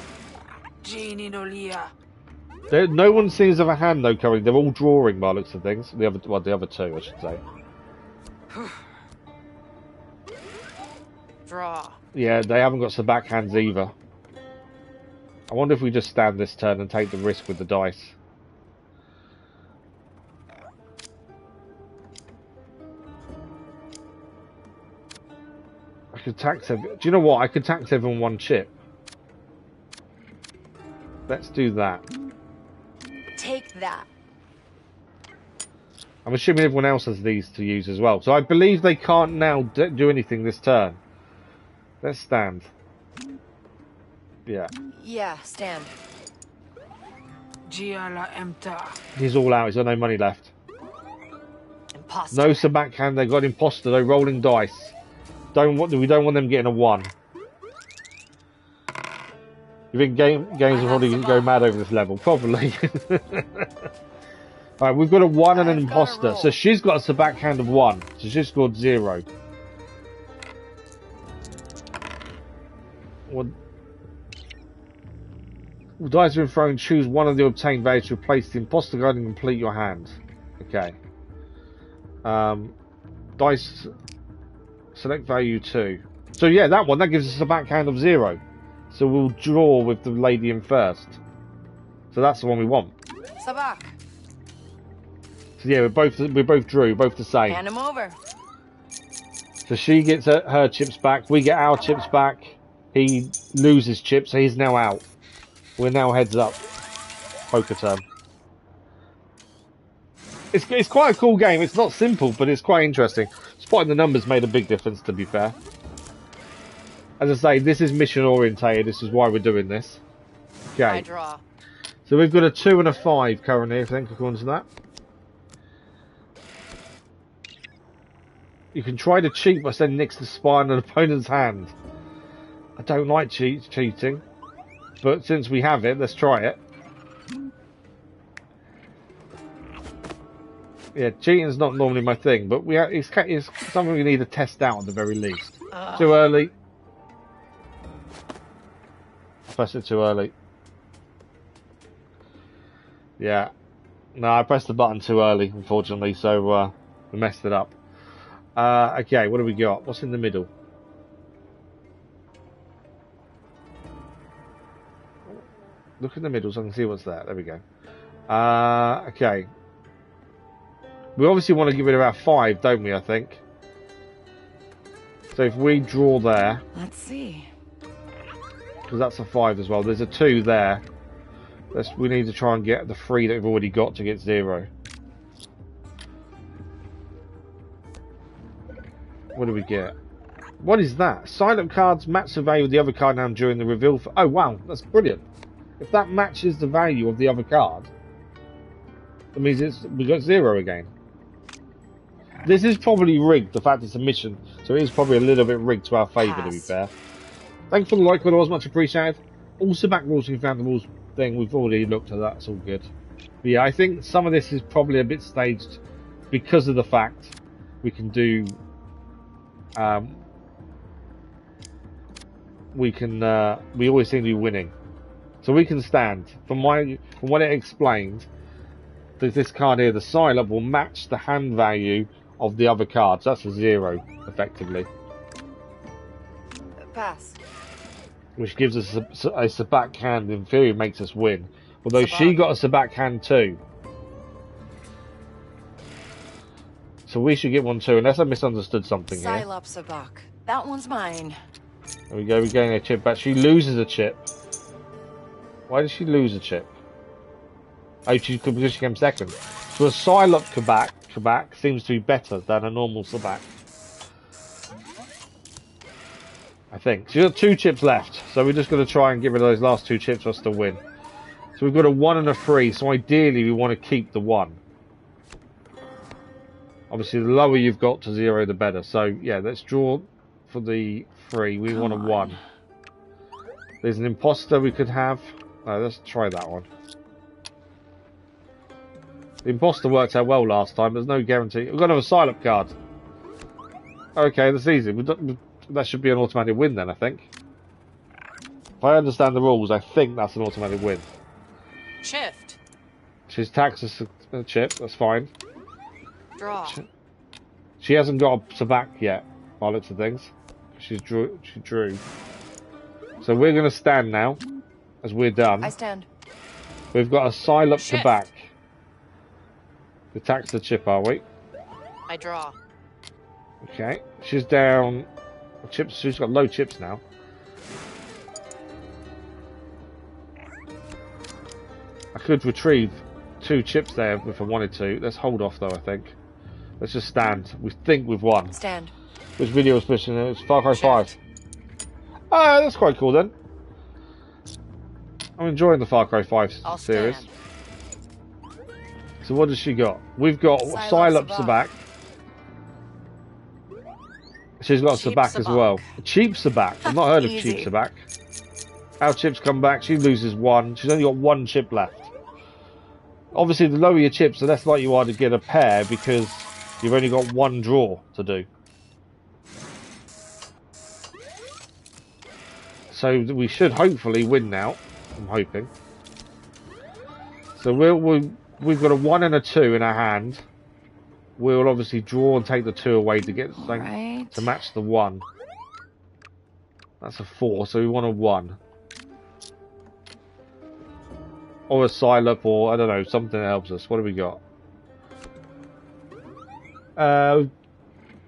No one seems to have a hand, though, currently. They're all drawing, by the looks of things. The other 2, I should say. Draw. Yeah, they haven't got some backhands either. I wonder if we just stand this turn and take the risk with the dice. I could tax everyone. Do you know what? I could tax everyone 1 chip. Let's do that. Take that. I'm assuming everyone else has these to use as well. So I believe they can't now do anything this turn. Let's stand. Yeah. Yeah, stand. He's all out. He's got no money left. Imposter. No backhand. They got imposter. They're rolling dice. We don't want them getting a 1. You think games will probably go mad over this level? Probably. Alright, we've got a 1 and an imposter. So she's got a backhand of 1. So she's scored 0. What? Dice have been thrown. Choose one of the obtained values to replace the imposter card and complete your hand. Okay. Dice. Select value 2. So yeah, that one, that gives us a backhand of 0. So we'll draw with the lady in first. So that's the one we want. Sabak. So yeah, we both drew, both the same. Hand him over. So she gets her chips back, we get our chips back. He loses chips, so he's now out. We're now heads up. Poker turn. It's quite a cool game. It's not simple, but it's quite interesting. Spotting the numbers made a big difference, to be fair. As I say, this is mission orientated. This is why we're doing this. Okay. I draw. So we've got a 2 and a 5 currently, I think, according to that. You can try to cheat by sending next to spy on an opponent's hand. I don't like cheating, but since we have it, let's try it. Yeah, cheating's not normally my thing, but it's something we need to test out at the very least. Too early. Press it too early. Yeah. No, I pressed the button too early, unfortunately, so we messed it up. Okay, what do we got? What's in the middle? Look in the middle so I can see what's there. There we go. Okay. We obviously want to get rid of our 5, don't we, I think? So if we draw there... Let's see. Because that's a 5 as well. There's a 2 there. We need to try and get the 3 that we've already got to get 0. What do we get? What is that? Silent cards match the value of the other card now during the reveal. Oh wow, that's brilliant. If that matches the value of the other card, that means we got 0 again. This is probably rigged, the fact it's a mission, so it is probably a little bit rigged to our favour, to be fair. Thank you for the like, Outlaws, much appreciated. Also back rules, we found the rules thing, we've already looked at that, it's all good. But yeah, I think some of this is probably a bit staged because of the fact we can do... we always seem to be winning. So we can stand. From what it explained, this card here, the Silo, will match the hand value of the other cards. That's a 0, effectively. Pass. Which gives us a Sabak hand, in theory makes us win. Although she got a Sabak hand too. So we should get one too, unless I misunderstood something here. Silop Sabak. That one's mine. There we go, we're getting a chip back. She loses a chip. Why did she lose a chip? Oh, because she came second. So a Silop Kabak seems to be better than a normal Sabak. I think. She's got 2 chips left, so we're just going to try and get rid of those last 2 chips for us to win. So we've got a 1 and a 3, so ideally we want to keep the 1. Obviously the lower you've got to 0, the better. So yeah, let's draw for the 3. We want a 1. There's an imposter we could have. Let's try that one. The imposter worked out well last time. There's no guarantee. We've got another Silop card. Okay, that's easy. That should be an automatic win then, I think. If I understand the rules, I think that's an automatic win. Shift. She's taxed a chip. That's fine. Draw. She hasn't got a Sabak yet, by looks of things. She drew. So we're going to stand now, as we're done. I stand. We've got a Silop Kabak. We tax the chip, are we? I draw. Okay. She's down. Chips. She's got low chips now. I could retrieve 2 chips there if I wanted to. Let's hold off though, I think. Let's just stand. We think we've won. Stand. Which video was pushing it? It's Far Cry 5. Oh, that's quite cool then. I'm enjoying the Far Cry 5 series. Stand. So what has she got? We've got Silop Sabak. She's got a Sabak as well. A cheap Sabak. I've not heard of cheap Sabak. Our chips come back. She loses 1. She's only got 1 chip left. Obviously, the lower your chips, the less likely you are to get a pair because you've only got 1 draw to do. So we should hopefully win now. I'm hoping. So we've got a 1 and a 2 in our hand. We'll obviously draw and take the 2 away to get something to match the 1. That's a 4, so we want a 1. Or a Silop, or I don't know, something that helps us. What do we got?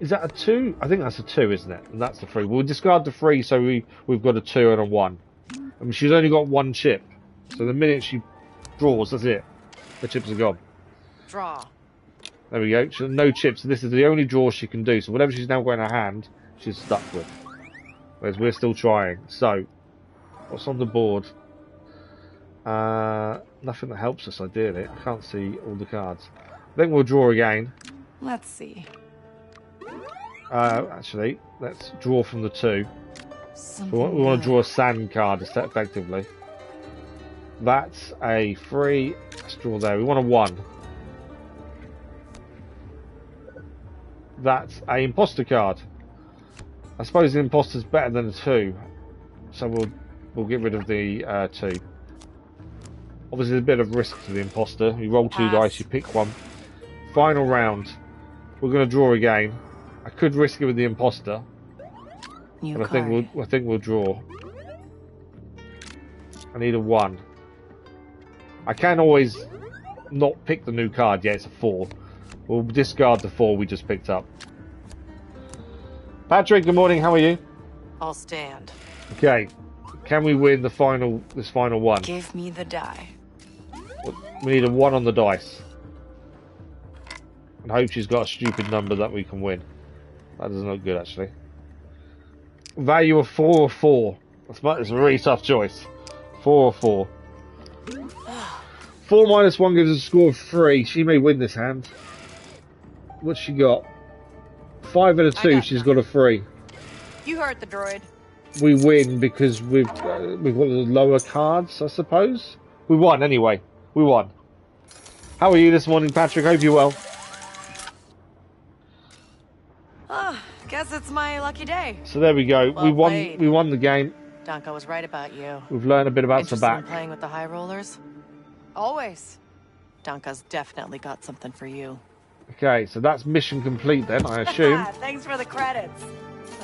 Is that a 2? I think that's a 2, isn't it? And that's the 3. We'll discard the 3, so we've got a 2 and a 1. I mean, she's only got 1 chip. So the minute she draws, that's it. The chips are gone. Draw. There we go. She has no chips. So this is the only draw she can do. So whatever she's now got in her hand, she's stuck with. Whereas we're still trying. So, what's on the board? Nothing that helps us, ideally. I can't see all the cards. I think we'll draw again. Let's see. Actually, let's draw from the 2. So we want to draw a sand card, effectively. That's a 3. Let's draw there. We want a 1. That's a imposter card. I suppose the imposter's better than a 2. So we'll get rid of the 2. Obviously, there's a bit of risk to the imposter. You roll 2 dice, you pick 1. Final round. We're going to draw again. I could risk it with the imposter, but I think we'll draw. I need a 1. I can always not pick the new card. Yeah, it's a 4. We'll discard the 4 we just picked up. Patrick, good morning. How are you? I'll stand. Okay. Can we win the this final one? Give me the die. We need a 1 on the dice. And hope she's got a stupid number that we can win. That doesn't look good, actually. Value of 4 or 4. That's a really tough choice. 4 or 4. 4 minus 1 gives us a score of 3. She may win this hand. What's she got? 5 and a 2. She's got a 3. You heard the droid. We win because we've got the lower cards, I suppose. We won anyway. We won. How are you this morning, Patrick? Hope you're well. Guess it's my lucky day. So there we go. Well we won. played. We won the game. Danka was right about you. We've learned a bit about Interested in Sabak. playing with the high rollers? Always. Danka's definitely got something for you. Okay, so that's mission complete then, I assume. Thanks for the credits.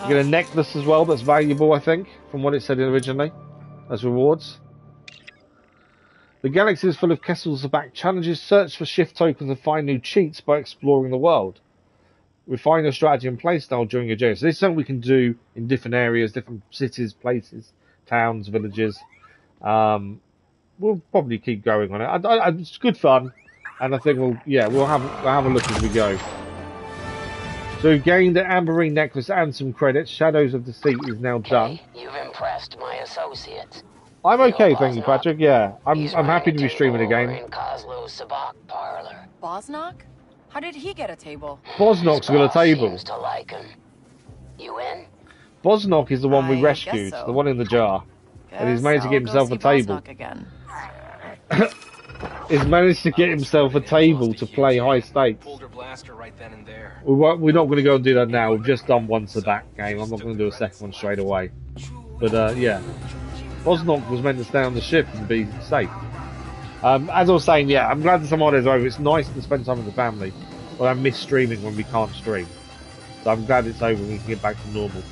You get a necklace as well that's valuable, I think, from what it said originally, as rewards. The galaxy is full of Kessel's back challenges. Search for shift tokens and find new cheats by exploring the world. Refine your strategy and playstyle during your journey. So this is something we can do in different areas, different cities, places, towns, villages. We'll probably keep going on it. It's good fun, and I think we'll have a look as we go. So we've gained the Amberine necklace and some credits. Shadows of Deceit is now done. You've impressed my associates. I'm okay, thank you, Patrick. Yeah, I'm happy to be streaming a game. In Kozlo's Sabak parlor. Bosnock? How did he get a table? Bosnock's got a table. Seems to like him. You in? Bosnock is the one we I rescued, guess so. the one in the jar. And he's managed to get himself a table. Again. He's managed to get himself a table to play high stakes. We're not going to go and do that now. We've just done one Sabak game. I'm not going to do a second one straight away. But yeah, Bosnock was meant to stay on the ship and be safe. As I was saying, yeah, I'm glad the summer is over. It's nice to spend time with the family. But I miss streaming when we can't stream. So I'm glad it's over and we can get back to normal.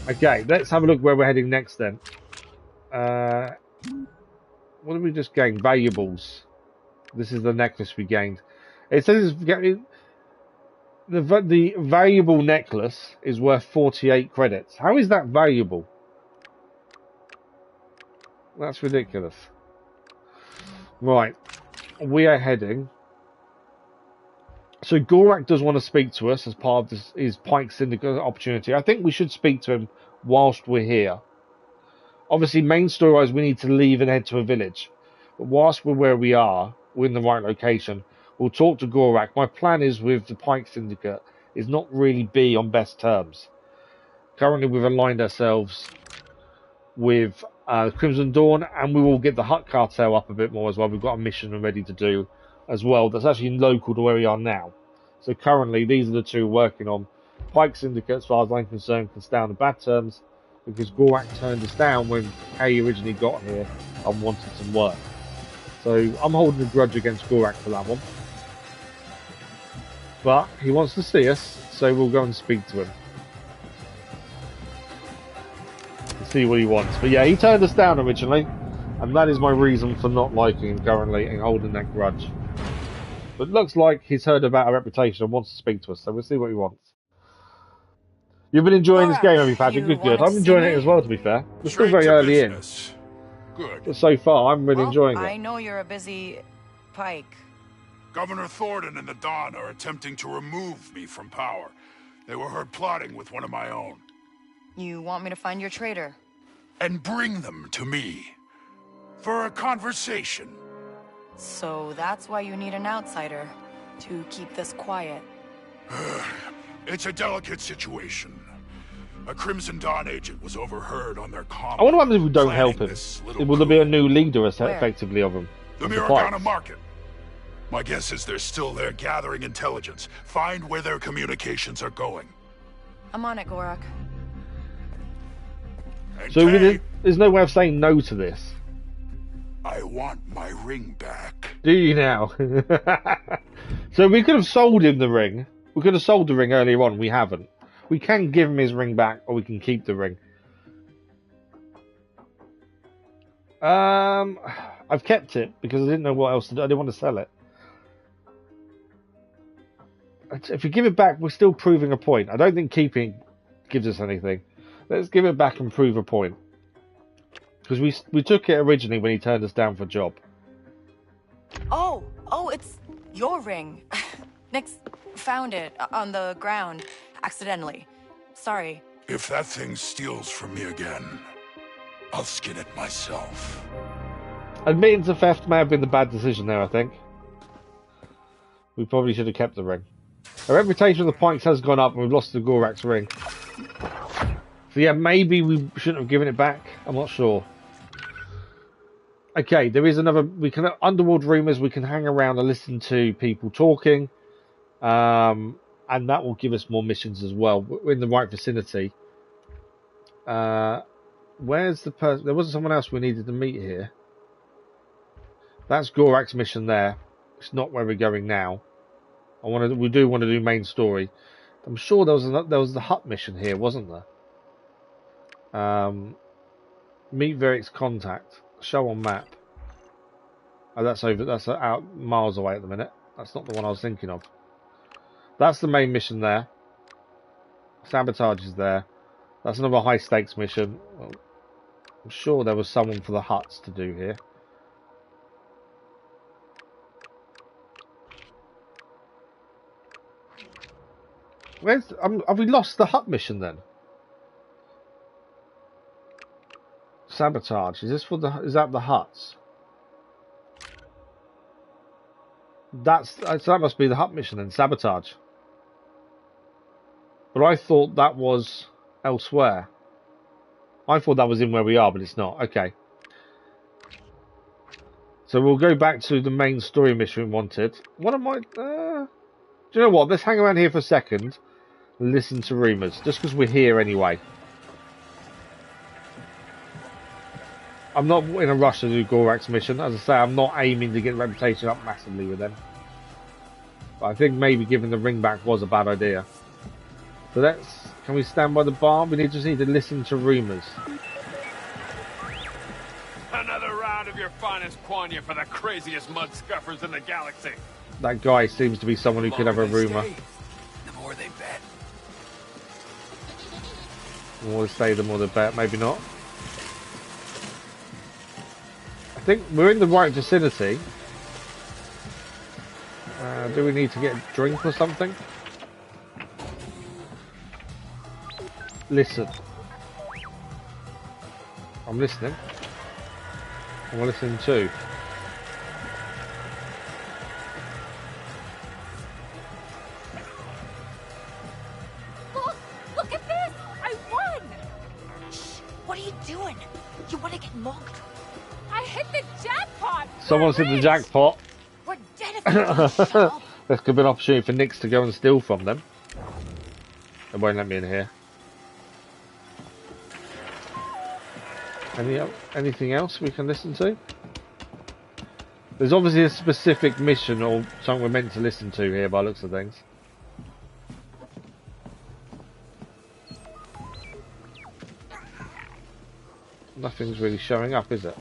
Okay, let's have a look where we're heading next then. What did we just gain? Valuables. This is the necklace we gained. It says the valuable necklace is worth 48 credits. How is that valuable? That's ridiculous. Right, we are heading. So Gorak does want to speak to us as part of his Pyke Syndicate opportunity. I think we should speak to him whilst we're here. Obviously, main story-wise, we need to leave and head to a village. But whilst we're where we are, we're in the right location. We'll talk to Gorak. My plan is with the Pyke Syndicate is not really be on best terms. Currently, we've aligned ourselves with Crimson Dawn, and we will get the Hutt Cartel up a bit more as well. We've got a mission ready to do as well. That's actually local to where we are now. So currently, these are the two working on. Pyke Syndicate, as far as I'm concerned, can stay on the bad terms because Gorak turned us down when Kay originally got here and wanted some work. So I'm holding a grudge against Gorak for that one. But he wants to see us, so we'll go and speak to him. See what he wants. But yeah, he turned us down originally, and that is my reason for not liking him currently and holding that grudge. But it looks like he's heard about our reputation and wants to speak to us, so we'll see what he wants. You've been enjoying this game, have you, Patrick? Good. I'm enjoying it as well, to be fair. We're still very early in. Good. But so far, I'm really enjoying it. I know you're a busy Pyke. Governor Thornton and the Dawn are attempting to remove me from power. They were heard plotting with one of my own. You want me to find your traitor? And bring them to me. For a conversation. So that's why you need an outsider. To keep this quiet. It's a delicate situation. A Crimson Dawn agent was overheard on their comm. I wonder what happens if we don't help him. Will there be a new leader, effectively, of him? The Miragana Market. My guess is they're still there gathering intelligence. Find where their communications are going. I'm on it, Gorak. So there's no way of saying no to this. I want my ring back. Do you now? So we could have sold him the ring. We could have sold the ring earlier on. We haven't. We can give him his ring back, or we can keep the ring. I've kept it because I didn't know what else to do. I didn't want to sell it. If we give it back, we're still proving a point. I don't think keeping gives us anything. Let's give it back and prove a point. Because we took it originally when he turned us down for a job. Oh, it's your ring. Nix found it on the ground accidentally. Sorry. If that thing steals from me again, I'll skin it myself. Admitting to theft may have been the bad decision there, I think. We probably should have kept the ring. Our reputation of the Pykes has gone up and we've lost the Gorax ring. So yeah, maybe we shouldn't have given it back. I'm not sure. Okay, there is another... We can underworld rumours, we can hang around and listen to people talking. And that will give us more missions as well. We're in the right vicinity. Where's the person? There wasn't someone else we needed to meet here. That's Gorax's mission there. It's not where we're going now. We do want to do main story. I'm sure there was the hut mission here, wasn't there? Meet Veric's contact. Show on map. Oh, that's out miles away at the minute. That's not the one I was thinking of. That's the main mission there. Sabotage is there. That's another high stakes mission. Well, I'm sure there was someone for the huts to do here. Have we lost the hut mission then? Sabotage. Is that the huts? So that must be the hut mission then. Sabotage. But I thought that was elsewhere. I thought that was in where we are, but it's not. Okay. So we'll go back to the main story mission we wanted. What am I... do you know what? Let's hang around here for a second and listen to rumours. Just because we're here anyway. I'm not in a rush to do Gorax's mission. As I say, I'm not aiming to get reputation up massively with them. But I think maybe giving the ring back was a bad idea. So can we stand by the bar? We just need to listen to rumours. Another round of your finest Quanya for the craziest mud scuffers in the galaxy. That guy seems to be someone who could have a rumour. The more they bet. The more they stay, the more they bet. Maybe not. I think we're in the right vicinity. Do we need to get a drink or something? Listen. I'm listening. I'm listening too. Look at this! I won! Shh! What are you doing? You want to get mocked? I hit the jackpot! Someone's hit the jackpot. We're dead if you don't shut up. This could be an opportunity for Nix to go and steal from them. They won't let me in here. Anything else we can listen to? There's obviously a specific mission or something we're meant to listen to here by the looks of things. Nothing's really showing up, is it?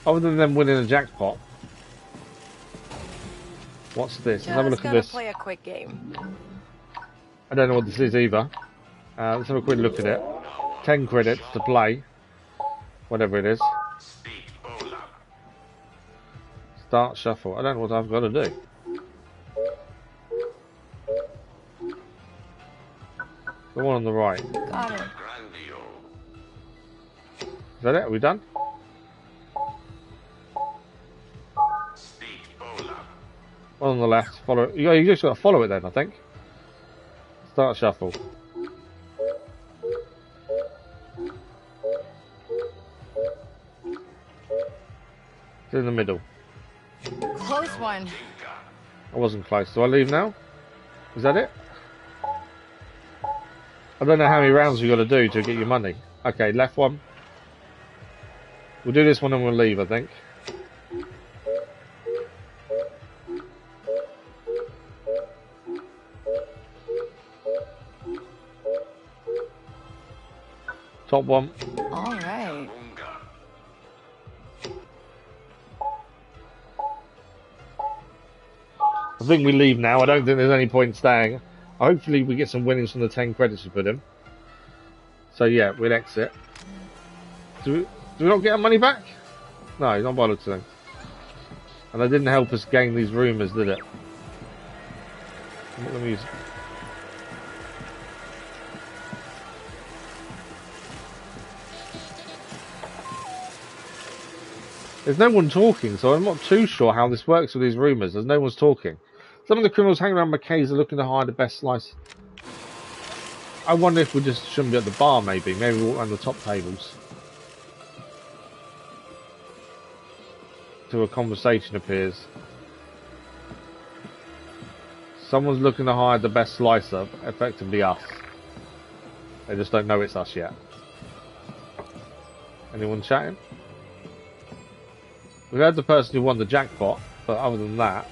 Other than them winning a jackpot. What's this? Let's have a look at this. Play a quick game. I don't know what this is either. Let's have a quick look at it. 10 credits to play. Whatever it is. Start shuffle. I don't know what I've got to do. The one on the right. Got it. Is that it? Are we done? One on the left. Follow. You just got to follow it then, I think. Start shuffle. It's in the middle. Close one. I wasn't close. Do I leave now? Is that it? I don't know how many rounds we got to do to get your money. Okay, left one. We'll do this one and we'll leave, I think. Top one. All right. I think we leave now. I don't think there's any point staying. Hopefully we get some winnings from the 10 credits we put in. So yeah, we'll exit. Do we not get our money back? No, not by the looks of things. And that didn't help us gain these rumours, did it? Let me use... There's no one talking, so I'm not too sure how this works with these rumours. There's no one's talking. Some of the criminals hanging around McKay's are looking to hire the best slice. I wonder if we just shouldn't be at the bar, maybe. Maybe we'll on the top tables. To a conversation appears. Someone's looking to hire the best slicer, effectively us. They just don't know it's us yet. Anyone chatting? We heard the person who won the jackpot, but other than that,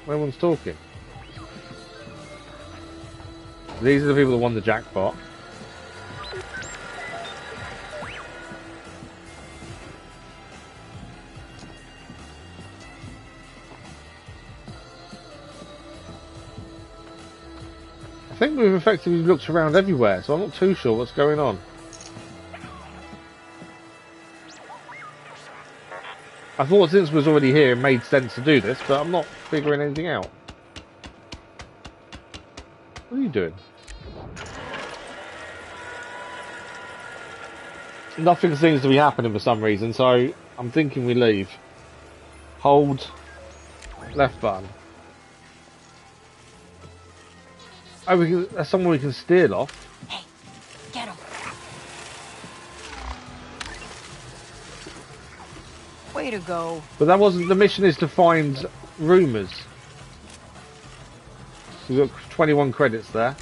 no one's talking. These are the people that won the jackpot. I think we've effectively looked around everywhere, so I'm not too sure what's going on. I thought since we was already here, it made sense to do this, but I'm not figuring anything out. What are you doing? Nothing seems to be happening for some reason, so I'm thinking we leave. Hold left button. Oh, that's someone we can steal off. Hey, get him. Way to go. But that wasn't the mission. Is to find rumours. So we've got 21 credits there.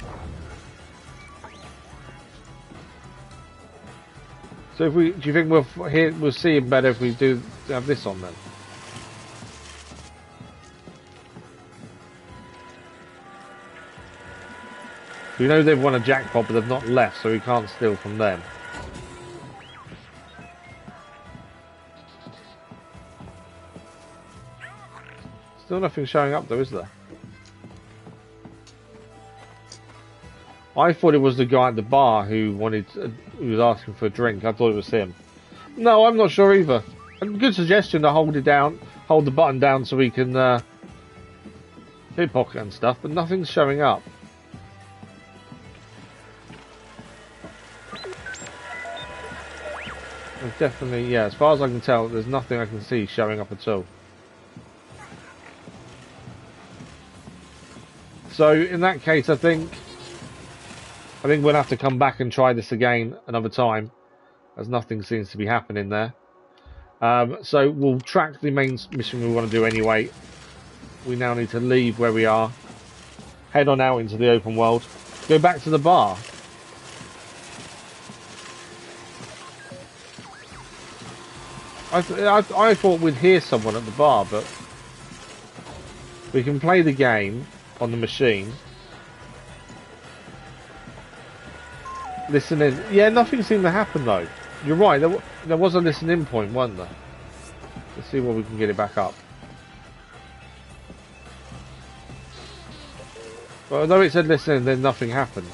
So if we, do you think we'll see him better if we do have this on then? We know they've won a jackpot, but they've not left, so we can't steal from them. Still nothing showing up though, is there? I thought it was the guy at the bar who who was asking for a drink. I thought it was him. No, I'm not sure either. A good suggestion to hold the button down so we can pickpocket and stuff, but nothing's showing up. There's definitely, yeah, as far as I can tell, there's nothing I can see showing up at all. So in that case, I think we'll have to come back and try this again another time, as nothing seems to be happening there. So we'll track the main mission we want to do anyway. We now need to leave where we are, head on out into the open world, go back to the bar. I thought we'd hear someone at the bar, but we can play the game on the machine. Listen in. Yeah, nothing seemed to happen though. You're right, there was a listen in point, wasn't there? Let's see where we can get it back up. Well, although it said listen in, then nothing happened.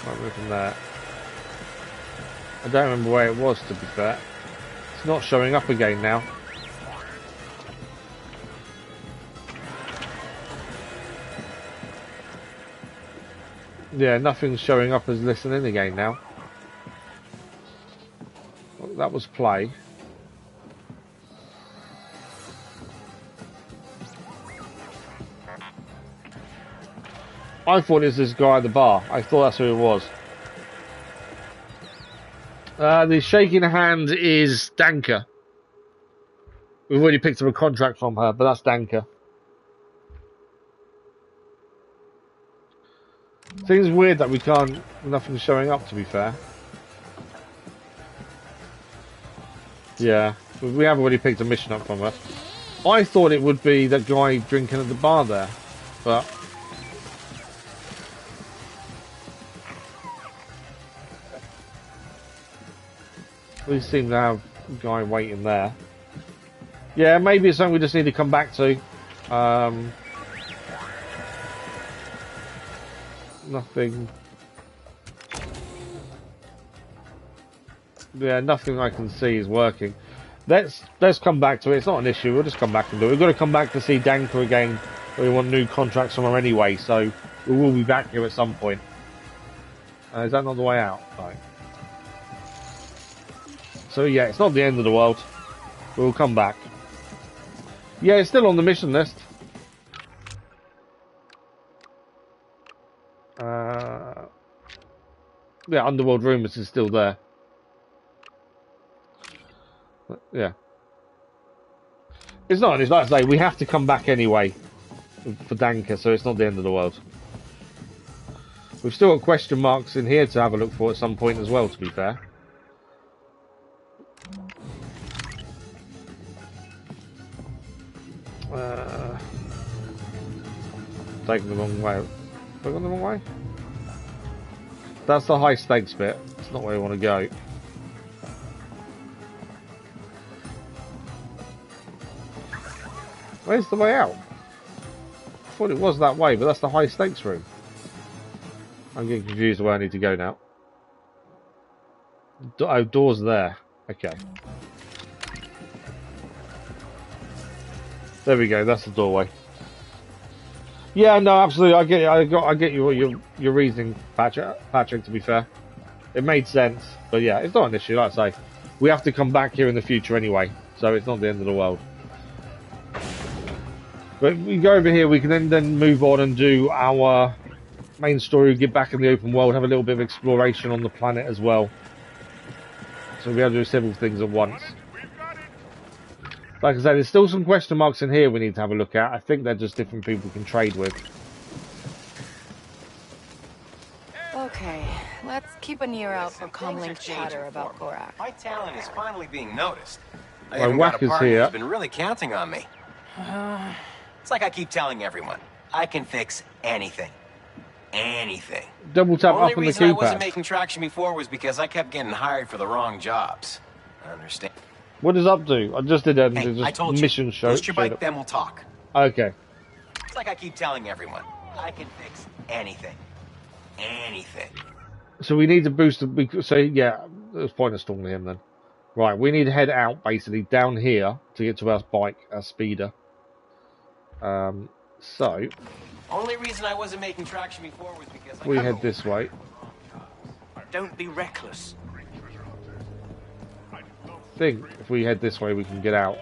Right, from there. I don't remember where it was, to be fair. It's not showing up again now. Yeah, nothing's showing up as listening again now. Well, that was play. I thought it was this guy at the bar. I thought that's who it was. The shaking hand is Danka. We've already picked up a contract from her, but that's Danka. Seems weird that we can't, nothing's showing up, to be fair. Yeah, we have already picked a mission up from her. I thought it would be that guy drinking at the bar there, but... we seem to have a guy waiting there. Yeah, maybe it's something we just need to come back to. Nothing. Yeah, nothing I can see is working. Let's come back to it. It's not an issue. We'll just come back and do it. We've got to come back to see Danka again. We want new contracts from her anyway, so we will be back here at some point. Is that not the way out? No. So yeah, it's not the end of the world. We'll come back. Yeah, it's still on the mission list. Yeah, Underworld Rumors is still there. Yeah. It's not, it's like I say, we have to come back anyway for Danka, so it's not the end of the world. We've still got question marks in here to have a look for at some point as well, to be fair. Taking the wrong way. Have I gone the wrong way? That's the high stakes bit. It's not where we want to go. Where's the way out? I thought it was that way, but that's the high stakes room. I'm getting confused where I need to go now. Oh, door's there. Okay. There we go. That's the doorway. Yeah, no, absolutely. I get your reasoning, Patrick. To be fair, it made sense. But yeah, it's not an issue. Like I say, we have to come back here in the future anyway, so it's not the end of the world. But we go over here. We can then move on and do our main story. Get back in the open world. Have a little bit of exploration on the planet as well. So we'll be able to do several things at once. Like I said, there's still some question marks in here we need to have a look at. I think they're just different people we can trade with. Okay, let's keep an ear out for comlink chatter about Gorak. My talent is finally being noticed. I My even got whack a is partner here. who's been really counting on me. It's like I keep telling everyone, I can fix anything. Anything. Double tap Only up on the reason I wasn't keypad. making traction before was because I kept getting hired for the wrong jobs. I understand. What does up do? I just did a Hey, I told you. mission show. Boost your bike, then we'll talk. Okay. It's like I keep telling everyone, I can fix anything. Anything. So we need to boost the... So yeah, there's pointless talking to him then. Right, we need to head out basically down here to get to our bike, our speeder. So... Only reason I wasn't making traction before was because we head this way. Don't be reckless. I think if we head this way we can get out.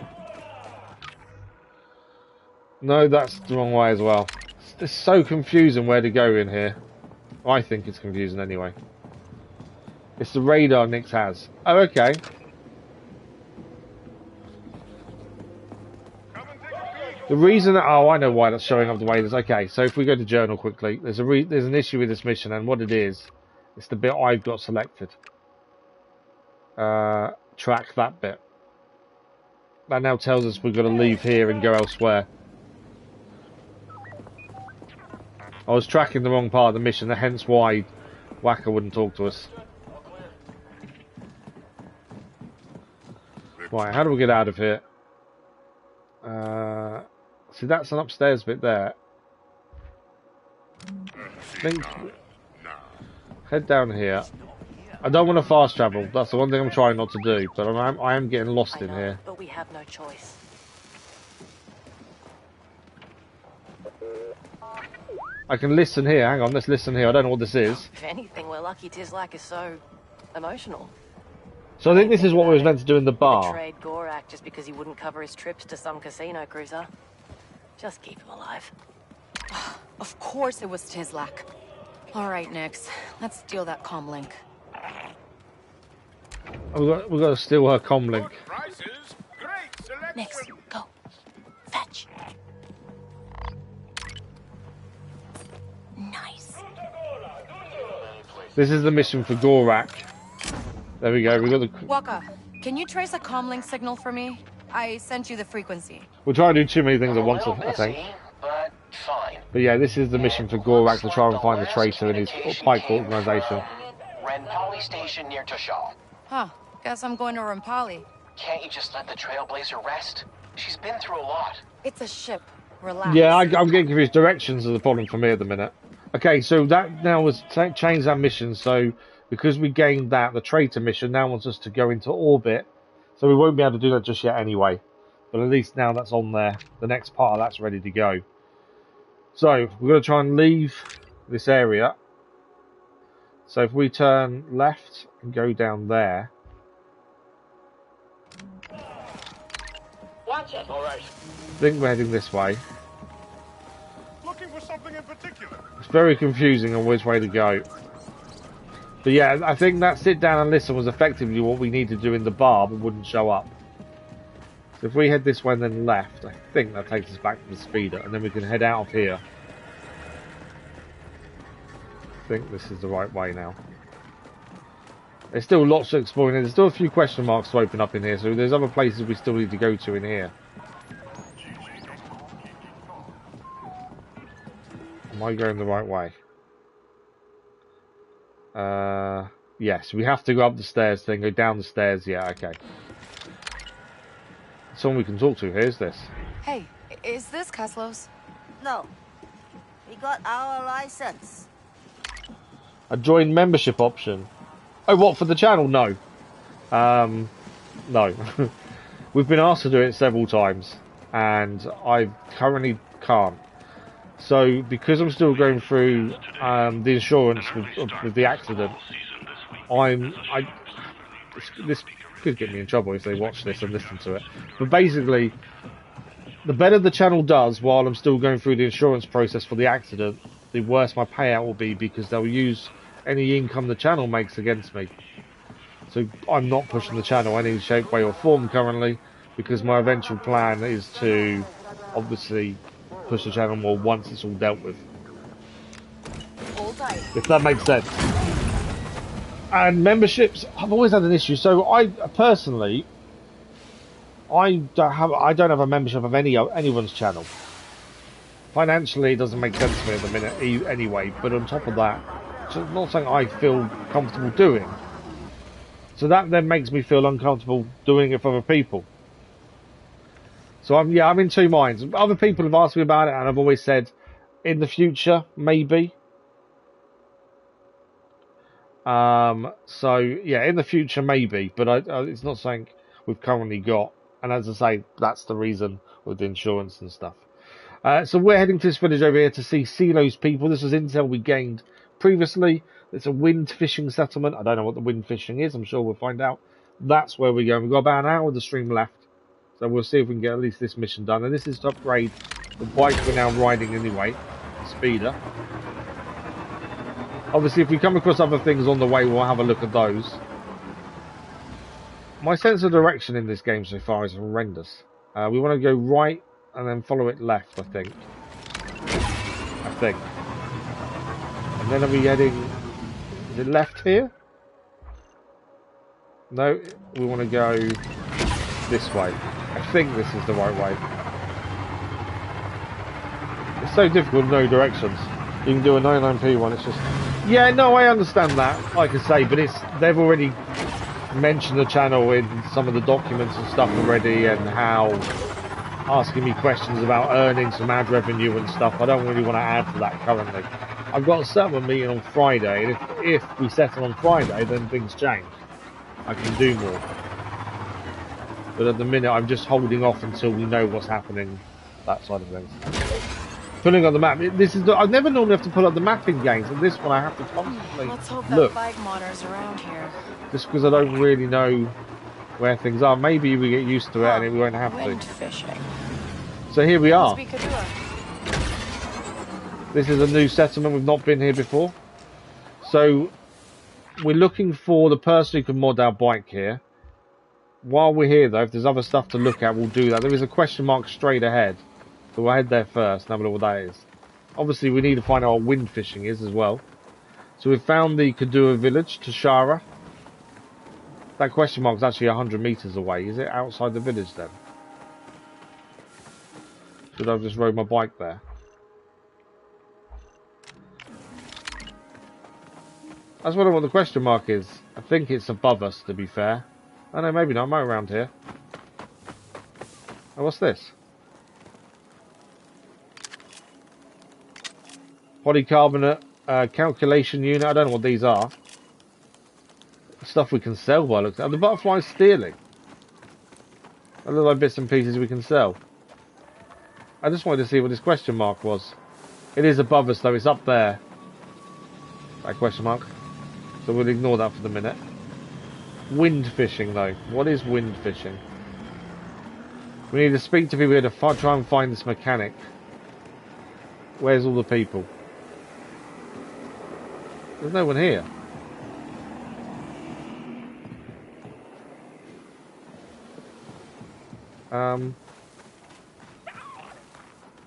No, that's the wrong way as well. It's so confusing where to go in here. I think it's confusing anyway. It's the radar Nix has. Oh, okay. The reason that, oh, I know why that's showing up the way it is. Okay, so if we go to journal quickly, there's an issue with this mission, and what it is, it's the bit I've got selected. Track that bit. That now tells us we've got to leave here and go elsewhere. I was tracking the wrong part of the mission, hence why Whacker wouldn't talk to us. Right, how do we get out of here? See, that's an upstairs bit there. Head down here. I don't want to fast travel. That's the one thing I'm trying not to do. But I am getting lost in here. But we have no choice. I can listen here. Hang on, let's listen here. I don't know what this is. If anything, we're lucky Tizlak is so emotional. So I think this is what we was meant to do in the bar. Betrayed Gorak just because he wouldn't cover his trips to some casino cruiser. Just keep him alive. Of course it was Tizlak. All right, Nix. Let's steal that comlink. We've got to steal her comlink. Nix, go. Fetch. Nice. This is the mission for Gorak. There we go. We got the. Waka, can you trace a comlink signal for me? I sent you the frequency. We'll try and do too many things at once, I think. But fine. But yeah, this is the mission for Gorak to try and find the traitor in his Pyke organization. Renpali station near Toshara. Huh. Guess I'm going to Rampali. Can't you just let the Trailblazer rest? She's been through a lot. It's a ship. Relax. Yeah, I'm getting confused. Directions are the problem for me at the minute. Okay, so that now was changed our mission. So because we gained that, the traitor mission now wants us to go into orbit. So we won't be able to do that just yet anyway. But at least now that's on there. The next part of that's ready to go. So we're going to try and leave this area. So if we turn left and go down there. Watch it. All right. I think we're heading this way. Looking for something in particular? It's very confusing on which way to go. But yeah, I think that sit down and listen was effectively what we needed to do in the bar, but wouldn't show up. So if we head this way and then left, I think that takes us back to the speeder, and then we can head out of here. I think this is the right way now. There's still lots to explore in here. There's still a few question marks to open up in here, so there's other places we still need to go to in here. Am I going the right way? Yes, we have to go up the stairs, then go down the stairs. Yeah, okay. Someone we can talk to. Here's this. Hey, is this Keslo's? No. We got our license. A join membership option. Oh, what, for the channel? No. No. We've been asked to do it several times, and I currently can't. So, because I'm still going through the insurance with the accident, this could get me in trouble if they watch this and listen to it. But basically, the better the channel does while I'm still going through the insurance process for the accident, the worse my payout will be, because they'll use any income the channel makes against me. So I'm not pushing the channel any shape, way or form currently, because my eventual plan is to obviously push the channel more once it's all dealt with. If that makes sense. And memberships, I've always had an issue. So I personally, I don't have a membership of anyone's channel. Financially, it doesn't make sense to me at the minute anyway. But on top of that, it's not something I feel comfortable doing. So that then makes me feel uncomfortable doing it for other people. So I'm in two minds. Other people have asked me about it, and I've always said, in the future, maybe. So yeah, in the future, maybe, but it's not something we've currently got. And as I say, that's the reason with the insurance and stuff. So we're heading to this village over here to see Selo's people. This was intel we gained previously. It's a wind fishing settlement. I don't know what the wind fishing is. I'm sure we'll find out. That's where we're going. We've got about an hour of the stream left. So we'll see if we can get at least this mission done. And this is to upgrade the bike we're now riding anyway. Speeder. Obviously, if we come across other things on the way, we'll have a look at those. My sense of direction in this game so far is horrendous. We want to go right and then follow it left, I think. And then are we heading... Is it left here? No, we want to go this way. I think this is the right way. It's so difficult to know directions. You can do a 99p one, it's just... Yeah, no, I understand that, like I say, but they've already mentioned the channel in some of the documents and stuff already, and how asking me questions about earning some ad revenue and stuff. I don't really want to add to that currently. I've got a settlement meeting on Friday, and if we settle on Friday, then things change. I can do more. But at the minute, I'm just holding off until we know what's happening, that side of things. Pulling on the map. I never normally have to pull up the map in games, and this one I have to constantly Let's hope look. that bike modder's around here. Just because I don't really know where things are. Maybe we get used to it and we won't have Wind to. fishing. So here we are. Must be Kadua. This is a new settlement. We've not been here before. So we're looking for the person who can mod our bike here. While we're here, though, if there's other stuff to look at, we'll do that. There is a question mark straight ahead. So we'll head there first and have a look what that is. Obviously, we need to find out what wind fishing is as well. So we've found the Kadua village, Toshara. That question mark is actually 100 meters away. Is it outside the village then? Should I have just rode my bike there? That's what I want the question mark is. I think it's above us, to be fair. Oh no, maybe not. I'm around here. Oh, what's this? Polycarbonate calculation unit. I don't know what these are. Stuff we can sell by looks at. The butterfly's stealing. A little like bits and pieces we can sell. I just wanted to see what this question mark was. It is above us though, it's up there. That question mark. So we'll ignore that for the minute. Wind fishing though. What is wind fishing? We need to speak to people here to try and find this mechanic. Where's all the people? There's no one here.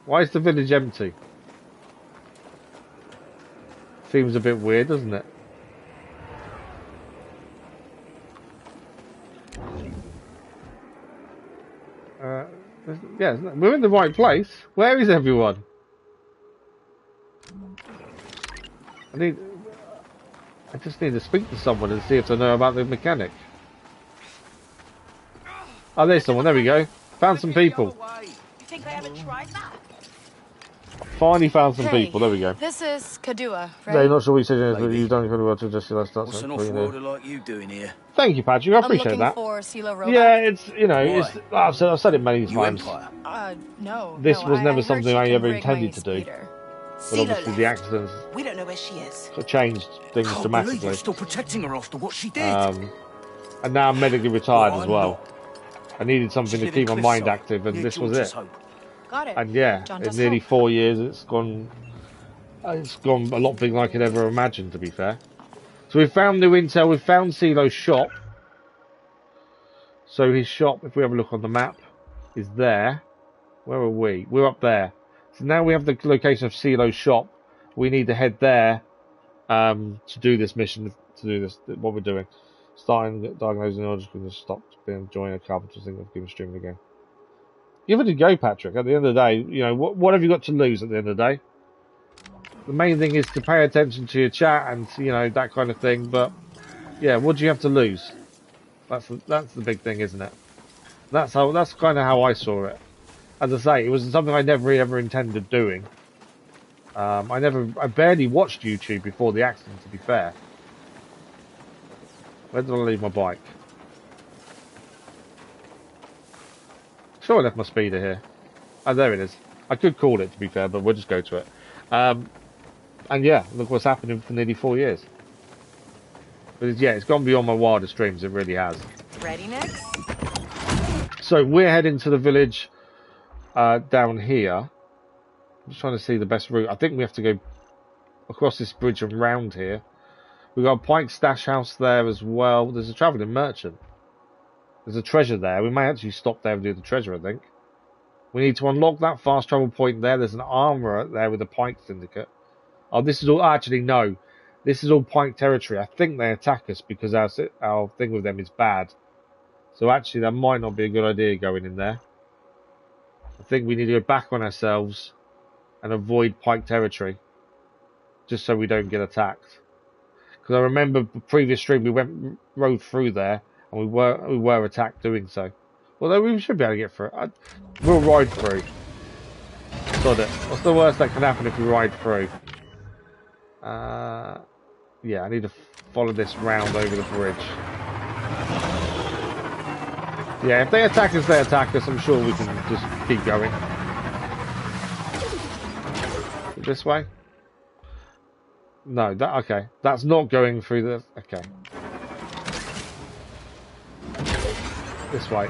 Why is the village empty? Seems a bit weird, doesn't it? Yeah, we're in the right place. Where is everyone? I just need to speak to someone and see if they know about the mechanic. Oh, there's someone. There we go. Found some people. You think I haven't tried that? Finally found some people. There we go. This is Kadua, right? They're not sure what you said, but you've done very well to just let's start. What's an off-roader like you doing here? Thank you, Patrick. I appreciate that. I'm looking for Selo robot. Yeah, it's it's. I've said it many times. No. This was never I something I ever intended to do. But obviously the accidents We don't know where she is. changed things dramatically. You're still protecting her after what she did. And now I'm medically retired as well. I needed something to keep my mind active, and this was it. Got it. And yeah, in nearly 4 years, it's gone a lot bigger than I could ever imagine, to be fair. So we've found new intel. We've found Selo's shop. So his shop, if we have a look on the map, is there. Where are we? We're up there. So now we have the location of Selo's shop. We need to head there to do this mission, to do this, what we're doing. Starting diagnosing, I'm just going to stop enjoying a carpenter's thing of giving streaming again. Give it a go, Patrick. At the end of the day, you know, what have you got to lose at the end of the day? The main thing is to pay attention to your chat and, you know, that kind of thing. But, yeah, what do you have to lose? That's the big thing, isn't it? That's kind of how I saw it. As I say, it was something I never ever intended doing. I barely watched YouTube before the accident, to be fair. Where did I leave my bike? Sure, I left my speeder here. Oh, there it is. I could call it, to be fair, but we'll just go to it. And yeah, look what's happening for nearly 4 years. But it's gone beyond my wildest dreams. It really has. Ready next? So we're heading to the village down here. I'm just trying to see the best route. I think we have to go across this bridge and round here. We've got a Pyke stash house there as well. There's a travelling merchant. There's a treasure there. We may actually stop there and do the treasure, I think. We need to unlock that fast travel point there. There's an armourer there with a Pyke syndicate. Oh, this is all... Actually, no. This is all Pyke territory. I think they attack us because our thing with them is bad. So actually, that might not be a good idea going in there. I think we need to go back on ourselves and avoid Pyke territory. Just so we don't get attacked. Because I remember the previous stream we rode through there and we were attacked doing so. Although we should be able to get through. We'll ride through. Sod it. What's the worst that can happen if we ride through? Yeah, I need to follow this round over the bridge. Yeah, if they attack us, they attack us. I'm sure we can just keep going. This way? No, okay. That's not going through the... Okay. This way.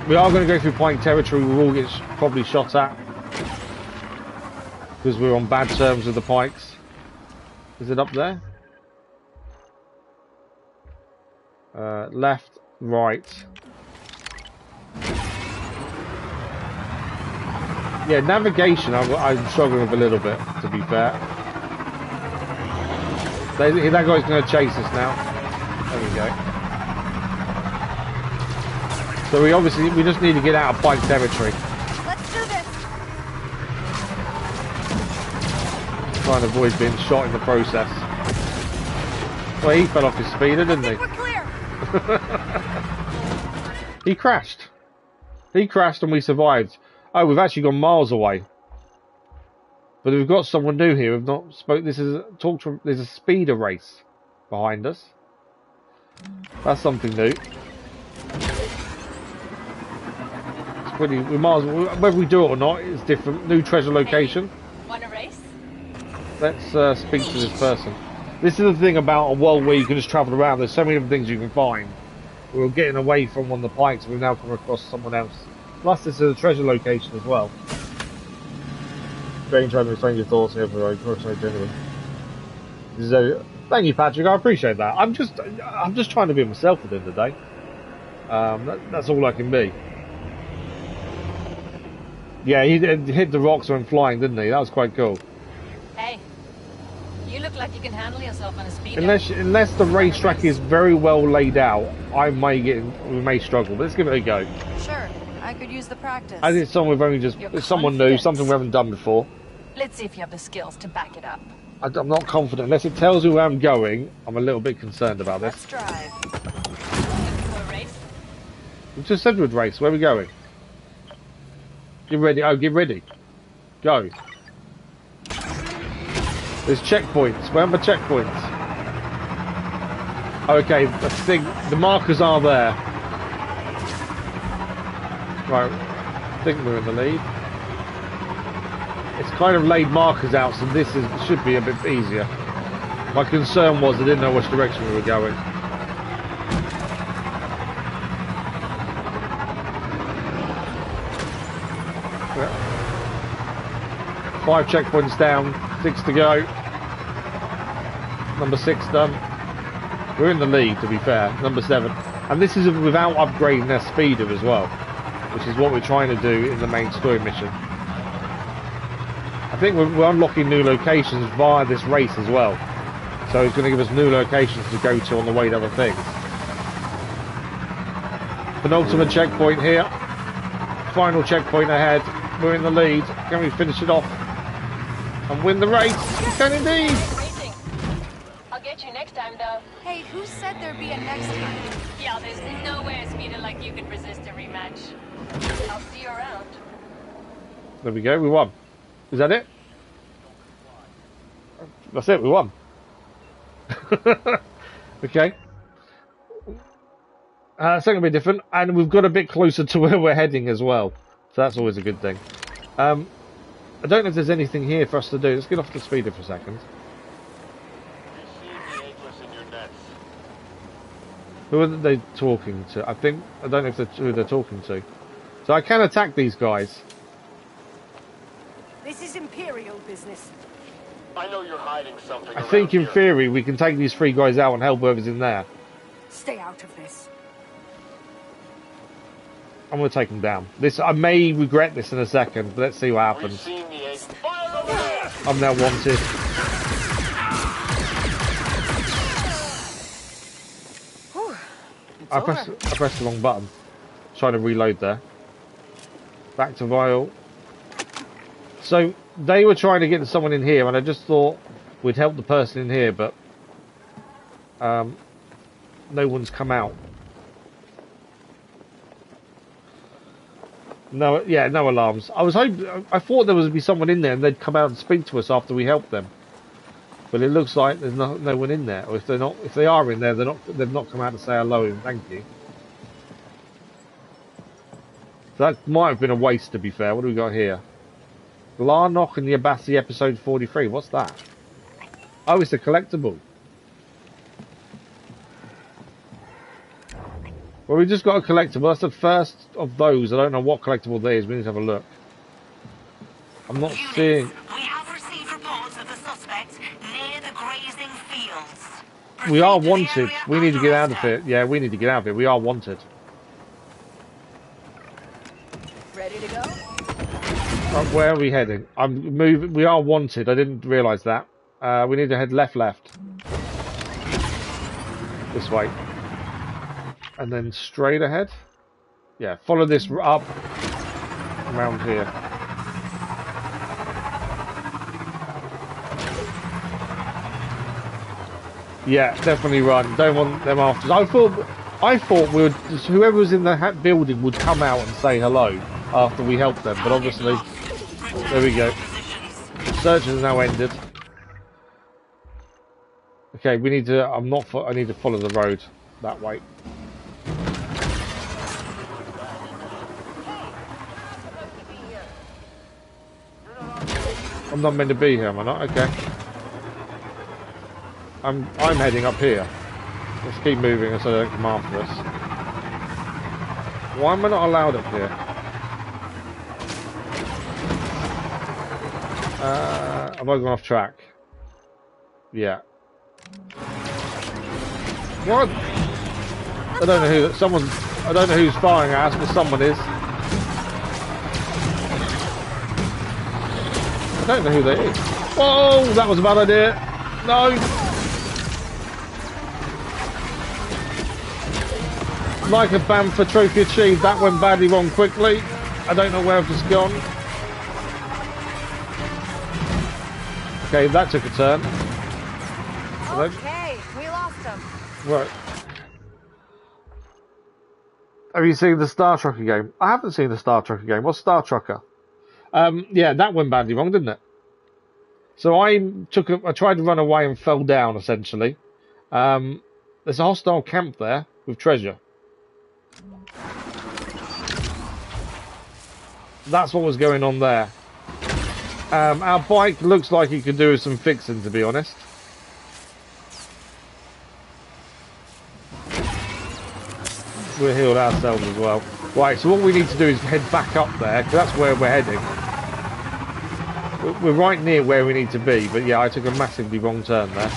We are going to go through Pyke territory. We will get probably shot at. Because we're on bad terms with the Pykes. Is it up there? Left, right. Yeah, navigation I'm struggling with a little bit, to be fair. That guy's going to chase us now. There we go. So we just need to get out of Pyke territory. Let's do this. Try and avoid being shot in the process. Well, he fell off his speeder, didn't he? We're clear. He crashed. He crashed and we survived. Oh, we've actually gone miles away. But we've got someone new here. We've not spoke. This is there's a speeder race behind us. That's something new. It's pretty. We might as well, whether we do it or not, it's different. New treasure location. Hey, want a race? Let's speak to this person. This is the thing about a world where you can just travel around. There's so many different things you can find. We were getting away from one of the Pikes. We've now come across someone else. Plus, this is a treasure location as well. Strange trying to explain your thoughts and everything. Thank you, Patrick. I appreciate that. I'm just trying to be myself at the end of the day. That's all I can be. Yeah, he hit the rocks when flying, didn't he? That was quite cool. Hey, you look like you can handle yourself on a speeder. Unless the racetrack is very well laid out, we may struggle. But let's give it a go. Sure, I could use the practice. I think it's someone we've only someone new, something we haven't done before. Let's see if you have the skills to back it up. I'm not confident. Unless it tells you where I'm going, I'm a little bit concerned about this. Let's drive. For a race? We just said we'd race. Where are we going? Get ready. Oh, get ready. Go. There's checkpoints. Where are my checkpoints? Okay, the markers are there. Right, I think we're in the lead. It's kind of laid markers out, so this should be a bit easier. My concern was I didn't know which direction we were going. Yeah. 5 checkpoints down, 6 to go. Number 6 done. We're in the lead, to be fair. Number 7. And this is without upgrading their speeder as well, which is what we're trying to do in the main story mission. I think we're unlocking new locations via this race as well. So it's going to give us new locations to go to on the way to other things. Penultimate checkpoint here. Final checkpoint ahead. We're in the lead. Can we finish it off and win the race? We can indeed! I'll get you next time, though. Hey, who said there'd be a next time? Yeah, there's no way a speeder like you could resist a rematch. I'll see you around. There we go, we won. Is that it? That's it, we won. Okay. It's going to be different, and we've got a bit closer to where we're heading as well. So that's always a good thing. I don't know if there's anything here for us to do. Let's get off the speeder for a second. Who are they talking to? I don't know if who they're talking to. So I can attack these guys. This is Imperial business. I know you're hiding something. I think in theory we can take these 3 guys out and help whoever's in there. Stay out of this. I'm going to take them down. I may regret this in a second, but let's see what happens. I'm now wanted. I pressed the wrong button. Trying to reload there. Back to Vial. So they were trying to get someone in here, and I just thought we'd help the person in here, but no one's come out. No, yeah, no alarms. I thought there would be someone in there, and they'd come out and speak to us after we helped them. But it looks like there's no one in there, or if they are in there, they've not come out to say hello and thank you. So that might have been a waste, to be fair. What do we got here? Glarnock and the Abassi episode 43. What's that? Oh, it's a collectible. Well, we just got a collectible. That's the first of those. I don't know what collectible there is. We need to have a look. I'm not seeing. We have received reports of the suspect near the grazing fields. We are wanted. We need to get out of it. Yeah, we need to get out of it. We are wanted. Ready to go? Where are we heading? I'm moving. We are wanted. I didn't realise that. We need to head left. This way. And then straight ahead. Yeah, follow this up around here. Yeah, definitely run. Don't want them after us. I thought whoever was in the building would come out and say hello after we helped them, but obviously, there we go. Search has now ended. Okay, we need to. I need to follow the road that way. I'm not meant to be here, am I not? Okay. I'm heading up here. Let's keep moving so they don't come after us. Why am I not allowed up here? Have I gone off track? Yeah. What? I don't know who. I don't know who's firing at us, but someone is. I don't know who that is. Oh, that was a bad idea. No. Like a bantha trophy achieved. That went badly wrong quickly. I don't know where I've just gone. Okay, that took a turn. Okay, we lost him. Right. Have you seen the Star Trucker game? I haven't seen the Star Trucker game. What's Star Trucker? Yeah, that went badly wrong, didn't it? So I tried to run away and fell down, essentially. There's a hostile camp there with treasure. That's what was going on there. Our bike looks like it could do with some fixing, to be honest. We're healed ourselves as well. Right, so what we need to do is head back up there, because that's where we're heading. We're right near where we need to be, but yeah, I took a massively wrong turn there.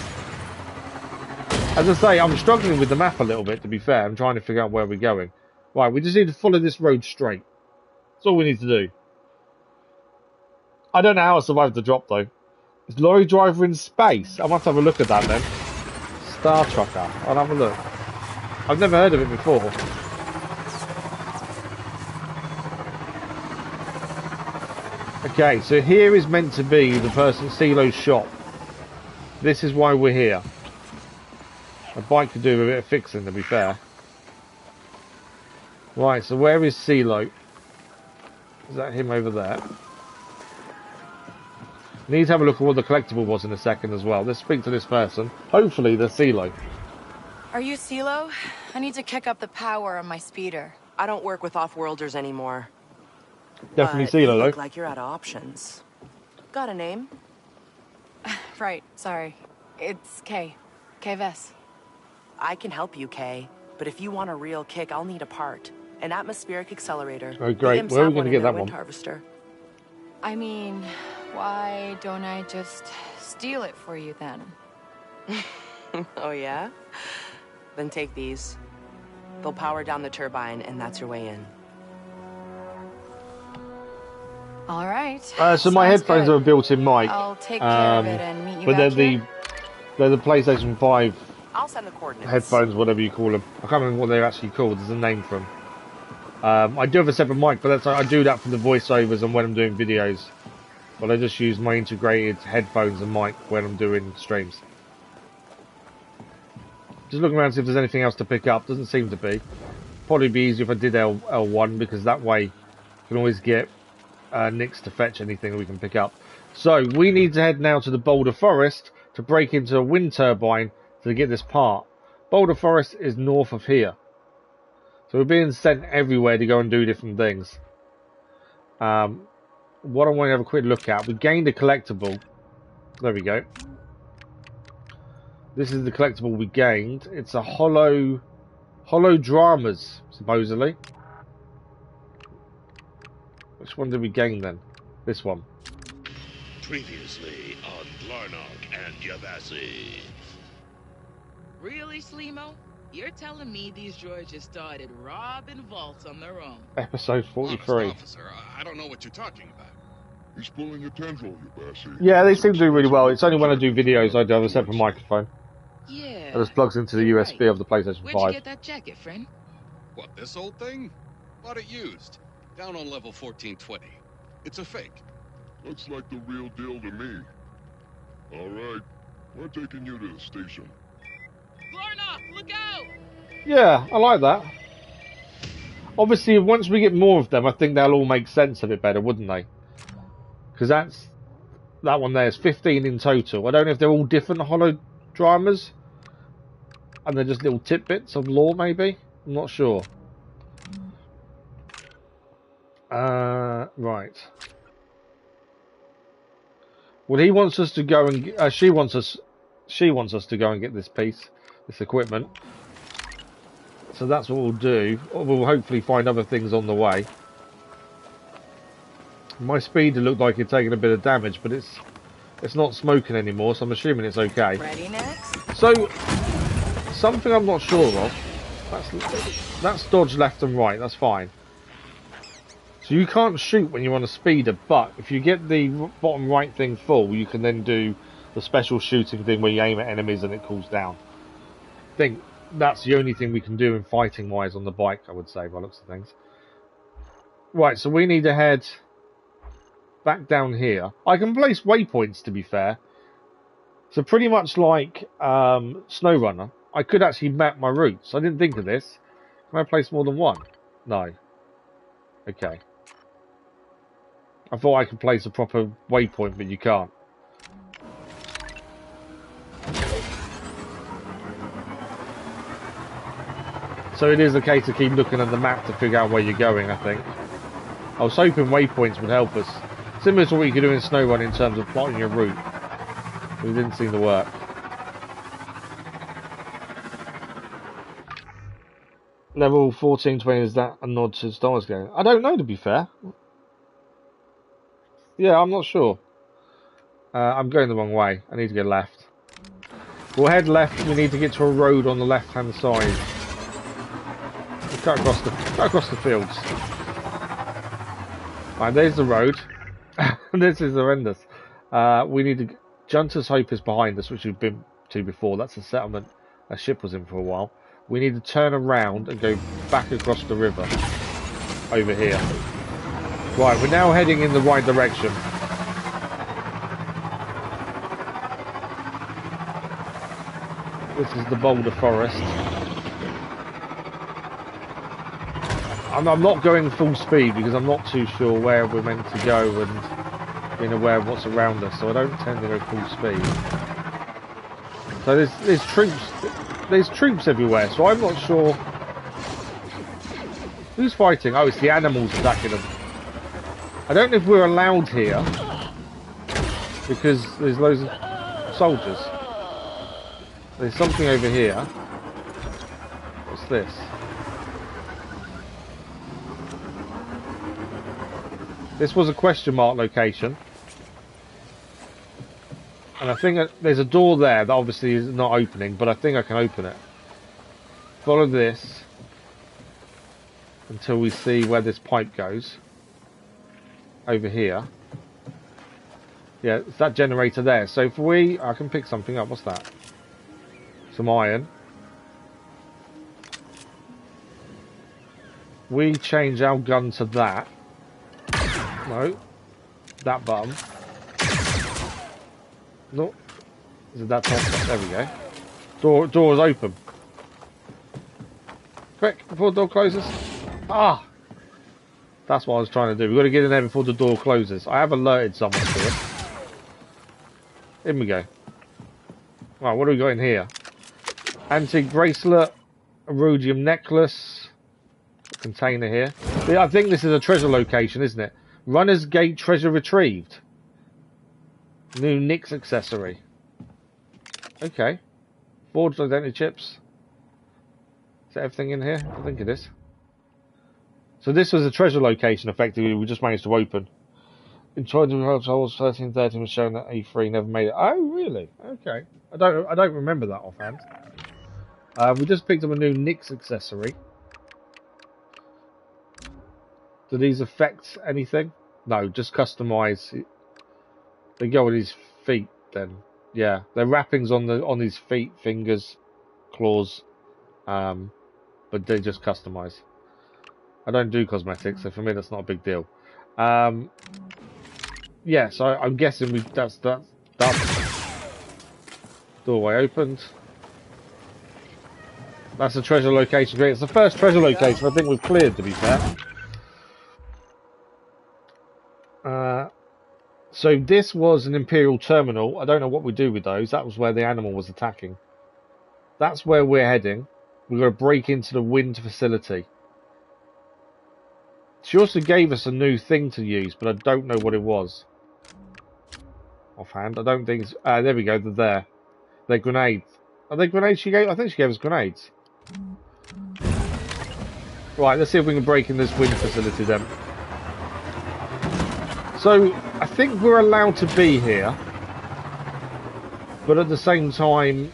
As I say, I'm struggling with the map a little bit, to be fair. I'm trying to figure out where we're going. Right, we just need to follow this road straight. That's all we need to do. I don't know how I survived the drop, though. Is lorry driver in space? I must have a look at that, then. Star Trucker. I'll have a look. I've never heard of it before. Okay, so here is meant to be the person Selo's shop. This is why we're here. A bike could do a bit of fixing, to be fair. Right, so where is Selo? Is that him over there? Need to have a look at what the collectible was in a second as well. Let's speak to this person. Hopefully they're Selo. Are you Selo? I need to kick up the power on my speeder. I don't work with off-worlders anymore. Definitely But Selo, you though. look like you're out of options. Got a name? Right, sorry. It's Kay. Kay Vess. I can help you, Kay. But if you want a real kick, I'll need a part. An atmospheric accelerator. Oh, great. The Where are we imps going to have get that in their one? wind harvester. I mean, why don't I just steal it for you then? Oh, yeah? Then take these. They'll power down the turbine, and that's your way in. All right. So my headphones are a built-in mic. I'll take care of it and meet you but back they're the PlayStation 5 I'll send the coordinates. headphones, whatever you call them. I can't remember what they're actually called. There's a name for them. I do have a separate mic, but I do that for the voiceovers and when I'm doing videos. But I just use my integrated headphones and mic when I'm doing streams. Just looking around to see if there's anything else to pick up. Doesn't seem to be. Probably be easier if I did L1 because that way you can always get Nix to fetch anything we can pick up. So we need to head now to the Boulder Forest to break into a wind turbine to get this part. Boulder Forest is north of here. So we're being sent everywhere to go and do different things. What I want to have a quick look at, we gained a collectible. There we go. This is the collectible we gained. It's a hollow dramas, supposedly. Which one did we gain then? This one. Previously on Glarnock and Yabassi. Really, Slimo? You're telling me these droids just started robbing vaults on their own? Episode 43. Officer, I don't know what you're talking about. He's pulling a tendril, Yabassi. Yeah, they seem to do really well. It's only when I do videos I do have a separate microphone. Yeah. It just plugs into the USB of the PlayStation 5. Where'd you get that jacket, friend? What, this old thing? Bought it used. Down on level 1420. It's a fake. Looks like the real deal to me. All right, we're taking you to the station. Glarnock, look out! Yeah, I like that. Obviously, once we get more of them, I think they'll all make sense a bit better, wouldn't they? Because That one there is 15 in total. I don't know if they're all different holodramas. And they're just little tidbits of lore, maybe? I'm not sure. Right. Well, he wants us to go and... she wants us to go and get this piece, this equipment. So that's what we'll do. We'll hopefully find other things on the way. My speeder looked like it's taking a bit of damage, but it's not smoking anymore, so I'm assuming it's okay. Ready next? So, something I'm not sure of. That's dodge left and right, that's fine. So you can't shoot when you're on a speeder, but if you get the bottom right thing full, you can then do the special shooting thing where you aim at enemies and it cools down. I think that's the only thing we can do in fighting wise on the bike, I would say, by looks of things. Right, so we need to head back down here. I can place waypoints, to be fair. So pretty much like SnowRunner, I could actually map my routes. I didn't think of this. Can I place more than one? No. Okay. I thought I could place a proper waypoint, but you can't. So it is a case of keep looking at the map to figure out where you're going, I think. I was hoping waypoints would help us. Similar to what you could do in SnowRun in terms of plotting your route. But it didn't seem to work. Level 1420, is that a nod to Star Wars game? I don't know, to be fair. Yeah, I'm not sure. I'm going the wrong way. I need to go left. We'll head left. We need to get to a road on the left-hand side. We'll cut across the fields. Right, there's the road. This is horrendous. We need to... Junta's Hope is behind us, which we've been to before. That's a settlement a ship was in for a while. We need to turn around and go back across the river. Over here. Right, we're now heading in the right direction. This is the Boulder Forest. I'm not going full speed because I'm not too sure where we're meant to go and being aware of what's around us, so I don't tend to go full speed. So there's troops everywhere, so I'm not sure who's fighting. Oh, it's the animals attacking them. I don't know if we're allowed here because there's loads of soldiers. There's something over here. What's this? This was a question mark location. And I think there's a door there that obviously is not opening, but I think I can open it. Follow this until we see where this pipe goes. Over here. Yeah, it's that generator there. So if I can pick something up. What's that? Some iron. We change our gun to that. No. That button. No. Is it that top? There we go. Door is open. Quick, before the door closes. Ah! That's what I was trying to do. We've got to get in there before the door closes. I have alerted someone to it. In we go. Right, what do we got in here? Antique bracelet, iridium necklace, container here. I think this is a treasure location, isn't it? Runner's Gate treasure retrieved. New Nix accessory. Okay. Forged identity chips. Is that everything in here? I think it is. So this was a treasure location, effectively, we just managed to open. In Trojan Outlaws 1313 was shown that A3 never made it. Oh, really? Okay. I don't remember that offhand. We just picked up a new Nix accessory. Do these affect anything? No, just customize. They go on his feet then. Yeah, they're wrappings on his feet, fingers, claws, but they just customize. I don't do cosmetics, so for me that's not a big deal. Yeah, so I'm guessing that's done. Doorway opened. That's a treasure location. Great. It's the first treasure location I think we've cleared, to be fair. So this was an Imperial terminal. I don't know what we do with those. That was where the animal was attacking. That's where we're heading. We've got to break into the wind facility. She also gave us a new thing to use, but I don't know what it was. Offhand, I don't think it's... there we go, they're there. They're grenades. Are they grenades she gave? I think she gave us grenades. Right, let's see if we can break in this wind facility then. So, I think we're allowed to be here. But at the same time,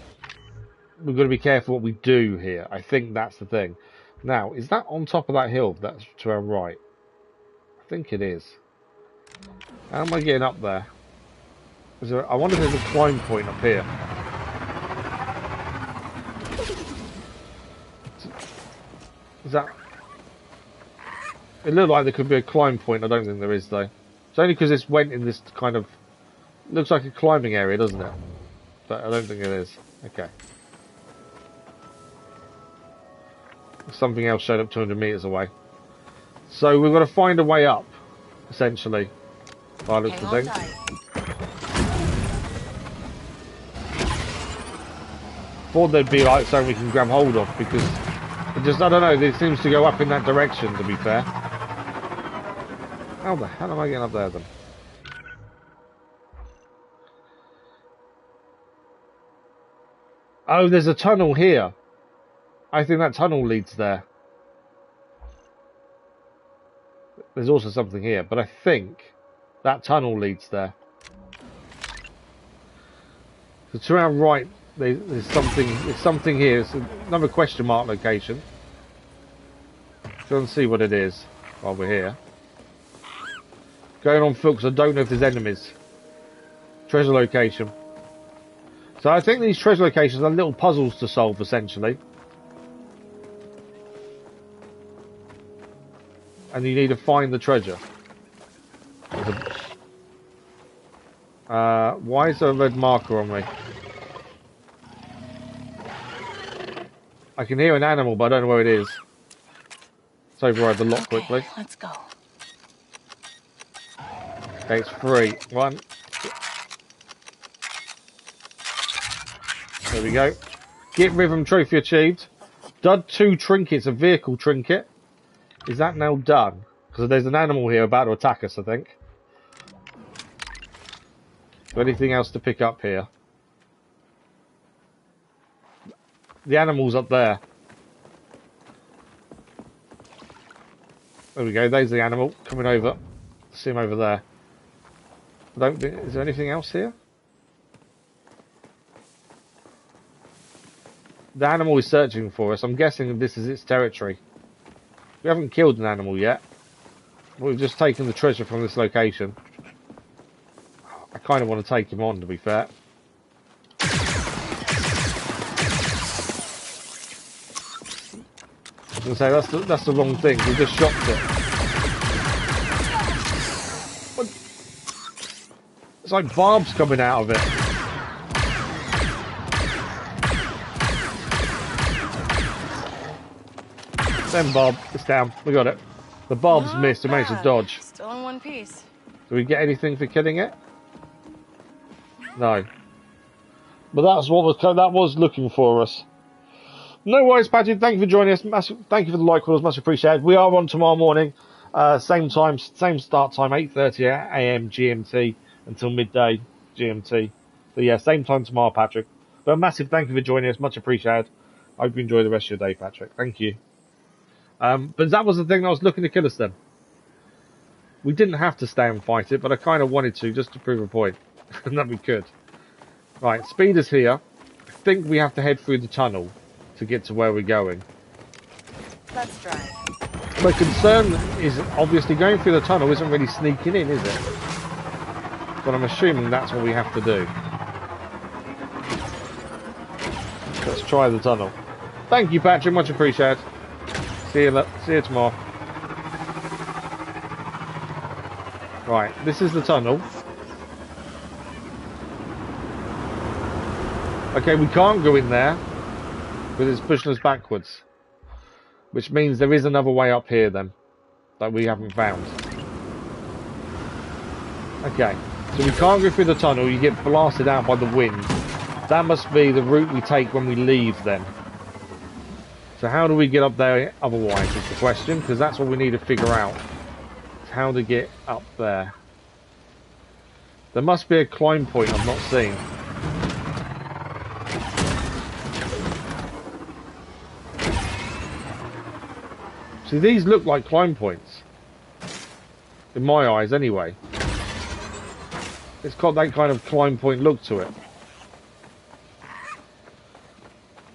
we've got to be careful what we do here. I think that's the thing. Now, is that on top of that hill? That's to our right. I think it is. How am I getting up there? I wonder if there's a climb point up here. Is that... It looked like there could be a climb point. I don't think there is, though. It's only because this went in this kind of... Looks like a climbing area, doesn't it? But I don't think it is. Okay. Something else showed up 200 metres away. So we've got to find a way up, essentially. By the looks of things. Thought there'd be like something we can grab hold of, because it just, I don't know, it seems to go up in that direction, to be fair. How the hell am I getting up there then? Oh, there's a tunnel here. I think that tunnel leads there. There's also something here, but I think that tunnel leads there. So to our right, there's something here. It's another question mark location. Go and see what it is while we're here. Going on foot because I don't know if there's enemies. Treasure location. So I think these treasure locations are little puzzles to solve, essentially. And you need to find the treasure. Why is there a red marker on me? I can hear an animal, but I don't know where it is. Let's override the lock quickly. Let's go. Okay, it's 3. 1. There we go. Get rhythm trophy achieved. Done 2 trinkets, a vehicle trinket. Is that now done? Because there's an animal here about to attack us, I think. Is there anything else to pick up here? The animal's up there. There we go, there's the animal coming over. See him over there. I don't think, is there anything else here? The animal is searching for us. I'm guessing this is its territory. We haven't killed an animal yet. We've just taken the treasure from this location. I kind of want to take him on, to be fair. I was going to say, that's the wrong thing. We just shocked it. What? It's like barbs coming out of it. Then Bob, it's down. We got it. The barb's missed. We managed to dodge. Still in one piece. Do we get anything for killing it? No. But that's what that was looking for us. No worries, Patrick. Thank you for joining us. Thank you for the like, calls. Much appreciated. We are on tomorrow morning. Same time, same start time, 8:30 AM GMT until midday GMT. So yeah, same time tomorrow, Patrick. But a massive thank you for joining us. Much appreciated. I hope you enjoy the rest of your day, Patrick. Thank you. But that was the thing that was looking to kill us then. We didn't have to stay and fight it, but I kind of wanted to, just to prove a point. And that we could. Right, speed is here. I think we have to head through the tunnel to get to where we're going. Let's drive. My concern is obviously going through the tunnel isn't really sneaking in, is it? But I'm assuming that's what we have to do. Let's try the tunnel. Thank you, Patrick. Much appreciated. See you tomorrow. Right, this is the tunnel. Okay, we can't go in there because it's pushing us backwards. Which means there is another way up here then that we haven't found. Okay, So we can't go through the tunnel, you get blasted out by the wind. That must be the route we take when we leave then. So how do we get up there otherwise is the question, because that's what we need to figure out. How to get up there. There must be a climb point I've not seen. See, these look like climb points. In my eyes, anyway. It's got that kind of climb point look to it.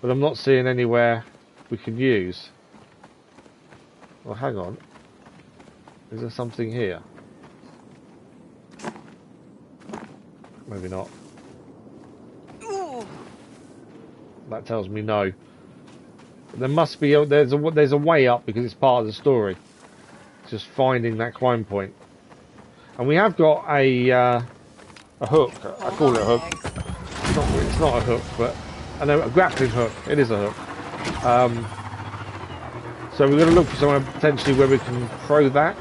But I'm not seeing anywhere we can use. Well, hang on. Is there something here? Maybe not. Ooh. That tells me no. There must be there's a way up because it's part of the story. It's just finding that climb point. And we have got a hook. I call it a hook. It's not a hook, but I know a grappling hook. It is a hook. So we're going to look for somewhere potentially where we can throw that.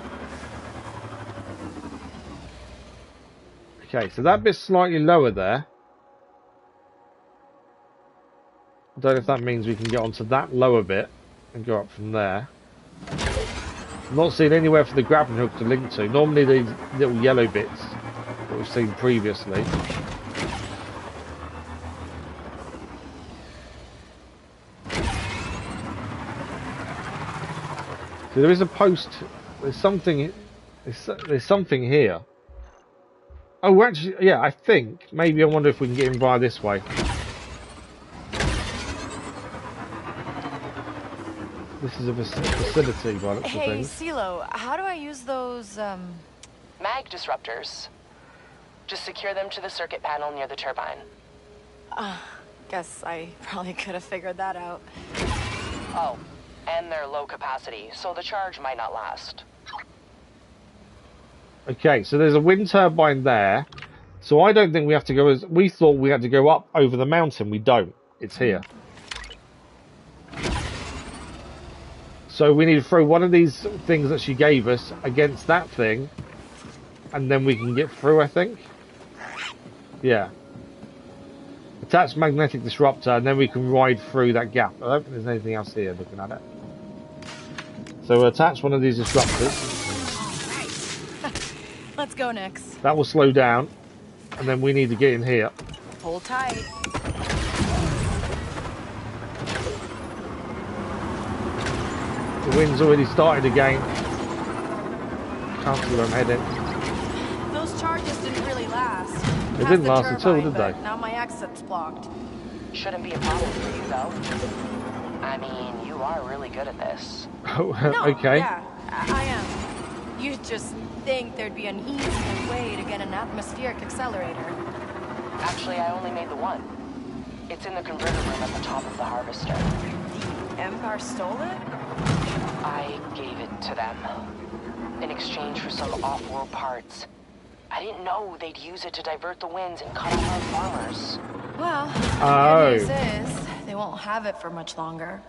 Okay, so that bit's slightly lower there. I don't know if that means we can get onto that lower bit and go up from there. I'm not seeing anywhere for the grappling hook to link to. Normally these little yellow bits that we've seen previously. So there is a post. There's something here. Oh, actually, yeah, I think. Maybe I wonder if we can get in via this way. This is a facility by the looks of things. Hey, Selo, how do I use those, Mag disruptors. Just secure them to the circuit panel near the turbine. Guess I probably could have figured that out. Oh, and they're low capacity, so the charge might not last. Okay, so there's a wind turbine there. So I don't think we have to go as... We thought we had to go up over the mountain. We don't. It's here. So we need to throw one of these things that she gave us against that thing. And then we can get through, I think. Yeah. Attach magnetic disruptor, and then we can ride through that gap. I don't think there's anything else here looking at it. So we'll attach one of these disruptors. Let's go, Nix. That will slow down, and then we need to get in here. Hold tight. The wind's already started again. Can't see where I'm heading. Those charges didn't really last. They didn't last at all, did they? Now my exit's blocked. Shouldn't be a problem for you, though. I mean, you are really good at this. Oh, no, okay. Yeah, I am. You just think there'd be an easier way to get an atmospheric accelerator. Actually, I only made the one. It's in the converter room at the top of the harvester. The Empire stole it? I gave it to them. In exchange for some off-world parts. I didn't know they'd use it to divert the winds and cut off our farmers. Well, the good news is, they won't have it for much longer.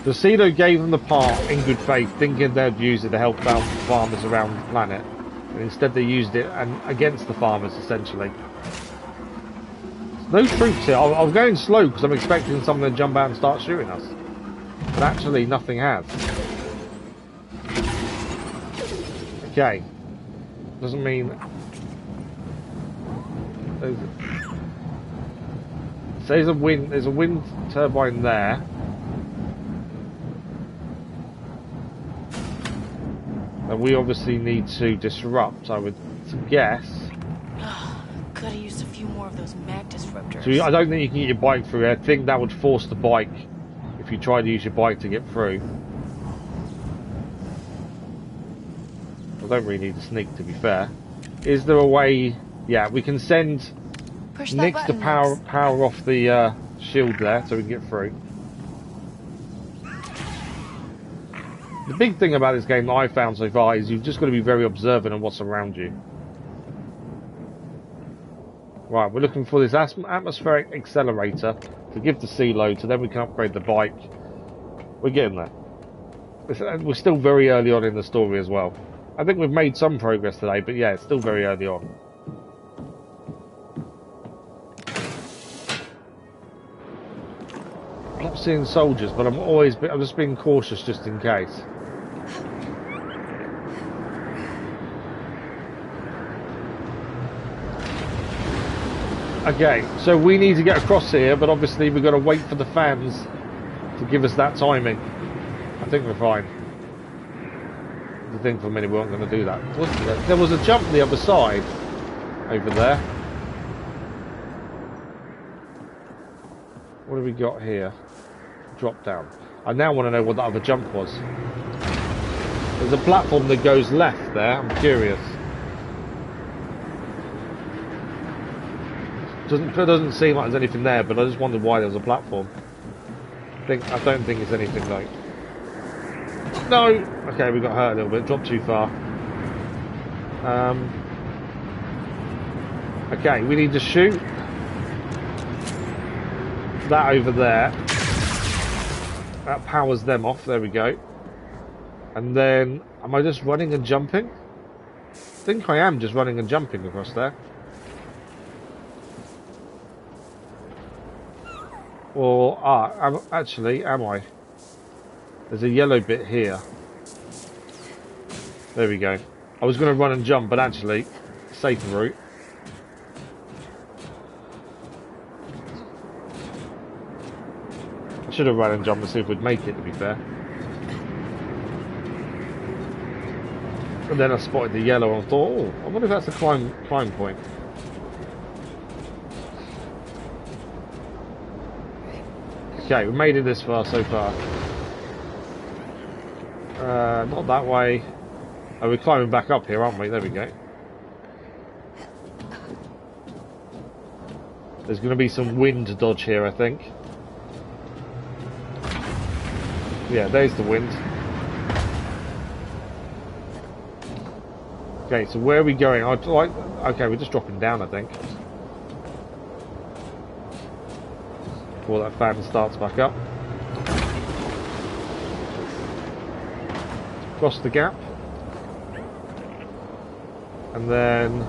The Selo gave them the part in good faith, thinking they'd use it to help out farmers around the planet. And instead they used it against the farmers, essentially. No troops here. I was going slow because I'm expecting someone to jump out and start shooting us. But actually, nothing has. Okay. Doesn't mean... There's a wind turbine there. And we obviously need to disrupt, I would guess. Could have used a few more of those mag disruptors. So I don't think you can get your bike through. I think that would force the bike if you try to use your bike to get through. I don't really need to sneak, to be fair. Is there a way... Yeah, we can send Nix to power off the shield there so we can get through. The big thing about this game that I've found so far is you've just got to be very observant of what's around you. Right, we're looking for this atmospheric accelerator to give the Selo, so then we can upgrade the bike. We're getting there. We're still very early on in the story as well. I think we've made some progress today, but yeah, it's still very early on. I'm not seeing soldiers, but I'm just being cautious just in case. Okay, so we need to get across here, but obviously we've got to wait for the fans to give us that timing. I think we're fine. I think for a minute we weren't going to do that. There was a jump the other side over there. What have we got here? Drop down. I now want to know what the other jump was. There's a platform that goes left there. I'm curious. It doesn't seem like there's anything there, but I just wondered why there was a platform. I don't think it's anything like... No! Okay, we got hurt a little bit. Dropped too far. Okay, we need to shoot that over there. That powers them off. There we go. And then, am I just running and jumping? I think I am just running and jumping across there. Or, actually, am I? There's a yellow bit here. There we go. I was going to run and jump, but actually, safer route. I should have run and jumped and see if we'd make it, to be fair. And then I spotted the yellow and thought, oh, I wonder if that's a climb point. Okay, we made it this far so far. Not that way. Oh, we're climbing back up here, aren't we? There we go. There's going to be some wind to dodge here, I think. Yeah, there's the wind. Okay, so where are we going? Okay, we're just dropping down, I think. Before that fan starts back up. Cross the gap. And then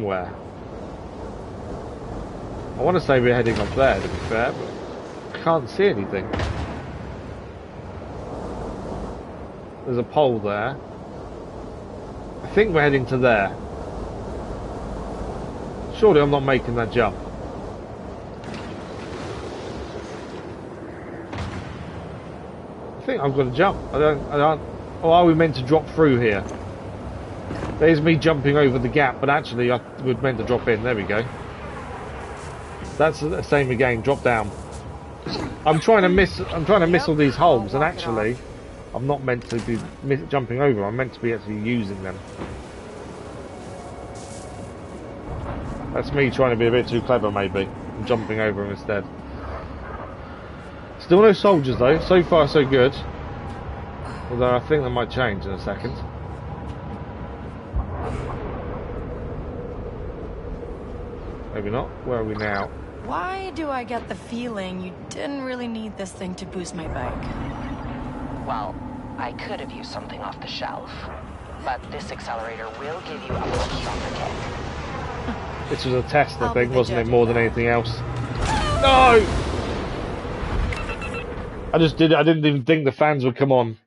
where? I want to say we're heading up there, to be fair, but I can't see anything. There's a pole there. I think we're heading to there. Surely I'm not making that jump. I think I've got to jump. I don't. Or are we meant to drop through here? There's me jumping over the gap, but actually we're meant to drop in. There we go. That's the same again. Drop down. I'm trying to miss all these holes, and actually, I'm not meant to be jumping over. I'm meant to be actually using them. That's me trying to be a bit too clever, maybe. I'm jumping over them instead. Still no soldiers though. So far, so good. Although I think that might change in a second. Maybe not. Where are we now? Why do I get the feeling you didn't really need this thing to boost my bike? Well, I could have used something off the shelf, but this accelerator will give you a much stronger kick. This was a test, I think, wasn't it, more than anything else? No! I just did it. I didn't even think the fans would come on.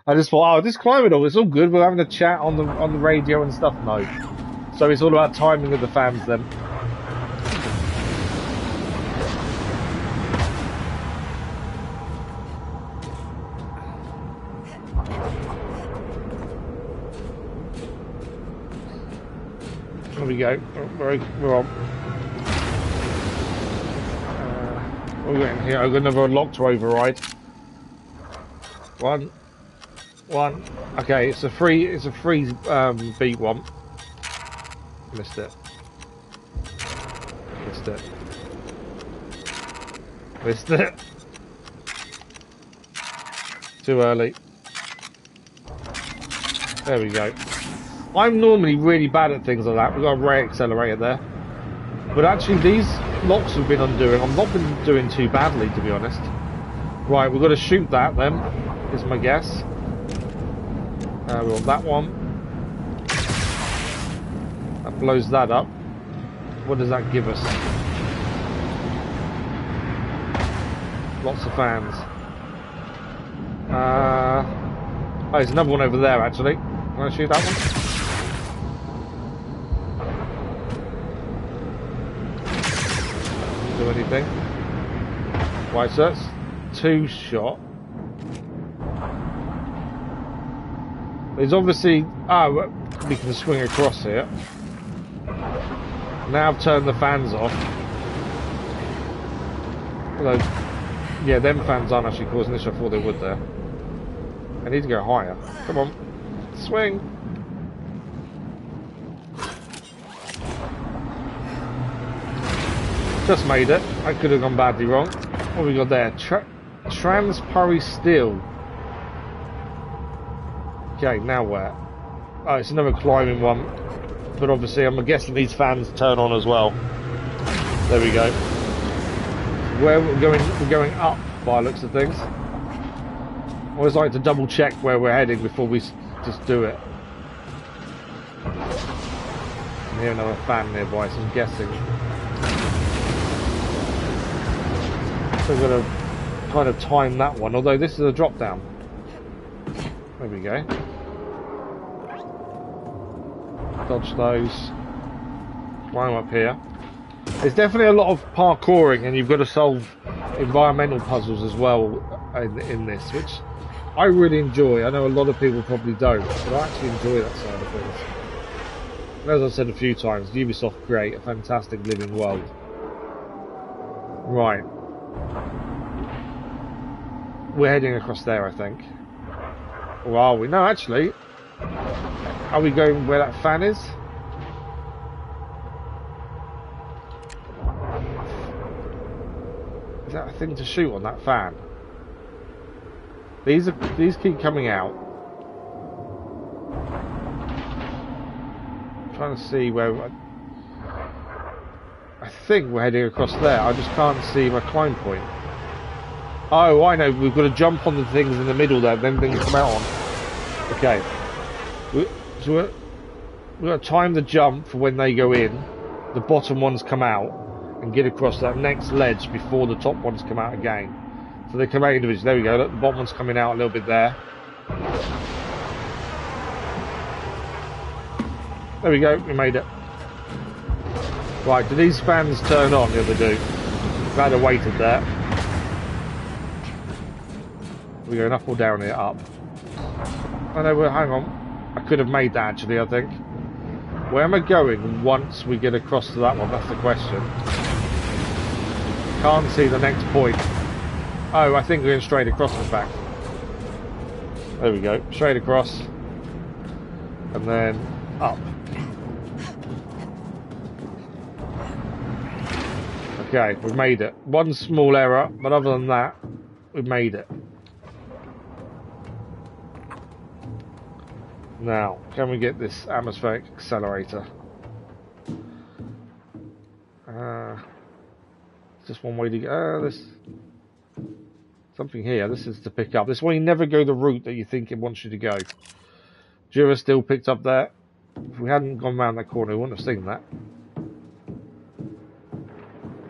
I just thought, oh, just climb it all. It's all good. We're having a chat on the radio and stuff. No. So it's all about timing with the fans then. There we go. We're on. What are we getting here? I've got another lock to override. One. Okay, it's a free beat one. Missed it. Too early. There we go. I'm normally really bad at things like that. We've got a ray accelerator there. But actually these locks have been undoing. I've not been doing too badly, to be honest. Right, we've got to shoot that then, is my guess. We want that one. That blows that up. What does that give us? Lots of fans. Oh, there's another one over there actually. Can I shoot that one? Doesn't do anything. Right, so that's 2 shot. There's obviously... we can swing across here. Now I've turned the fans off. Although, yeah, them fans aren't actually causing this. I thought they would there. I need to go higher. Come on. Swing. Just made it. I could have gone badly wrong. What have we got there? Transpari steel. Okay, now where? Oh, it's another climbing one. But obviously, I'm guessing these fans turn on as well. There we go. Where we're going up by the looks of things. I always like to double check where we're heading before we just do it. I hear another fan nearby, so I'm guessing. So I'm going to kind of time that one, although this is a drop down. There we go. Dodge those. Climb up here. There's definitely a lot of parkouring, and you've got to solve environmental puzzles as well in this, which I really enjoy. I know a lot of people probably don't, but I actually enjoy that side of things. And as I've said a few times, Ubisoft create a fantastic living world. Right. We're heading across there, I think. Or are we? No, actually. Are we going where that fan is? Is that a thing to shoot on that fan? These keep coming out. I'm trying to see where. I think we're heading across there. I just can't see my climb point. Oh, I know. We've got to jump on the things in the middle there, then things come out on. Okay. So we've got to time the jump for when they go in. The bottom ones come out and get across that next ledge before the top ones come out again. So they come out individually. There we go. Look, the bottom one's coming out a little bit there. There we go. We made it. Right. Do these fans turn on? Yeah, they do. Glad I waited there. We're going up or down here? Up. Oh no, hang on. I could have made that actually, I think. Where am I going once we get across to that one? That's the question. Can't see the next point. Oh, I think we're going straight across in fact. There we go. Straight across. And then up. Okay, we've made it. One small error, but other than that, we've made it. Now, can we get this atmospheric accelerator? Just one way to go. There's something here. This is to pick up. This is why you never go the route that you think it wants you to go. Jura still picked up there. If we hadn't gone around that corner, we wouldn't have seen that.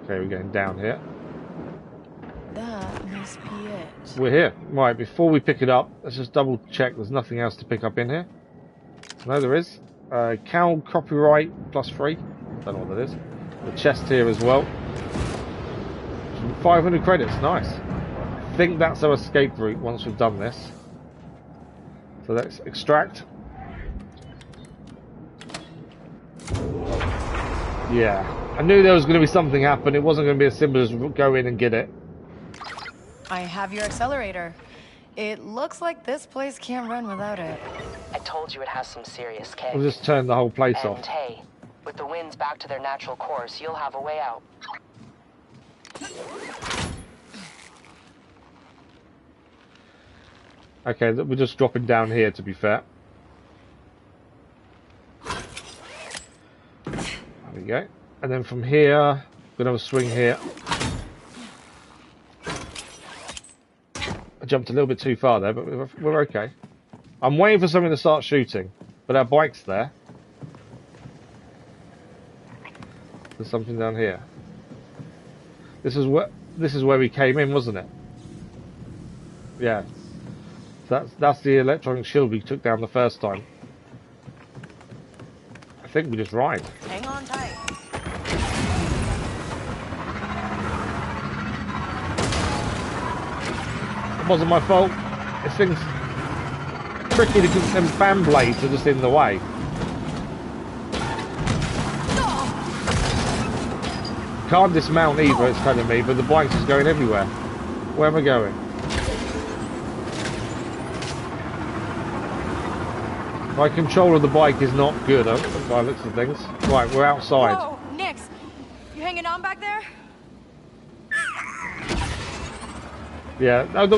Okay, we're going down here. That must be it. We're here. Right, before we pick it up, let's just double check there's nothing else to pick up in here. No, there is. Cal copyright +3. Don't know what that is. The chest here as well. 500 credits, nice. I think that's our escape route once we've done this. So let's extract. Yeah. I knew there was going to be something happen. It wasn't going to be as simple as go in and get it. I have your accelerator. It looks like this place can't run without it. I told you it has some serious kick. We'll just turn the whole place off. And hey, with the winds back to their natural course, you'll have a way out. Okay, we're just dropping down here to be fair. There we go. And then from here, we're going to have a swing here. jumped a little bit too far there, but we're okay. I'm waiting for something to start shooting, but our bike's there. There's something down here. This is where we came in, wasn't it? Yeah. That's the electronic shield we took down the first time. I think we just ride. Hang on tight. It wasn't my fault. This thing's tricky because them fan blades are just in the way. Can't dismount either, it's telling me, but the bike's just going everywhere. Where am I going? My control of the bike is not good, by the looks of things. Right, we're outside. Whoa, Nix, you hanging on back there? Yeah, that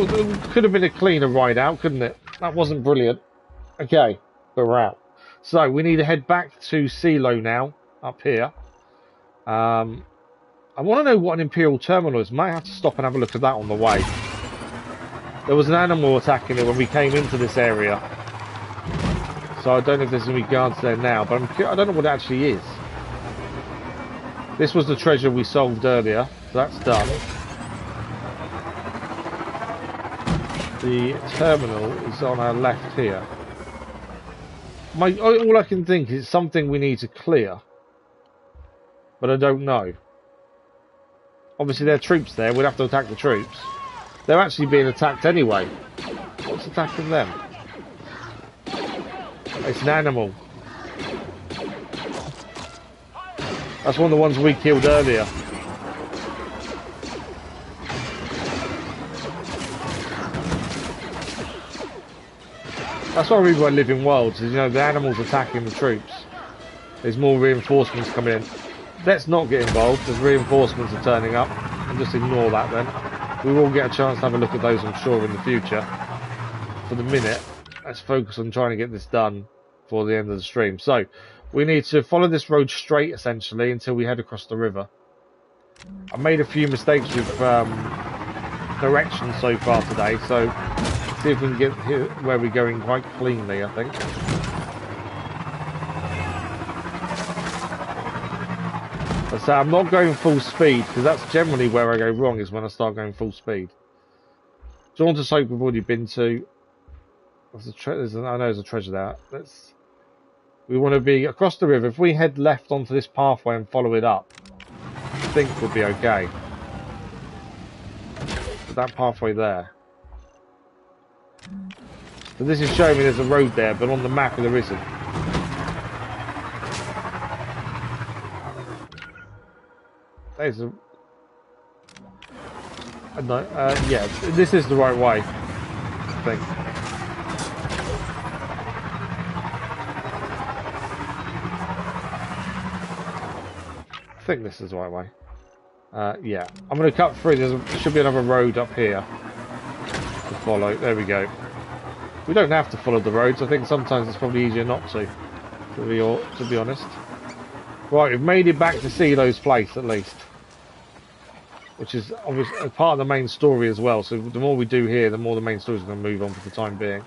could have been a cleaner ride out, couldn't it? That wasn't brilliant. Okay, but we're out. So we need to head back to Selo now, up here. I want to know what an Imperial terminal is. Might have to stop and have a look at that on the way. There was an animal attacking it when we came into this area. So I don't know if there's going to be guards there now, but I don't know what it actually is. This was the treasure we solved earlier, so that's done. The terminal is on our left here. All I can think is something we need to clear. But I don't know. Obviously there are troops there, we'd have to attack the troops. They're actually being attacked anyway. What's attacking them? It's an animal. That's one of the ones we killed earlier. That's why we live in worlds, is, you know, the animals attacking the troops. There's more reinforcements coming in. Let's not get involved, as reinforcements are turning up, and just ignore that then. We will get a chance to have a look at those, I'm sure, in the future. For the minute, let's focus on trying to get this done for the end of the stream. So, we need to follow this road straight, essentially, until we head across the river. I made a few mistakes with directions so far today, so let's see if we can get here where we're going quite cleanly, I think. So I'm not going full speed, because that's generally where I go wrong, is when I start going full speed. Jauntus Hope we've already been to. I know there's a treasure there. We want to be across the river. If we head left onto this pathway and follow it up, I think we'll be okay. But that pathway there. So this is showing me there's a road there, but on the map there isn't. There's a... no, yeah, this is the right way, I think. I think this is the right way. Yeah, I'm going to cut through. There should be another road up here to follow. There we go. We don't have to follow the roads. I think sometimes it's probably easier not to be honest. Right, we've made it back to Selo's place at least, which is obviously part of the main story as well. So the more we do here, the more the main story is going to move on for the time being.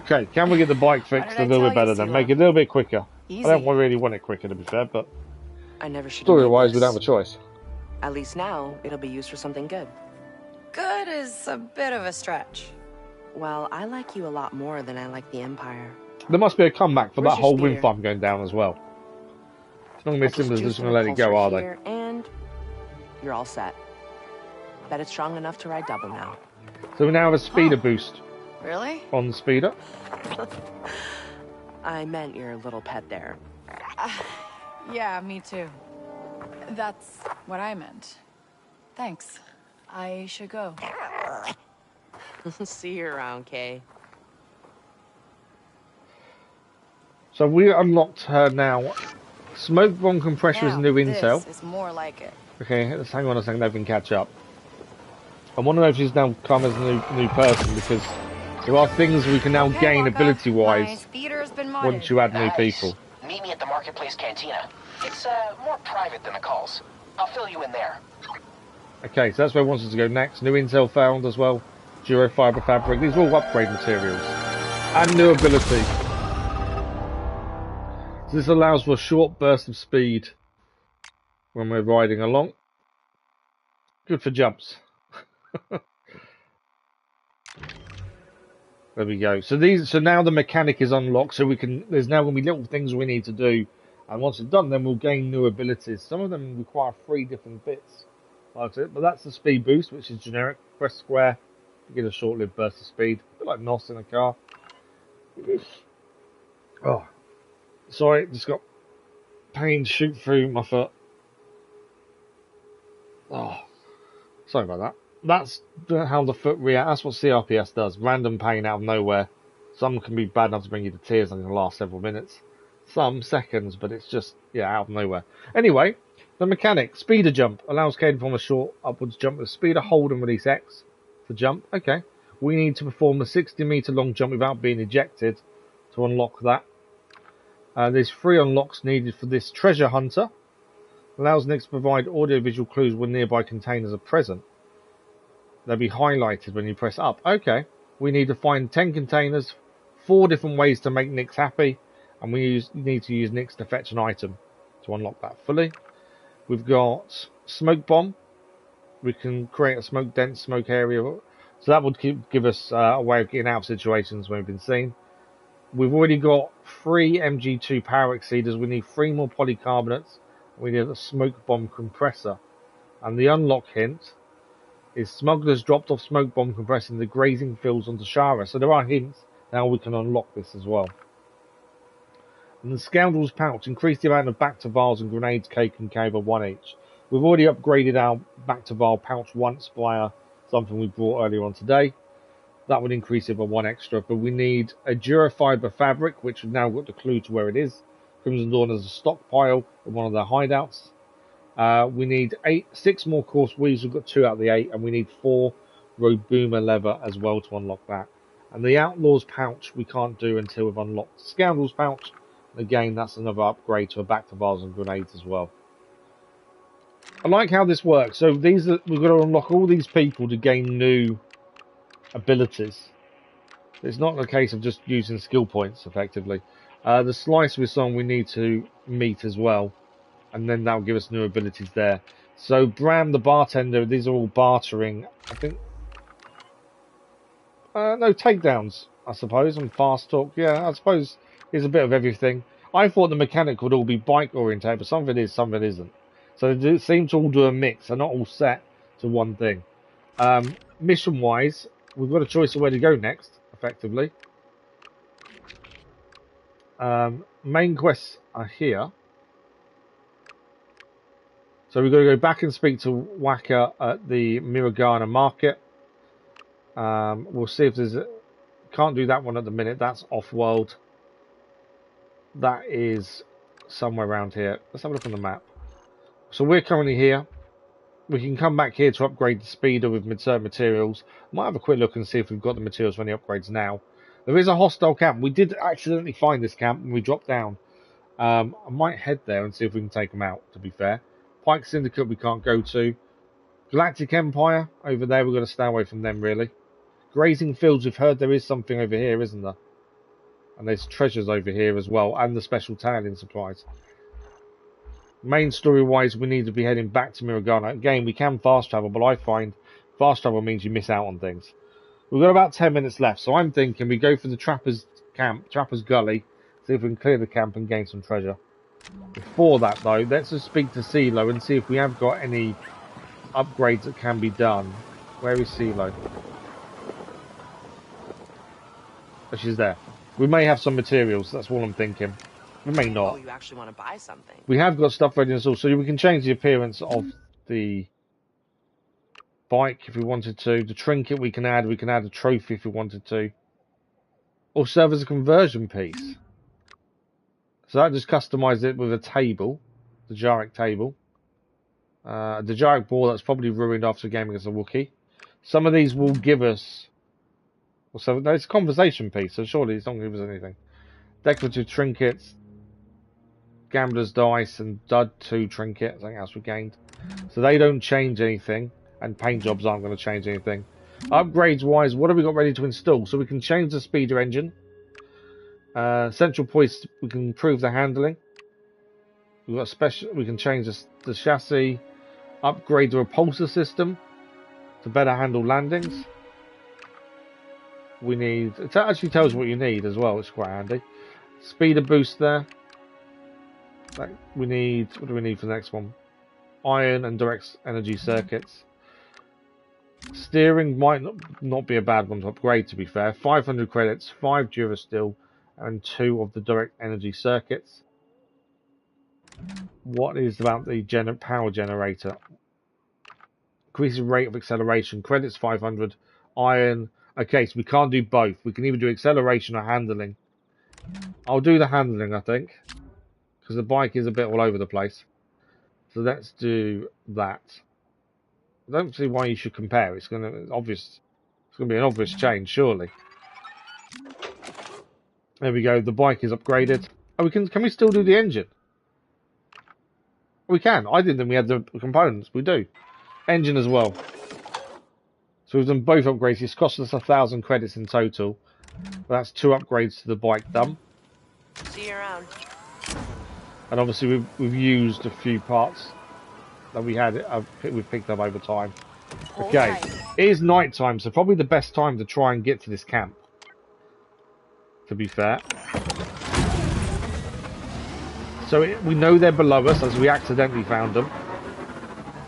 Okay, can we get the bike fixed a little bit better then? Make it a little bit quicker. Easy. I don't really want it quicker, to be fair, but I never should. Story-wise, we don't have a choice. At least now, it'll be used for something good. Good is a bit of a stretch. Well, I like you a lot more than I like the Empire. There must be a comeback for Where's that whole your wind farm going down as well. It's not going to be as simple as just going to let it go, are they? And you're all set. Bet it's strong enough to ride double now. So we now have a speeder boost. Really? On the speeder. I meant your little pet there. Yeah, me too. That's what I meant. Thanks. I should go. See you around, Kay. So we unlocked her now. Smoke bomb compressor is new intel. This is more like it. Okay, let's hang on a second. They can catch up. I want to know if she's now come as a new person, because there are things we can now gain ability-wise once you add new people. Meet me at the Marketplace Cantina. It's more private than the calls. I'll fill you in there. Okay, so that's where it wants us to go next. New intel found as well. Duro fiber fabric. These are all upgrade materials. And new ability. So this allows for a short burst of speed when we're riding along. Good for jumps. There we go. So now the mechanic is unlocked, so there's now going to be little things we need to do. And once it's done, then we'll gain new abilities. Some of them require 3 different bits. Like it, but that's the speed boost, which is generic. Press square to get a short-lived burst of speed. A bit like NOS in a car. Oh, sorry, just got pain shoot through my foot. Oh, sorry about that. That's how the foot reacts. That's what CRPS does. Random pain out of nowhere. Some can be bad enough to bring you to tears and can last several minutes. Some seconds, but it's just, out of nowhere. Anyway, the mechanic. Speeder jump. Allows Caden to perform a short upwards jump with speeder, hold and release X to jump. Okay. We need to perform a 60-meter long jump without being ejected to unlock that. There's 3 unlocks needed for this treasure hunter. Allows Nick to provide audio-visual clues when nearby containers are present. They'll be highlighted when you press up. Okay. We need to find 10 containers, 4 different ways to make Nick's happy, and we need to use Nick's to fetch an item to unlock that fully. We've got smoke bomb. We can create a smoke-dense smoke area. So that would give us a way of getting out of situations when we've been seen. We've already got 3 MG2 power exceeders. We need 3 more polycarbonates. We need a smoke bomb compressor. And the unlock hint is smugglers dropped off smoke bomb compressor in the grazing fields on Toshara. So there are hints how we can unlock this as well. And the scoundrel's pouch, increase the amount of back-to-vials and grenades, cake and cave of 1 each. We've already upgraded our back-to-vial pouch once via something we brought earlier on today. That would increase it by 1 extra, but we need a Durafiber fabric, which we've now got the clue to where it is. Crimson Dawn has a stockpile in one of their hideouts. We need 6 more coarse weaves. We've got 2 out of the 8, and we need 4 Robuma leather as well to unlock that. And the Outlaws pouch we can't do until we've unlocked the Scoundrels pouch. Again, that's another upgrade to a back-to-vials and grenades as well. I like how this works. So we've got to unlock all these people to gain new abilities. It's not a case of just using skill points effectively. The slice with someone we need to meet as well, and then that'll give us new abilities there. So Bram the bartender, these are all bartering. I think no takedowns, I suppose, and fast talk. Yeah, I suppose it's a bit of everything. I thought the mechanic would all be bike oriented, but some of it is, some of it isn't. So they seem to all do a mix. They're not all set to one thing. Mission wise, we've got a choice of where to go next, effectively. Main quests are here. So we've got to go back and speak to Waka at the Miragana market. We'll see if there's can't do that one at the minute. That's off-world. That is somewhere around here. Let's have a look on the map. So we're currently here. We can come back here to upgrade the speeder with certain materials. Might have a quick look and see if we've got the materials for any upgrades now. There is a hostile camp. We did accidentally find this camp when we dropped down. I might head there and see if we can take them out, to be fair. Pyke Syndicate we can't go to. Galactic Empire, over there, we've got to stay away from them, really. Grazing Fields, we've heard there is something over here, isn't there? And there's treasures over here as well, and the special tailing supplies. Main story-wise, we need to be heading back to Miragana. Again, we can fast travel, but I find fast travel means you miss out on things. We've got about 10 minutes left, so I'm thinking we go for the Trapper's Camp, Trapper's Gully, see if we can clear the camp and gain some treasure. Before that, though, let's just speak to Selo and see if we have got any upgrades that can be done. Where is Selo? Oh, she's there. We may have some materials, that's all I'm thinking. We may not. Oh, you actually want to buy something? We have got stuff ready and so we can change the appearance of the bike if we wanted to. The trinket we can add a trophy if we wanted to. Or serve as a conversion piece. So that just customize it with a table. The Jarek table. The Jarek ball that's probably ruined after a game against a Wookiee. Some of these will give us... So it's a conversation piece, so surely it's not going to give us anything. Decorative trinkets. Gambler's dice and Dud 2 trinket, something else we gained. So they don't change anything. and paint jobs aren't going to change anything. Upgrades wise, what have we got ready to install? So we can change the speeder engine. Central points, we can improve the handling. We've got special. We can change the chassis. Upgrade the repulsor system to better handle landings. We need. It actually tells you what you need as well, which is quite handy. Speeder boost there. We need. What do we need for the next one? Iron and direct energy circuits. Steering might not be a bad one to upgrade, to be fair. 500 credits, 5 Durasteel, and 2 of the direct energy circuits. What is about the power generator? Increases rate of acceleration. Credits 500. Iron. Okay, so we can't do both. We can either do acceleration or handling. I'll do the handling, I think, because the bike is a bit all over the place. So let's do that. I don't see why you should compare. It's going to be an obvious change, surely. There we go. The bike is upgraded. Oh, can we still do the engine? We can. I didn't think we had the components. We do. Engine as well. So we've done both upgrades. It's cost us 1,000 credits in total. That's 2 upgrades to the bike done. See you around. And obviously we've used a few parts that we've picked up over time. Okay, it is night time, so probably the best time to try and get to this camp. To be fair. So we know they're below us as we accidentally found them.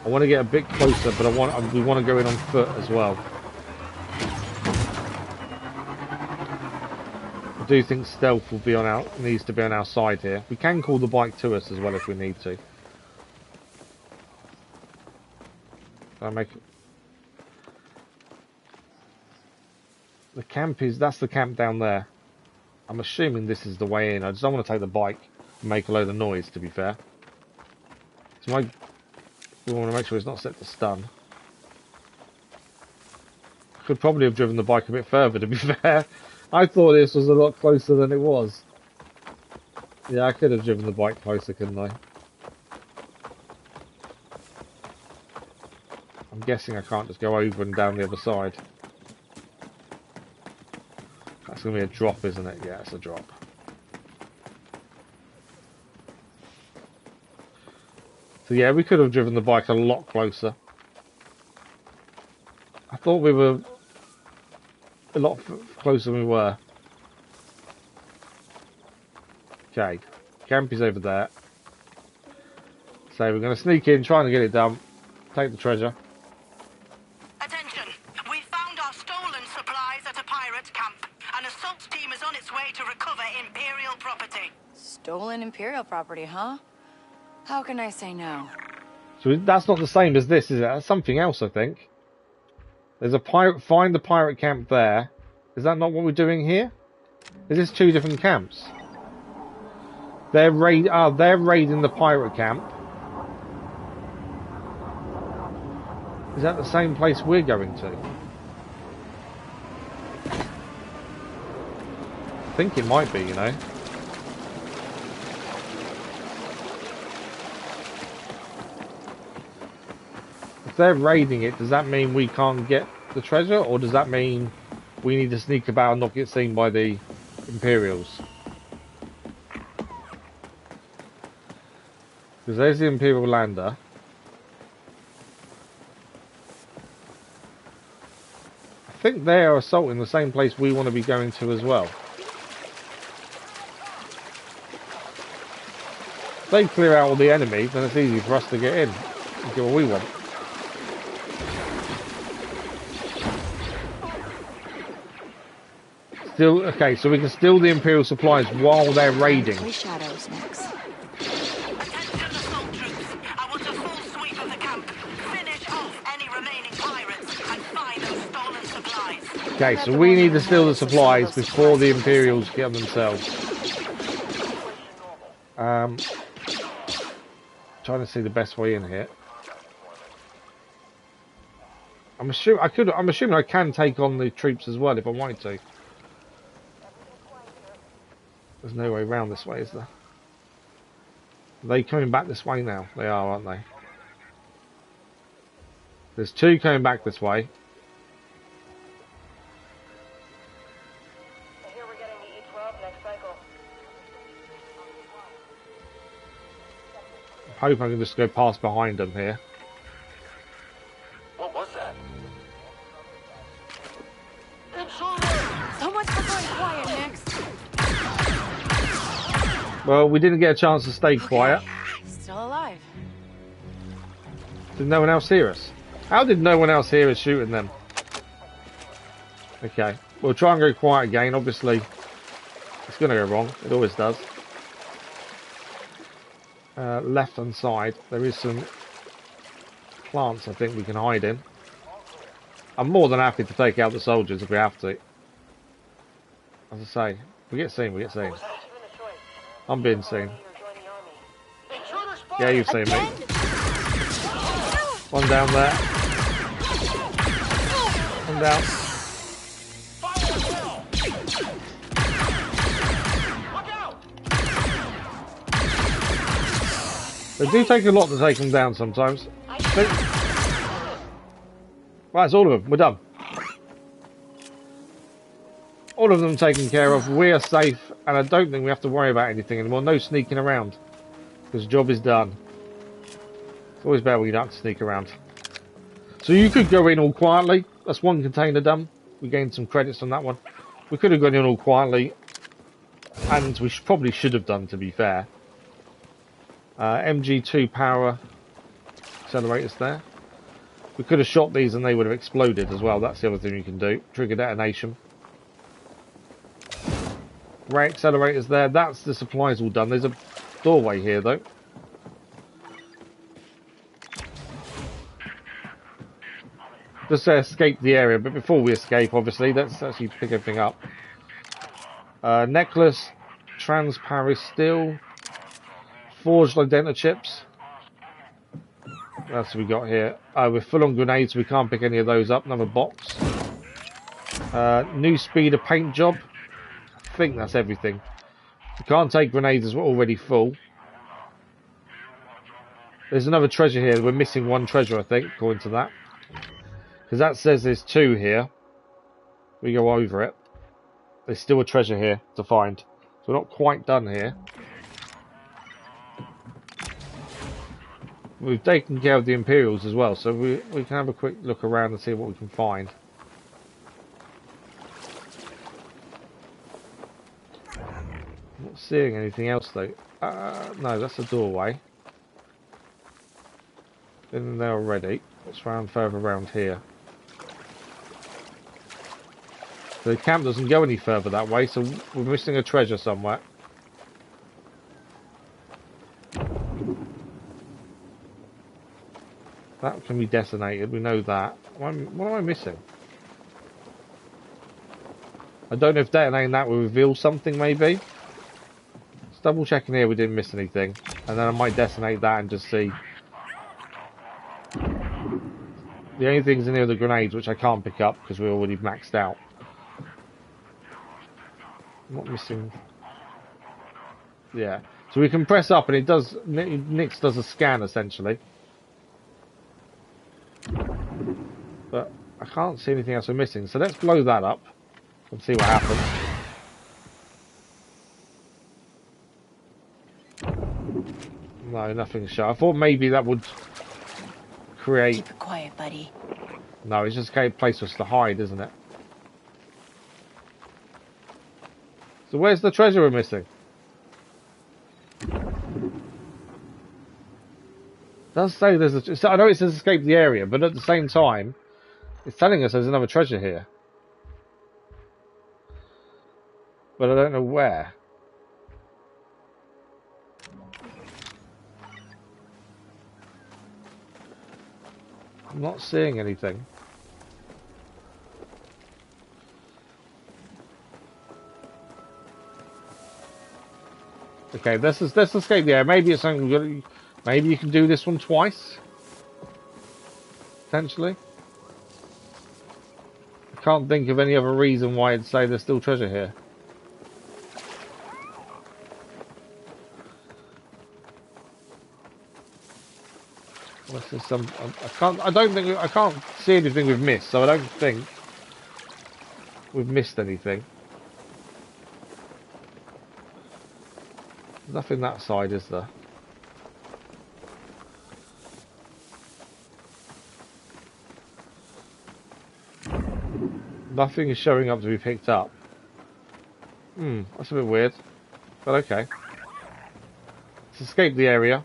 I want to get a bit closer, but we want to go in on foot as well. I do think stealth needs to be on our side here. We can call the bike to us as well if we need to. The camp that's the camp down there. I'm assuming this is the way in. I just don't want to take the bike and make a load of noise, to be fair. So we want to make sure it's not set to stun. I could probably have driven the bike a bit further, to be fair. I thought this was a lot closer than it was. Yeah, I could have driven the bike closer, couldn't I? I'm guessing I can't just go over and down the other side. That's going to be a drop, isn't it? Yeah, it's a drop. So yeah, we could have driven the bike a lot closer. I thought we were a lot closer than we were. Okay, camp is over there. So we're going to sneak in, trying to get it done. Take the treasure. Attention! We found our stolen supplies at a pirate camp. An assault team is on its way to recover Imperial property. Stolen Imperial property, huh? How can I say no? So that's not the same as this, is it? That's something else, I think. There's a pirate. Find the pirate camp there. Is that not what we're doing here? Is this 2 different camps? They're raiding the pirate camp. Is that the same place we're going to? I think it might be, you know. If they're raiding it, does that mean we can't get the treasure? Or does that mean we need to sneak about and not get seen by the Imperials? Because there's the Imperial lander. I think they are assaulting the same place we want to be going to as well. If they clear out all the enemy, then it's easy for us to get in and get what we want. Okay, so we can steal the Imperial supplies while they're raiding. Shadows next. Attention assault troops. I want a full sweep of the camp. Finish off any remaining pirates and find those stolen supplies. Okay, so we need to steal the supplies before the Imperials get them themselves. Trying to see the best way in here. I'm assuming I can take on the troops as well if I wanted to. There's no way around this way, is there? Are they coming back this way now? They are, aren't they? There's two coming back this way. I hear we're getting the E12 next cycle. I hope I can just go past behind them here. What was that? So much for going quiet, Nix. Well, we didn't get a chance to stay quiet. Still alive. Did no one else hear us? How did no one else hear us shooting them? Okay, we'll try and go quiet again. Obviously, it's going to go wrong. It always does. Left hand side, there is some plants I think we can hide in. I'm more than happy to take out the soldiers if we have to. As I say, we get seen, we get seen. I'm being seen. Yeah, you've seen me. One down there. One down. They do take a lot to take them down sometimes. Right, it's all of them. We're done. All of them taken care of. We are safe, and I don't think we have to worry about anything anymore. No sneaking around, because the job is done. It's always better when you don't have to sneak around. So you could go in all quietly. That's one container done. We gained some credits on that one. We could have gone in all quietly, and we probably should have done, to be fair. MG2 power accelerators there. We could have shot these and they would have exploded as well. That's the other thing you can do. Trigger detonation. Ray accelerators there. That's the supplies all done. There's a doorway here though. Just escape the area, but before we escape, obviously, let's actually pick everything up. Necklace, transparent steel, forged identa chips. That's what we got here. We're full on grenades, so we can't pick any of those up. Another box. New speeder paint job. I think that's everything. We can't take grenades as we're already full. There's another treasure here. We're missing one treasure, I think, according to that. Because that says there's two here. We go over it. There's still a treasure here to find. So we're not quite done here. We've taken care of the Imperials as well, so we can have a quick look around and see what we can find. I'm not seeing anything else though. No, that's a doorway. Been there already. Let's round further around here. The camp doesn't go any further that way, so we're missing a treasure somewhere. That can be detonated, we know that. What am I missing? I don't know if detonating that will reveal something, maybe? Let's double checking here we didn't miss anything. And then I might detonate that and just see. The only things in here are the grenades, which I can't pick up because we're already maxed out. I'm not missing. Yeah. So we can press up and it does. Nix does a scan essentially. But I can't see anything else we're missing. So let's blow that up and see what happens. No, nothing's shut. I thought maybe that would create. Keep it quiet, buddy. No, it's just a place for us to hide, isn't it? So where's the treasure we're missing? It does say there's a... I know it says escape the area, but at the same time, it's telling us there's another treasure here. But I don't know where. I'm not seeing anything. Okay, let's escape the area. Maybe it's something we've got. Maybe you can do this one twice. Potentially. I can't think of any other reason why it'd say there's still treasure here. Unless there's some, I can't see anything we've missed, so I don't think we've missed anything. There's nothing that side, is there? Nothing is showing up to be picked up. That's a bit weird, but okay. Let's escape the area.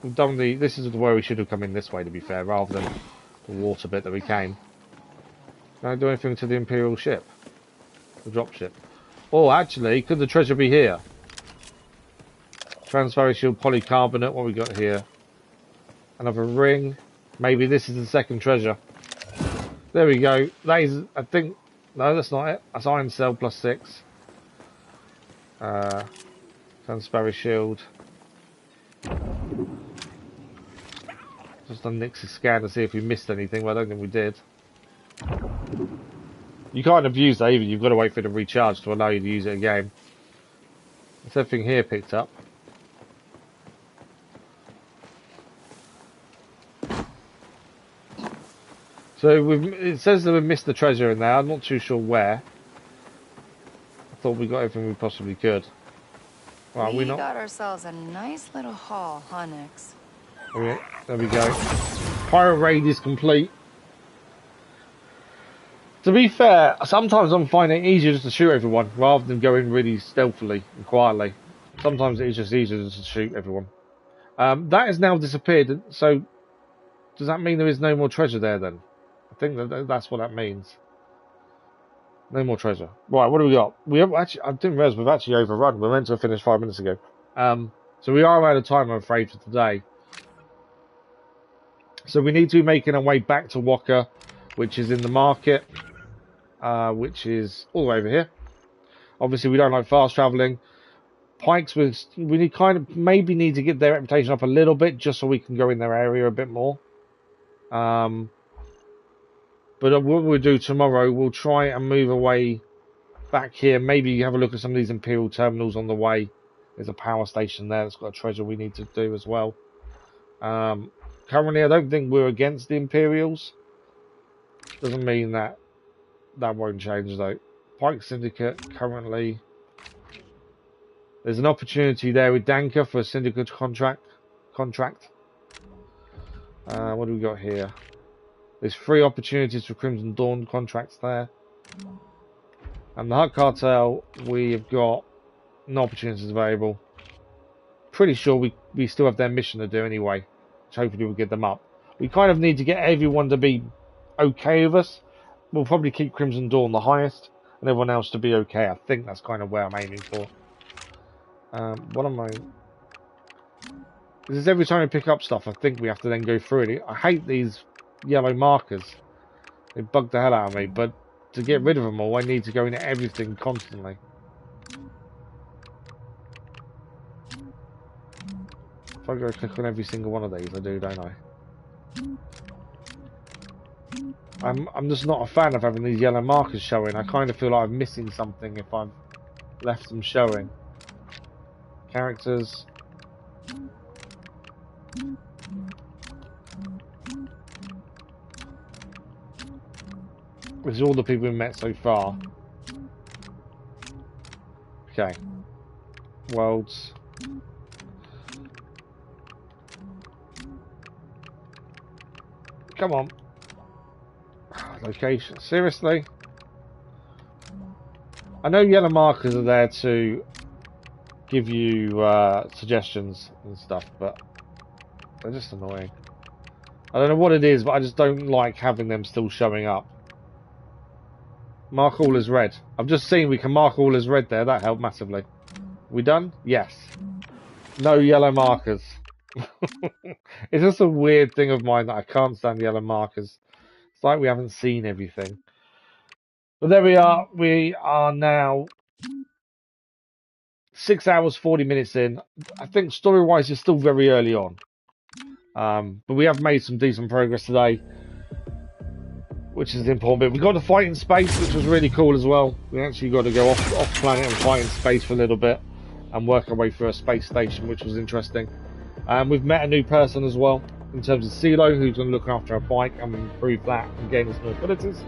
We've done this is where we should have come in this way, to be fair, rather than the water bit that we came. Can I do anything to the Imperial ship? The drop ship. Oh, actually, could the treasure be here? Transfer shield polycarbonate, what we got here? Another ring. Maybe this is the second treasure. There we go. That is, I think, no, that's not it. That's iron cell plus 6. Transfer shield. Just done Nix's scan to see if we missed anything, but I don't think we did. You can't abuse that either, you've got to wait for it to recharge to allow you to use it again. There's everything here picked up. So it says that we missed the treasure in there, I'm not too sure where. I thought we got everything we possibly could. Right, we got ourselves a nice little haul, huh, Nix? Okay, there we go. Pirate raid is complete. To be fair, sometimes I'm finding it easier just to shoot everyone rather than going really stealthily and quietly. Sometimes it is just easier just to shoot everyone. That has now disappeared, so does that mean there is no more treasure there then? I think that's what that means. No more treasure. Right, what do we got? We have actually, I didn't realise we've actually overrun. We're meant to have finished 5 minutes ago. So we are out of time, I'm afraid, for today. So we need to be making our way back to Waka, which is in the market, which is all the way over here. Obviously, we don't like fast travelling. Pykes, we need maybe need to get their reputation up a little bit, just so we can go in their area a bit more. But what we'll do tomorrow, we'll try and move away back here. Maybe have a look at some of these Imperial terminals on the way. There's a power station there that's got a treasure we need to do as well. Currently, I don't think we're against the Imperials. Doesn't mean that won't change, though. Pyke Syndicate, currently. There's an opportunity there with Danka for a Syndicate contract. What do we got here? There's 3 opportunities for Crimson Dawn contracts there. And the Hutt Cartel, we have got no opportunities available. Pretty sure we still have their mission to do anyway. Which hopefully we'll get them up. We kind of need to get everyone to be okay with us. We'll probably keep Crimson Dawn the highest. And everyone else to be okay. I think that's kind of where I'm aiming for. What am I... This is every time we pick up stuff, I think we have to then go through it. I hate these yellow markers. They bug the hell out of me, but to get rid of them all, I need to go into everything constantly. If I go click on every single one of these, I do, don't I? I'm just not a fan of having these yellow markers showing. I kind of feel like I'm missing something if I've left them showing. Characters. This is all the people we've met so far. Okay. Worlds. Come on. Location. Seriously? I know yellow markers are there to give you suggestions and stuff, but they're just annoying. I don't know what it is, but I just don't like having them still showing up. Mark all as red. I've just seen we can mark all as red there. That helped massively. We done? Yes. No yellow markers. It's just a weird thing of mine that I can't stand yellow markers. It's like we haven't seen everything. But there we are. We are now 6 hours, 40 minutes in. I think story-wise it's still very early on. But we have made some decent progress today, which is the important bit. We got to fight in space, which was really cool as well. We actually got to go off planet and fight in space for a little bit and work our way through a space station, which was interesting. We've met a new person as well. in terms of Selo, who's going to look after our bike and improve that and gain us new abilities.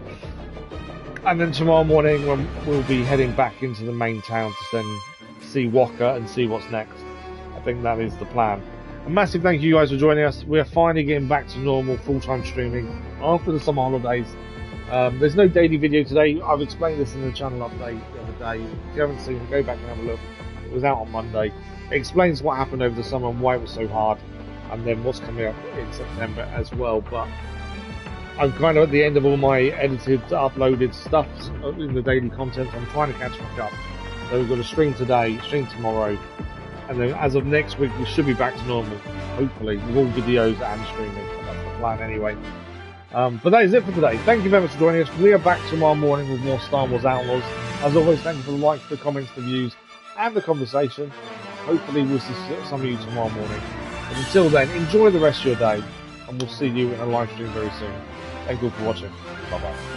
And then tomorrow morning when we'll be heading back into the main town to then see Walker and see what's next. I think that is the plan. A massive thank you guys for joining us. We are finally getting back to normal full-time streaming after the summer holidays. There's no daily video today. I've explained this in the channel update the other day. If you haven't seen it, go back and have a look. It was out on Monday. It explains what happened over the summer and why it was so hard, and then what's coming up in September as well. But I'm kind of at the end of all my edited, uploaded stuff in the daily content. I'm trying to catch back up. So we've got a stream today, stream tomorrow, and then as of next week we should be back to normal, hopefully, with all videos and streaming. That's the plan anyway. But that is it for today. Thank you very much for joining us. We are back tomorrow morning with more Star Wars Outlaws. As always, thank you for the likes, the comments, the views, and the conversation. Hopefully we'll see some of you tomorrow morning. But until then, enjoy the rest of your day, and we'll see you in a live stream very soon. Thank you all for watching. Bye bye.